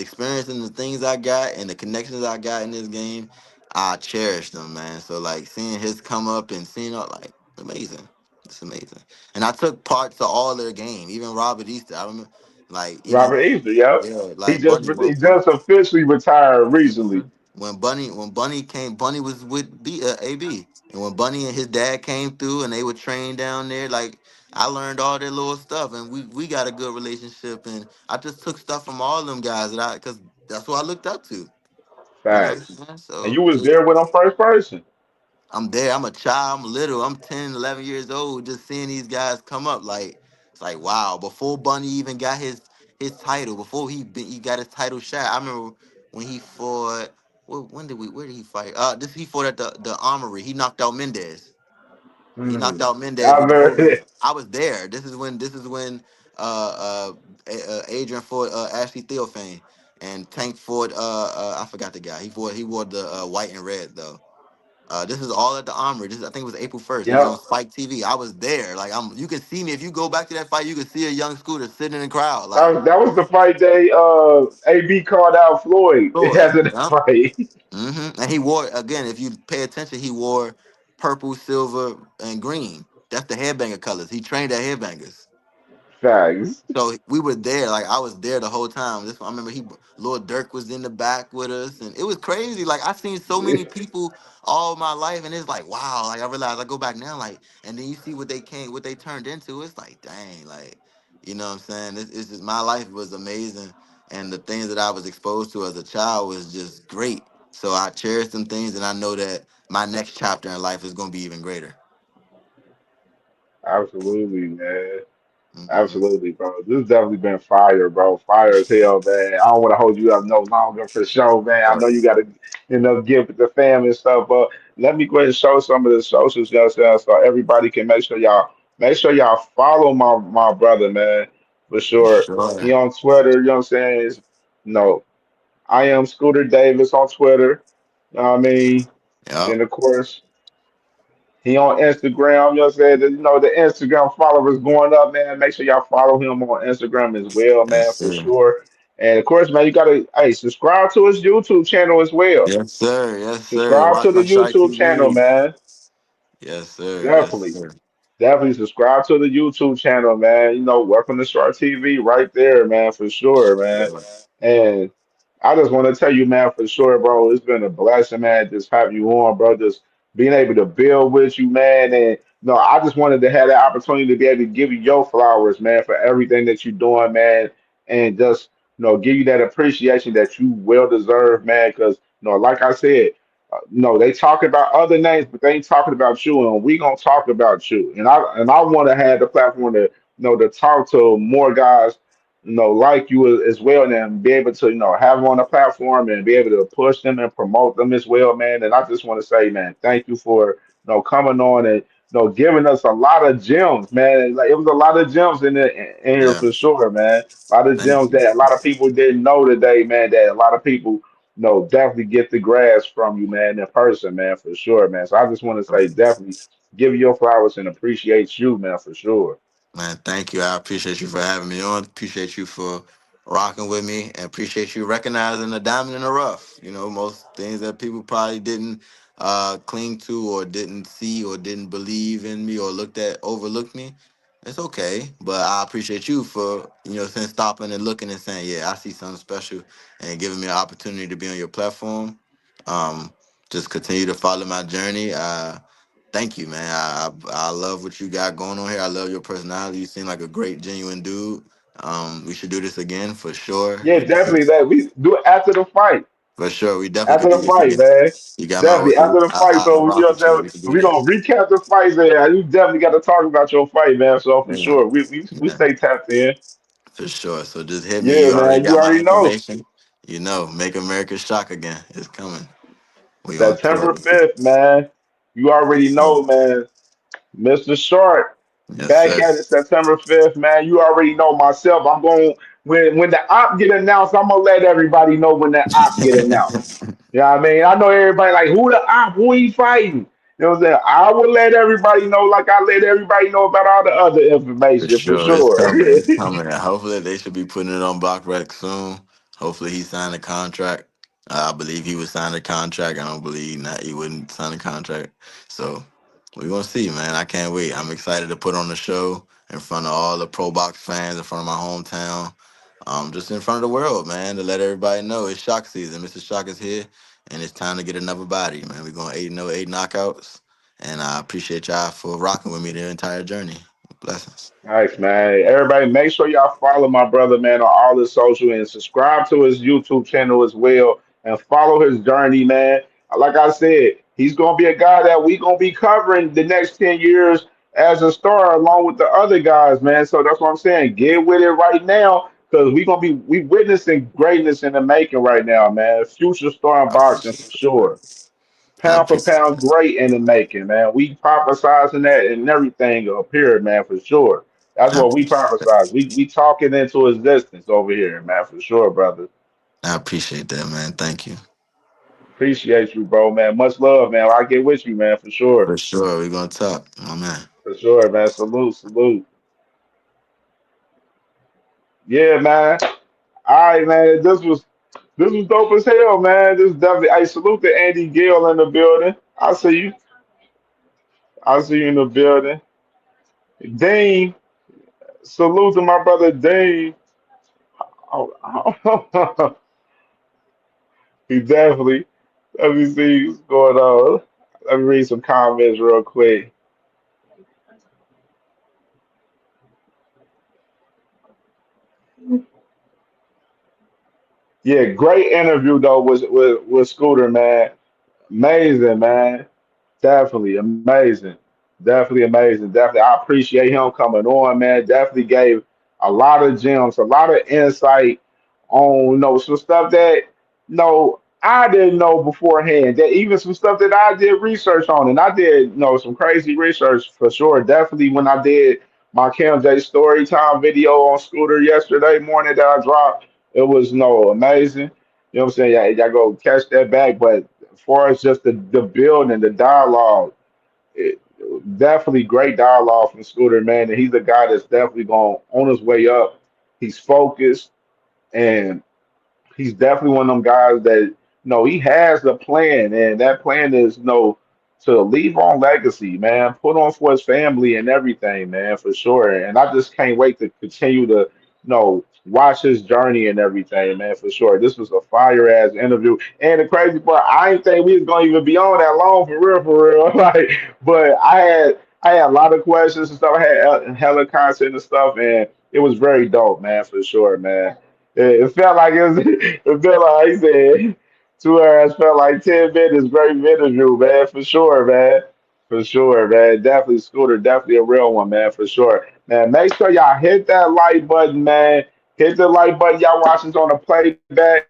experience and the things I got and the connections I got in this game, I cherish them, man. So like seeing his come up and seeing all like amazing. It's amazing. And I took part to all their game, even Robert Easter. I remember like even Robert Easter, yep. yeah, He like just Bunny he just officially retired recently. when Bunny came, Bunny was with AB, and when Bunny and his dad came through, and they were trained down there, like I learned all their little stuff, and we got a good relationship, and I just took stuff from all them guys that I because that's what I looked up to, you know. Facts. What I'm saying? And So you was just there with him first person. I'm there. I'm a child. I'm little. I'm 10, 11 years old. Just seeing these guys come up, like it's like wow. Before Bunny even got his title, before he got his title shot. I remember when he fought. Well, where did he fight? This he fought at the Armory. He knocked out Mendez. He knocked Hmm. out Mendez I with the very Bulldog. I was there. This is when Adrian fought Ashley Theophane and Tank fought I forgot the guy. He wore the white and red though. This is all at the Armory. I think it was April 1st. It was on yep. Spike TV. I was there. Like you can see me if you go back to that fight. You can see a young Scooter sitting in the crowd. Like That was the fight day AB called out Floyd Floyd. after the Yeah. fight. And he wore again. If you pay attention, he wore purple, silver, and green. That's the headbanger colors. He trained at headbangers. Facts. So we were there, like I was there the whole time. I remember Lord Dirk was in the back with us, and it was crazy. Like I seen so many people all my life, and it's like wow. Like I realized I go back now, like, and then you see what they turned into. It's like dang, like you know what I'm saying. It's just my life was amazing, and the things that I was exposed to as a child was just great. So I cherish them things, and I know that my next chapter in life is gonna be even greater. Absolutely, man. Hmm. Absolutely, bro. This has definitely been fire, bro. Fire as hell, man. I don't want to hold you up no longer for sure, man. I know you got to, get with the fam and stuff, but let me go ahead and show some of the socials, you know what I'm saying? So everybody can make sure y'all follow my brother, man, for sure. He Sure. on Twitter, you know what I'm saying? No, I am Scooter Davis on Twitter. You know what I mean? Yep. Then of course. He on Instagram, you know what I'm saying? The Instagram followers going up, man. Make sure y'all follow him on Instagram as well, man, Yes, for sir. sure. And of course, man, you gotta subscribe to his YouTube channel as well. Yes, sir. Yes, sir. Subscribe to Watch the my Shark YouTube channel, TV. man. Yes, sir. Yes, Definitely. sir. Definitely subscribe to the YouTube channel, man. Welcome to Shark TV right there, man, for sure, man. And I just want to tell you, man, for sure, bro, it's been a blessing, man, just have you on, bro. Just being able to build with you, man. And I just wanted to have that opportunity to be able to give you your flowers, man, for everything that you're doing, man. And just, give you that appreciation that you well deserve, man. Because, like I said, no, they talk about other names, but they ain't talking about you, and we gonna talk about you. And I want to have the platform to to talk to more guys, like you as well, and be able to have them on the platform and be able to push them and promote them as well, man. And I just want to say, man, thank you for coming on and giving us a lot of gems, man. Like it was a lot of gems in here Yeah. for sure, man. A lot of Thank gems you. that a lot of people didn't know today, man. That a lot of people no, definitely get the grass from you, man, in person, man, for sure, man. So I just want to say, definitely give you your flowers and appreciate you, man, for sure. Man, thank you. I appreciate you for having me on. Appreciate you for rocking with me and appreciate you recognizing the diamond in the rough. You know, most things that people probably didn't cling to or didn't see or didn't believe in me or overlooked me, it's okay. But I appreciate you for since stopping and looking and saying, yeah, I see something special and giving me an opportunity to be on your platform. Um, just continue to follow my journey. Thank you, man. I love what you got going on here. I love your personality. You seem like a great, genuine dude. We should do this again for sure. Yeah, definitely. That we do it after the fight. For sure, we definitely After could do the this fight, again. man. You got my Definitely after the fight. I So you rock know, with you. what We can do we're that. gonna recap the fight there. You definitely got to talk about your fight, man. So for Yeah, sure, we yeah, stay tapped in. for sure. So just hit me. Yeah, You already man. You got my already know. information. Make America shock again. It's coming. We gonna September pull. 5th, man. You already know, man. Mr. Short, Yes, back sir. at it September 5th, man. You already know myself. I'm going when the op get announced, I'm gonna let everybody know when the op get announced. You know what I mean? I know everybody like who the op, who he fighting. You know what I'm saying? I will let everybody know like I let everybody know about all the other For information for sure, it's sure. coming. It's coming. And hopefully, they should be putting it on Block Rec soon. Hopefully, he signed a contract. I believe he would sign a contract. I don't believe not. He wouldn't sign a contract. So we're gonna see, man. I can't wait. I'm excited to put on the show in front of all the Pro Box fans, in front of my hometown, just in front of the world, man, to let everybody know it's shock season. Mr. Shock is here, and it's time to get another body, man. We're going 8-0, 8 knockouts, and I appreciate y'all for rocking with me the entire journey. Blessings. Nice, man. Everybody, make sure y'all follow my brother, man, on all his social and subscribe to his YouTube channel as well and follow his journey, man. Like I said, he's going to be a guy that we going to be covering the next 10 years as a star along with the other guys, man. So that's what I'm saying. Get with it right now because we witnessing greatness in the making right now, man. Future star in I boxing for appreciate that, man. sure. I Pound for appreciate pound, great in the making, man. We prophesizing that and everything up here, man, for sure. That's I what we appreciate that. prophesize. We talk it into existence over here, man, for sure, brother. I appreciate that, man. Thank you. Appreciate you, bro, man. Much love, man. I get with you, man, for sure. For sure, we're gonna talk, my man. For sure, man. Salute, salute. Yeah, man. All right, man. This was dope as hell, man. This is definitely I salute to Andy Gill in the building. I see you. I see you in the building. Dean, salute to my brother Dean. Oh, he definitely. Let me see what's going on. Let me read some comments real quick. Yeah, great interview though with Scooter, man. Amazing, man. Definitely amazing. Definitely amazing. Definitely, I appreciate him coming on, man. Definitely gave a lot of gems, a lot of insight on some stuff that I didn't know beforehand. That even some stuff that I did research on, and I did some crazy research for sure. Definitely when I did my CamJ story time video on Scooter yesterday morning that I dropped, it was amazing. You know what I'm saying? Y'all go catch that back, but as far as just the build and the dialogue, it, definitely great dialogue from Scooter, man. And he's a guy that's definitely going on his way up. He's focused and he's definitely one of them guys that he has a plan, and that plan is to leave on legacy, man. Put on for his family and everything, man, for sure. And I just can't wait to continue to watch his journey and everything, man, for sure. This was a fire ass interview, and the crazy part, I ain't think we was gonna even be on that long for real, for real. Like, but I had a lot of questions and stuff. I had hella content and stuff, and it was very dope, man, for sure, man. It felt like it was. It felt like he said 2 hours felt like 10 minutes. Great interview, man, for sure, man, for sure, man. Definitely Scooter, definitely a real one, man, for sure. Man, make sure y'all hit that like button, man. Hit the like button. Y'all watching on the playback.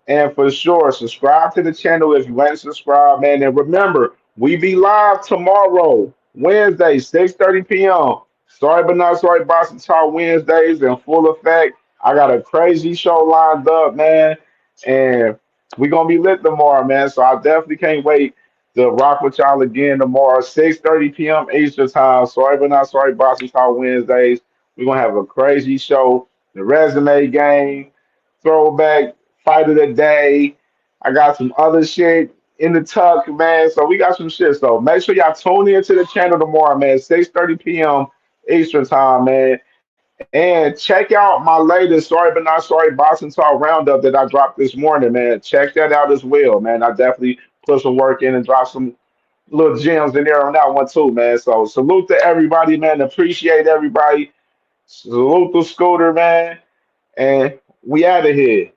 And for sure, subscribe to the channel if you ain't subscribed, man. And remember, we be live tomorrow, Wednesday, 6:30 p.m. Sorry but not sorry, Boston Talk Wednesdays in full effect. I got a crazy show lined up, man. And we gonna be lit tomorrow, man. So I definitely can't wait to rock with y'all again tomorrow, 6:30 p.m. Eastern time. Sorry but not sorry, Boston Talk Wednesdays. We're gonna have a crazy show. The resume game, throwback fight of the day. I got some other shit in the tuck, man. So we got some shit. So make sure y'all tune in to the channel tomorrow, man. 6:30 p.m. Eastern time, man. And check out my latest Sorry But Not Sorry Boxing Talk Roundup that I dropped this morning, man. Check that out as well, man. I definitely put some work in and dropped some little gems in there on that one too, man. So salute to everybody, man. Appreciate everybody. Salute to Scooter, man. And we out of here.